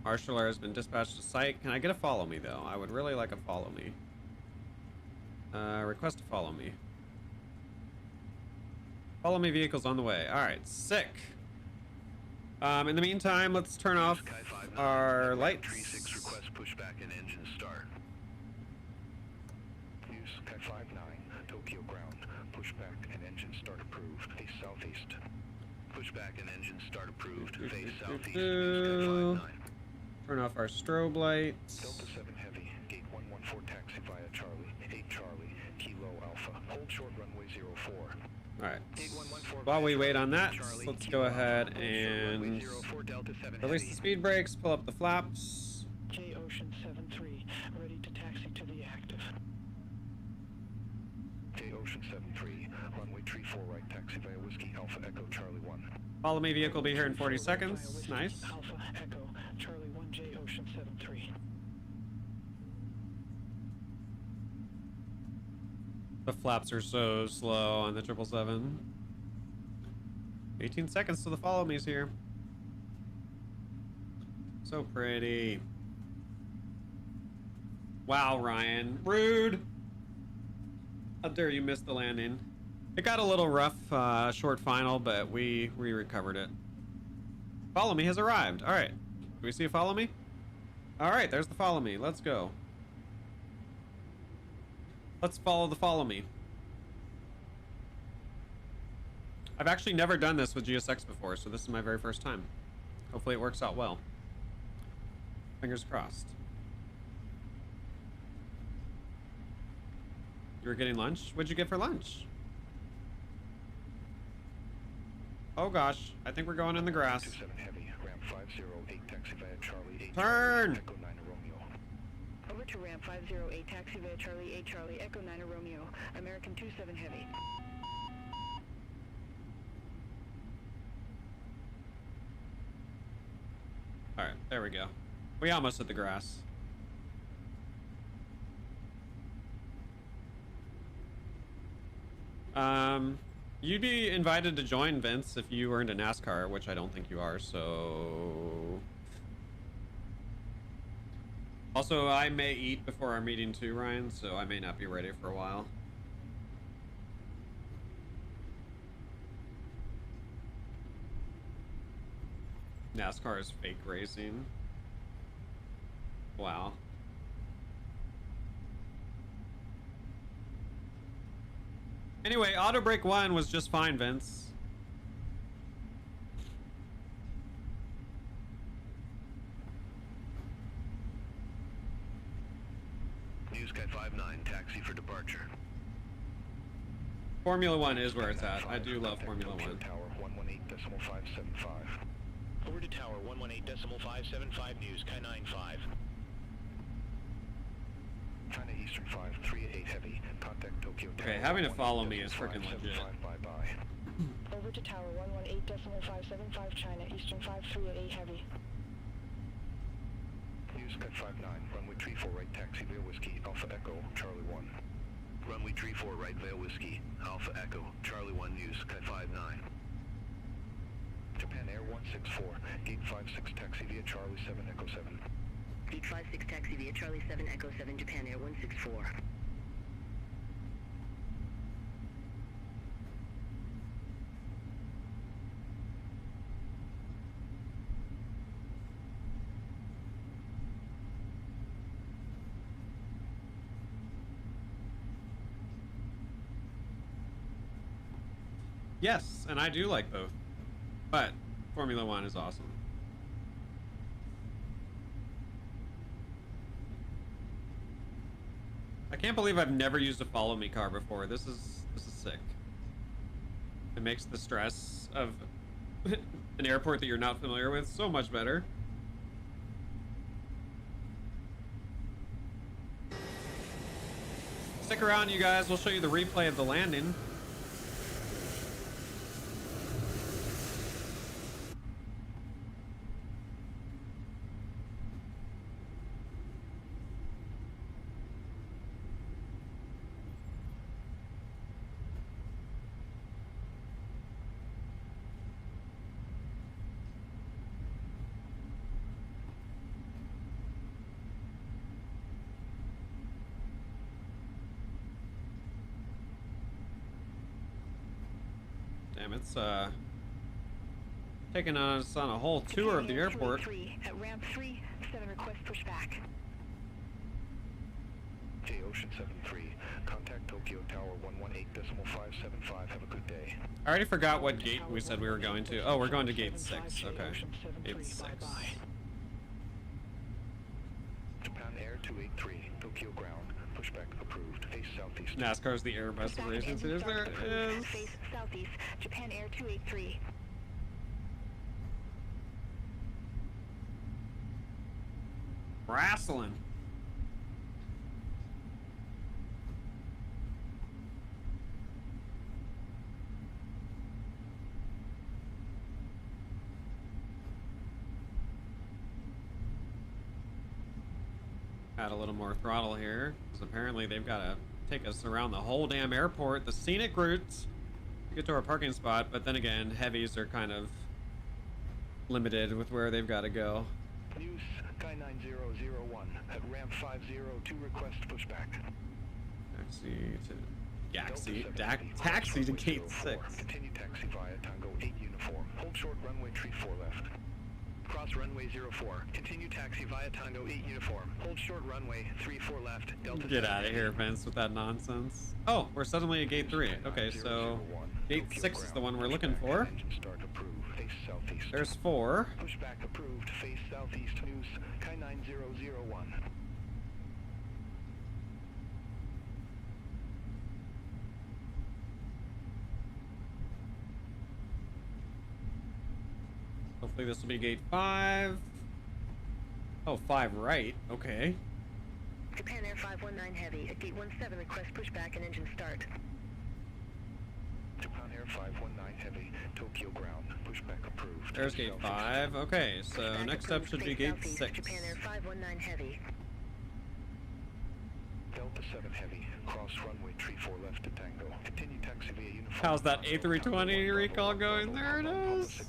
Marshaller has been dispatched to site. Can I get a follow me, though? I would really like a follow me. Request to follow me. Follow me vehicles on the way. Alright, sick. In the meantime, let's turn off our lights. 36 request pushback and engine start. News Sky 59, Tokyo ground. Pushback and engine start approved. Face southeast. Pushback and engine start approved. Face southeast. News Sky 59. Turn off our strobe lights. Delta 7 Heavy, Gate 114 taxi via Charlie, 8 Charlie, Kilo Alpha. Hold short runway 04. Alright. Gate 114 While we wait on that, Charlie, let's Kilo go ahead Alpha. Hold short runway and 04 Delta 7 release Heavy. the speed brakes, pull up the flaps. J Ocean 73. Ready to taxi to the active. J Ocean 73, runway 34 right, taxi via Whiskey Alpha Echo Charlie 1. Follow me vehicle will be here in 40 Via seconds. Whiskey Nice. Alpha Echo Charlie 1 J Ocean 73. The flaps are so slow on the 777. 18 seconds to the follow me's here. So pretty. Wow, Ryan. Rude. How dare you miss the landing. It got a little rough, short final, but we recovered it. Follow me has arrived. All right. Do we see a follow me? All right, there's the follow me. Let's go. Let's follow the follow me. I've actually never done this with GSX before, so this is my very first time. Hopefully it works out well. Fingers crossed. You were getting lunch? What'd you get for lunch? Oh gosh, I think we're going in the grass. 27 Heavy, ramp 508, taxi via Charlie 8 Turn! Echo 9 Romeo. Over to ramp 508, taxi via Charlie 8 Charlie Echo 9 Romeo. American 27 Heavy. Alright, there we go. We almost hit the grass. You'd be invited to join, Vince, if you were into NASCAR, which I don't think you are, so... Also, I may eat before our meeting too, Ryan, so I may not be ready for a while. NASCAR is fake racing. Wow. Anyway, auto brake 1 was just fine, Vince. News Sky 59, taxi for departure. Formula 1 is where it's at. I do love Formula 1. Tower 118.575. Over to Tower 118.575, News Sky 95. China Eastern 538 Heavy, contact Tokyo Tower. Okay, having to follow me is freaking legit. Bye-bye. Over to Tower 118.575 China Eastern 538 Heavy. News Sky 59, runway 34 right, taxi via Whiskey, Alpha Echo, Charlie 1. Runway 34 right, via Whiskey, Alpha Echo, Charlie 1, News Sky 59. Japan Air 164, gate 56 taxi via Charlie 7 Echo 7. Gate 56 taxi via Charlie 7 Echo 7 Japan Air 164. Yes, and I do like both, but Formula One is awesome. I can't believe I've never used a follow me car before. This is sick. It makes the stress of an airport that you're not familiar with so much better. Stick around, you guys. We'll show you the replay of the landing. Damn, it's taking us on a whole tour of the airport. At ramp 3, 7 request pushback. J Ocean 73, contact Tokyo Tower 118.575. Have a good day. I already forgot what gate we said we were going to. Oh, we're going to gate 6. Okay. Gate 6. Japan Air 283, Tokyo ground, pushback approved, face southeast. NASCAR's the Airbus of racing series. There it is. Face southeast, Japan Air 283. Wrestling. Add a little more throttle here, because apparently they've got to take us around the whole damn airport, the scenic routes, to get to our parking spot. But then again, heavies are kind of limited with where they've got to go. News Sky 9001 at ramp 502, request pushback. Taxi to gate 6. Continue taxi via Tango 8 uniform. Hold short runway tree 4 left. Cross runway 04. Continue taxi via Tango 8 uniform. Hold short runway 34 left. Delta. Get out of here, Vince, with that nonsense. Oh, we're suddenly at gate 3. Okay, so gate 6 is the one we're looking for. Engine start approved. Face southeast. There's 4. Pushback approved. Face southeast. News Sky 9001. Hopefully this will be gate 5. Oh, 5 right. Okay. Japan Air 519 Heavy at Gate 17 request pushback and engine start. Japan Air 519 Heavy, Tokyo ground, pushback approved. There's gate 5. Okay, so Pushback next up approved, should be face gate southeast, 6. Japan Air 519 Heavy. Delta 7 Heavy, cross runway tree 4 left to Tango. Continue taxi via uniform. How's that A320 recall going? There it is.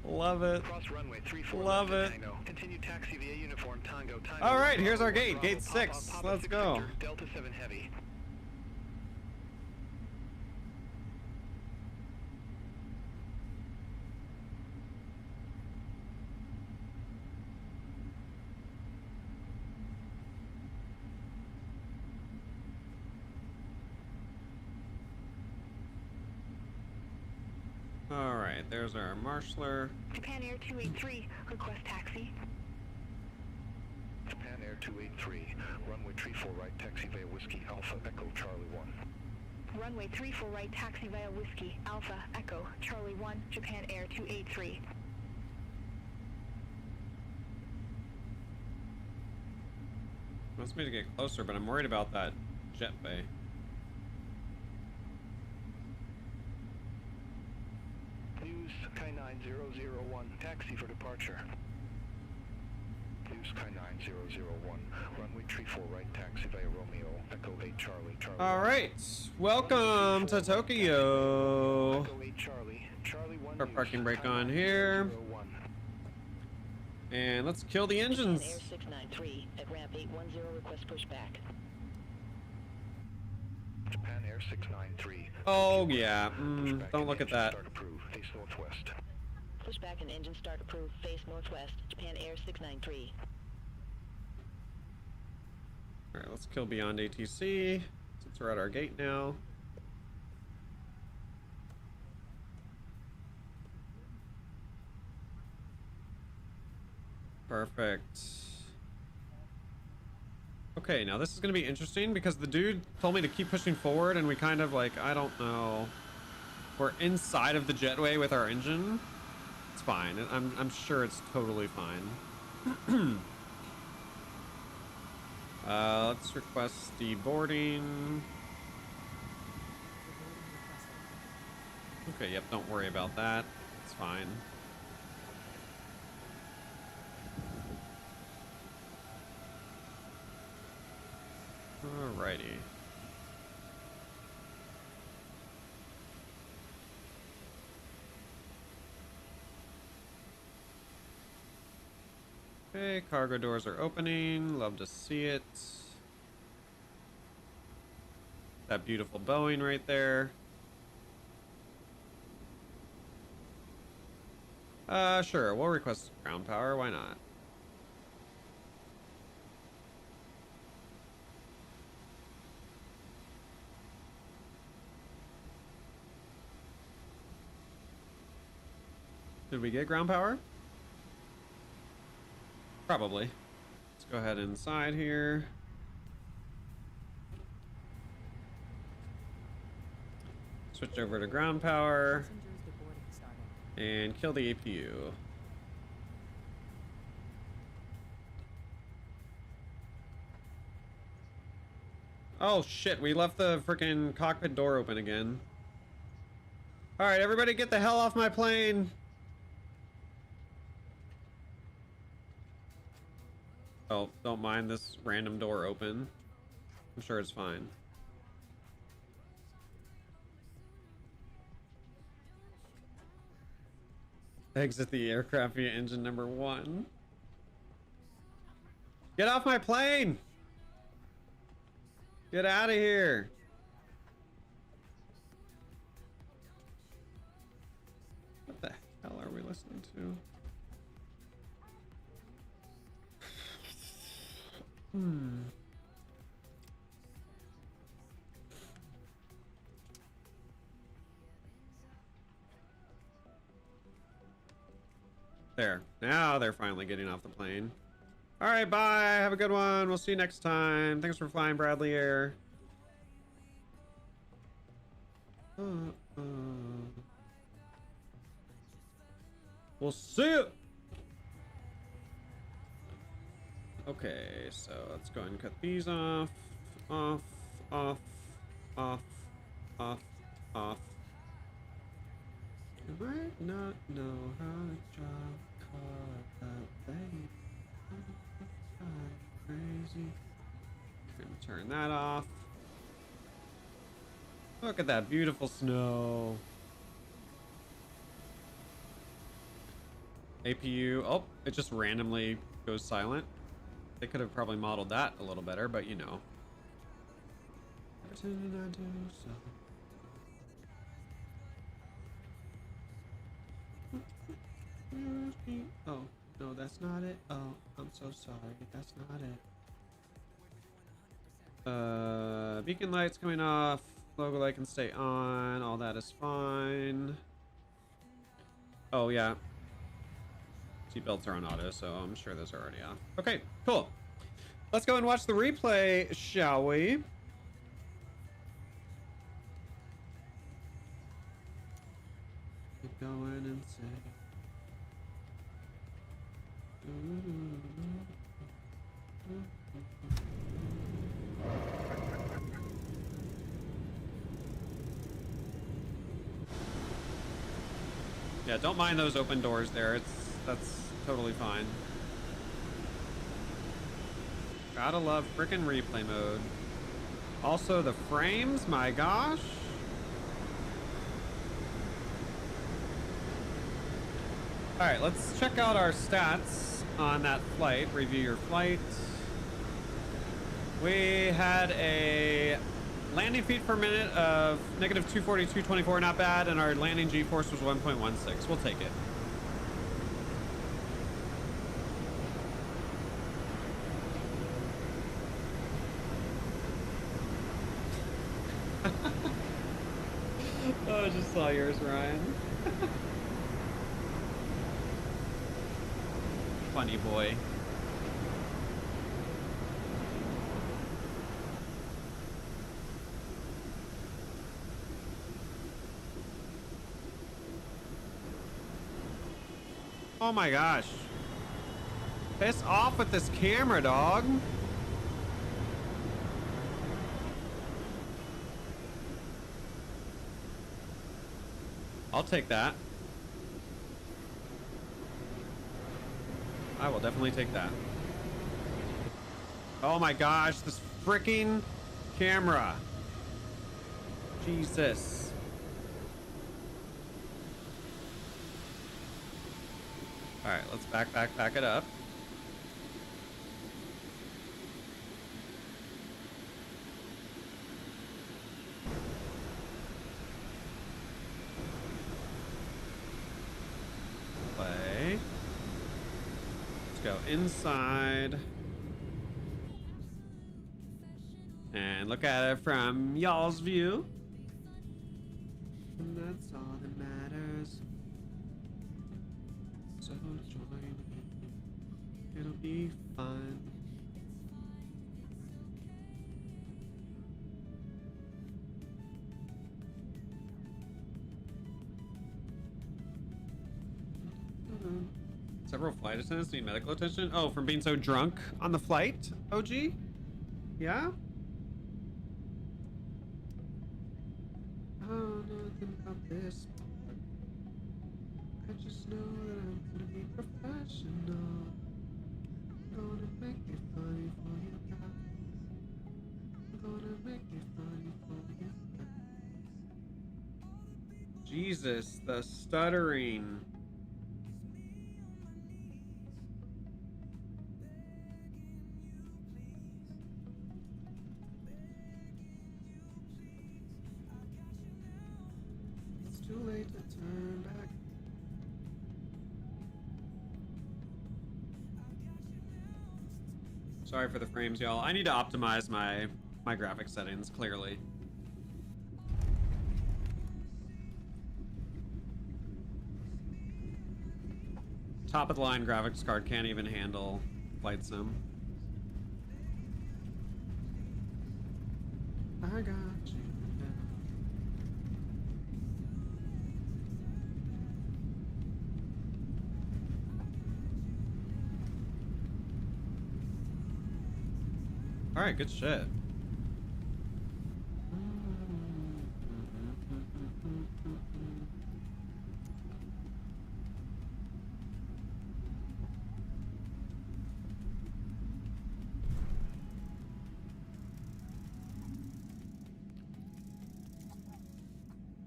Love it. Cross runway 34 Love left it. to Tango. Continue taxi via uniform Tango. All right, here's our gate. Gate 6. Let's go. Delta 7 Heavy. All right, there's our marshaller. Japan Air 283, request taxi. Japan Air 283, runway tree 4 right, taxi via Whiskey Alpha Echo Charlie 1. Runway 34 right, taxi via Whiskey, Alpha, Echo, Charlie 1, Japan Air 283. Wants me to get closer, but I'm worried about that jet bay. News Sky 9001, taxi for departure. News Sky 9001, runway tree 4 right, taxi via Romeo, Echo 8 Charlie. All right, welcome to Tokyo. Echo 8 Charlie Our parking brake on here. And let's kill the engines. Air 693 at ramp 810, request pushback. Japan Air 693. Oh yeah, don't look at that. Start approved. Face northwest. Pushback and engine start approved. Face northwest. Japan Air 693. All right, let's kill beyond ATC since we're at our gate now. Perfect. Okay, now this is going to be interesting because the dude told me to keep pushing forward and we kind of like, I don't know. We're inside of the jetway with our engine. It's fine. I'm sure it's totally fine. Let's request deboarding. Okay, yep, don't worry about that. It's fine. Alrighty. Okay, cargo doors are opening. Love to see it. That beautiful Boeing right there. Sure, we'll request ground power. Why not? Did we get ground power? Probably. Let's go ahead inside here. Switch over to ground power. Passengers deboarding started. And kill the APU. Oh shit, we left the freaking cockpit door open again. Alright, everybody get the hell off my plane! Oh, don't mind this random door open. I'm sure it's fine. Exit the aircraft via engine number 1. Get off my plane! Get out of here! What the hell are we listening to? There. Now they're finally getting off the plane. Alright, bye. Have a good one. We'll see you next time. Thanks for flying Bradley Air. We'll see you. Okay, so let's go ahead and cut these off. Off, off, off, off, off. You might not know how to drive a car that way. Crazy. Gonna turn that off. Look at that beautiful snow. APU. Oh, it just randomly goes silent. They could have probably modeled that a little better, but you know. Everything I do, so. Oh, no, that's not it. Oh, I'm so sorry. That's not it. Beacon lights coming off. Logo light can stay on. All that is fine. Oh, yeah. Seatbelts are on auto, so I'm sure those are already off. Okay, cool. Let's go and watch the replay, shall we? Keep going and say. Yeah, don't mind those open doors there. That's totally fine. Gotta love frickin' replay mode. Also the frames, my gosh. All right, let's check out our stats on that flight. Review your flight. We had a landing feet per minute of negative 242.24, not bad, and our landing G-force was 1.16. We'll take it. Oh, I just saw yours, Ryan. Funny boy. Oh my gosh. Piss off with this camera, dog. I'll take that. I will definitely take that. Oh my gosh, this freaking camera. Jesus. All right, let's back it up. Play. Let's go inside. And look at it from y'all's view. And that's all that matters. So join me. It'll be fun. Several flight attendants need medical attention. Oh, from being so drunk on the flight, OG? Yeah? I don't know nothing about this. I just know that I'm gonna be professional. I'm gonna make it funny for you guys. I'm gonna make it funny for you guys. Jesus, the stuttering. It's too late to turn back. Sorry for the frames, y'all. I need to optimize my graphic settings, clearly. Top of the line graphics card can't even handle flight sim. I got you now. All right, good shit.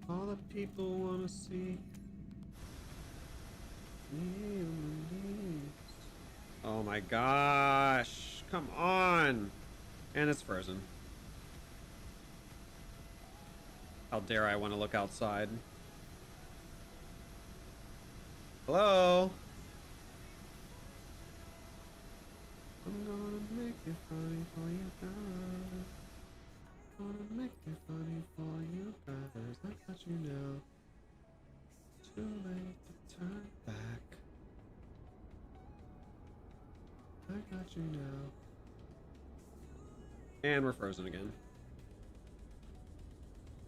All the people want to see me on the news. Oh my gosh. Come on. And it's frozen. How dare I want to look outside? Hello? I'm gonna make it funny for you guys. Gonna make it funny for you guys. I got you now. Too late to turn back. I got you now. And we're frozen again.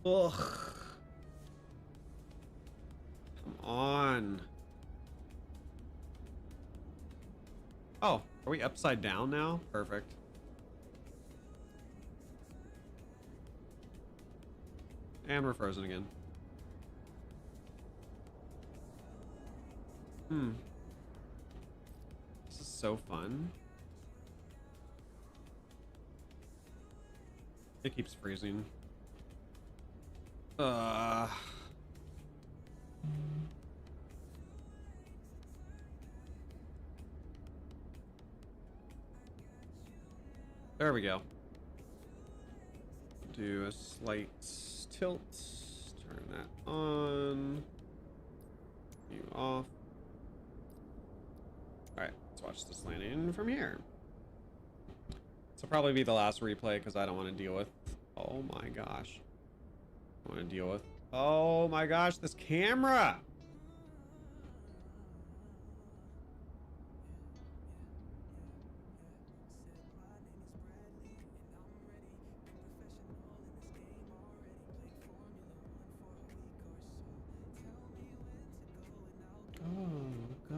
Ugh. Come on. Oh, are we upside down now? Perfect. And we're frozen again. This is so fun. It keeps freezing. There we go. Do a slight tilt. Turn that on. You off. Alright, let's watch this landing from here. This will probably be the last replay because I don't want to deal with... Oh my gosh. I want to deal with... Oh my gosh, this camera! Go.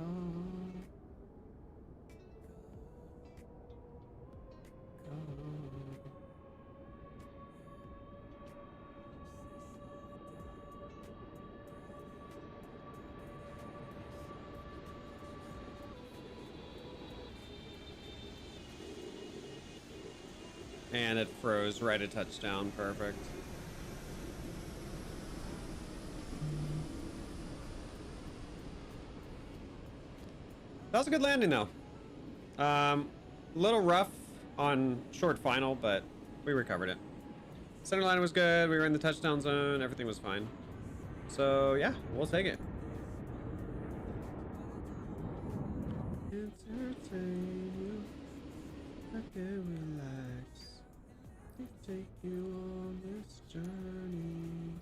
And it froze right at touchdown. Perfect. That was a good landing though. A little rough on short final, but we recovered it. Center line was good. We were in the touchdown zone. Everything was fine. So yeah, we'll take it. Entertain you. I can relax. Take you on this journey.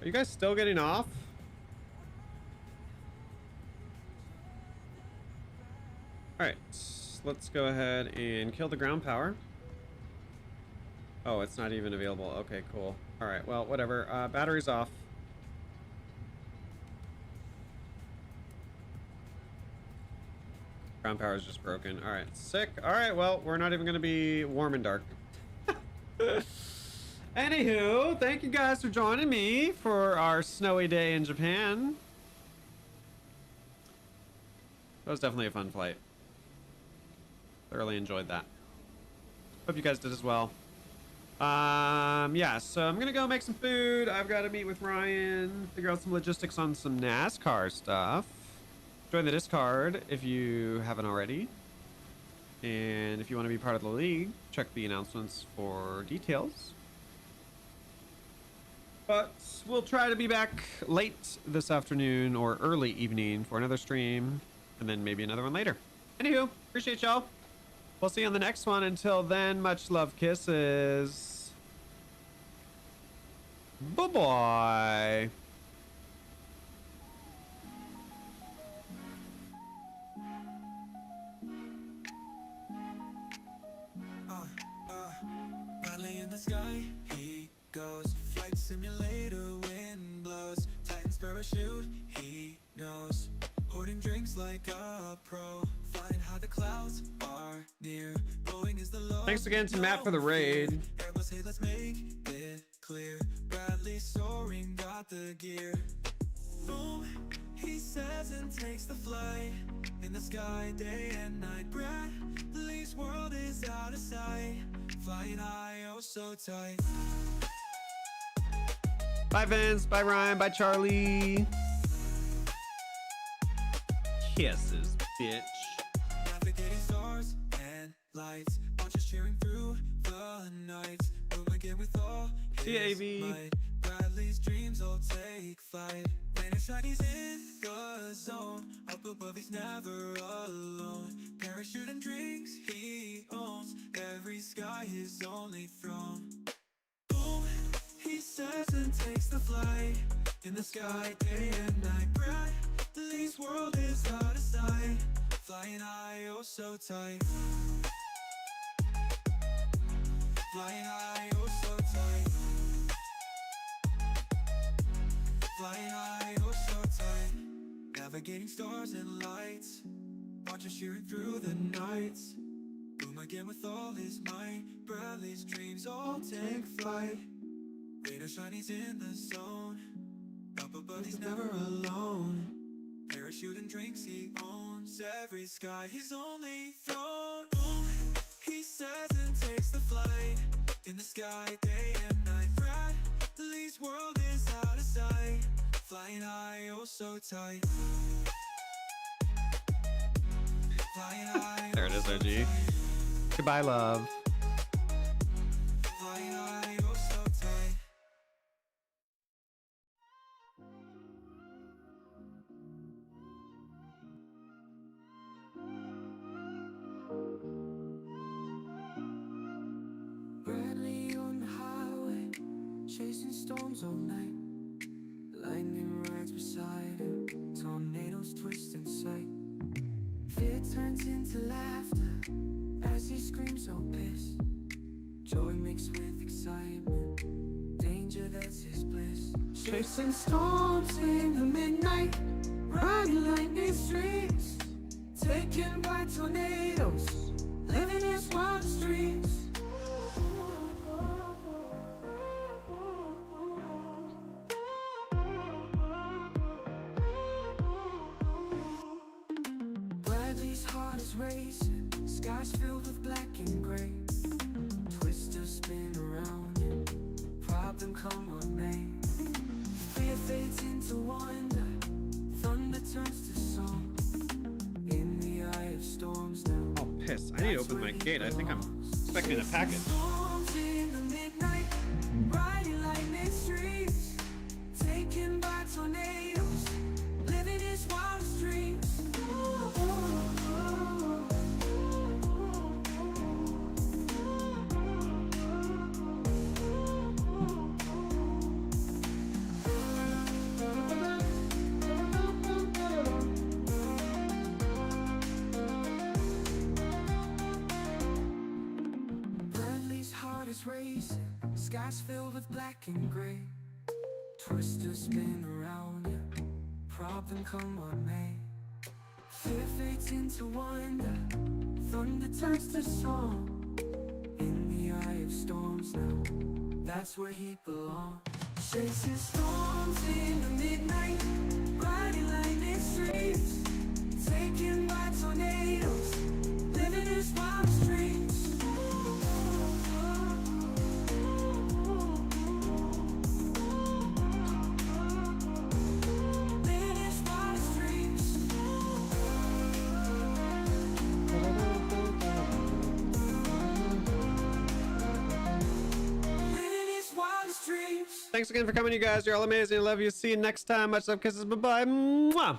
Are you guys still getting off? Alright, let's go ahead and kill the ground power. Oh, it's not even available. Okay, cool. Alright, well, whatever. Battery's off. Ground power is just broken. Alright, sick. Alright, well, we're not even going to be warm and dark. Anywho, thank you guys for joining me for our snowy day in Japan. That was definitely a fun flight. Thoroughly enjoyed that. Hope you guys did as well. Yeah, so I'm gonna go make some food. I've got to meet with Ryan, figure out some logistics on some NASCAR stuff. Join the Discord if you haven't already. And if you want to be part of the league, check the announcements for details. But we'll try to be back late this afternoon or early evening for another stream, and then maybe another one later. Anywho, appreciate y'all. We'll see you on the next one. Until then, much love, kisses. Bye-bye. Finally in the sky, he goes. Flight simulator, wind blows. Titan's parachute, he knows. Hoarding drinks like a pro. Flying high, the clouds are near. Boeing is the low. Thanks again to Matt for the raid. Airbus, hey, let's make it clear. Bradley soaring, got the gear. Boom, he says and takes the flight. In the sky, day and night. Bradley's world is out of sight. Flying high, oh so tight. Bye, Vince. Bye, Ryan. Bye, Charlie. Kisses, bitch. Navigating stars and lights. Bunches cheering through the nights. Boom again with all his might. Bradley's dreams all take flight. Rain and shine, he's in the zone. Up above, he's never alone. Parachute and drinks he owns. Every sky his only throne. Boom, he says and takes the flight. In the sky, day and night. Bradley's world is out of sight. Flying high, oh so tight. Flying high, oh so tight. Flying high, oh so tight. Navigating stars and lights. Watching shearing through the nights. Boom again with all his might. Bradley's dreams all take flight. Rain or shine, he's in the zone. Up above, he's never alone. Parachute and drinks he owns. Every sky his only throne. Boom, he says and takes the flight. In the sky, day and night. Bradley's world is out of sight. Flying high, oh so tight. Flying high, There it is, OG. Goodbye, love. flying high, oh so tight. Bradley on the highway, chasing storms all night. Lightning rides beside him, tornadoes twist in sight. Fear turns into laughter as he screams so pissed. Joy mixed with excitement, danger that's his bliss. Chasing storms in the midnight, riding lightning streaks, taken by tornadoes, living his wildest dreams. Bradley's heart is racing, skies filled with black and gray. Twisters spin around him, problem come what may. Fear fades into wonder, thunder turns to song. In the eye of storms now. Oh, piss. I need to open my gate. I think I'm expecting a package. Storms in the midnight, riding lightning streaks, taken by tornadoes, living his wildest dreams. Bradley's heart is racing, skies filled with black and gray. Twisters spin around you, problem come what may. Fear fades into wonder, thunder turns to song. In the eye of storms now, that's where he belongs. Chasing storms in the midnight, riding lightning streaks, taken by tornadoes, living his wildest dreams. Living his wildest dreams. Living his wildest dreams. Thanks again for coming, you guys. You're all amazing. I love you. See you next time. Much love, kisses. Bye bye. Mwah.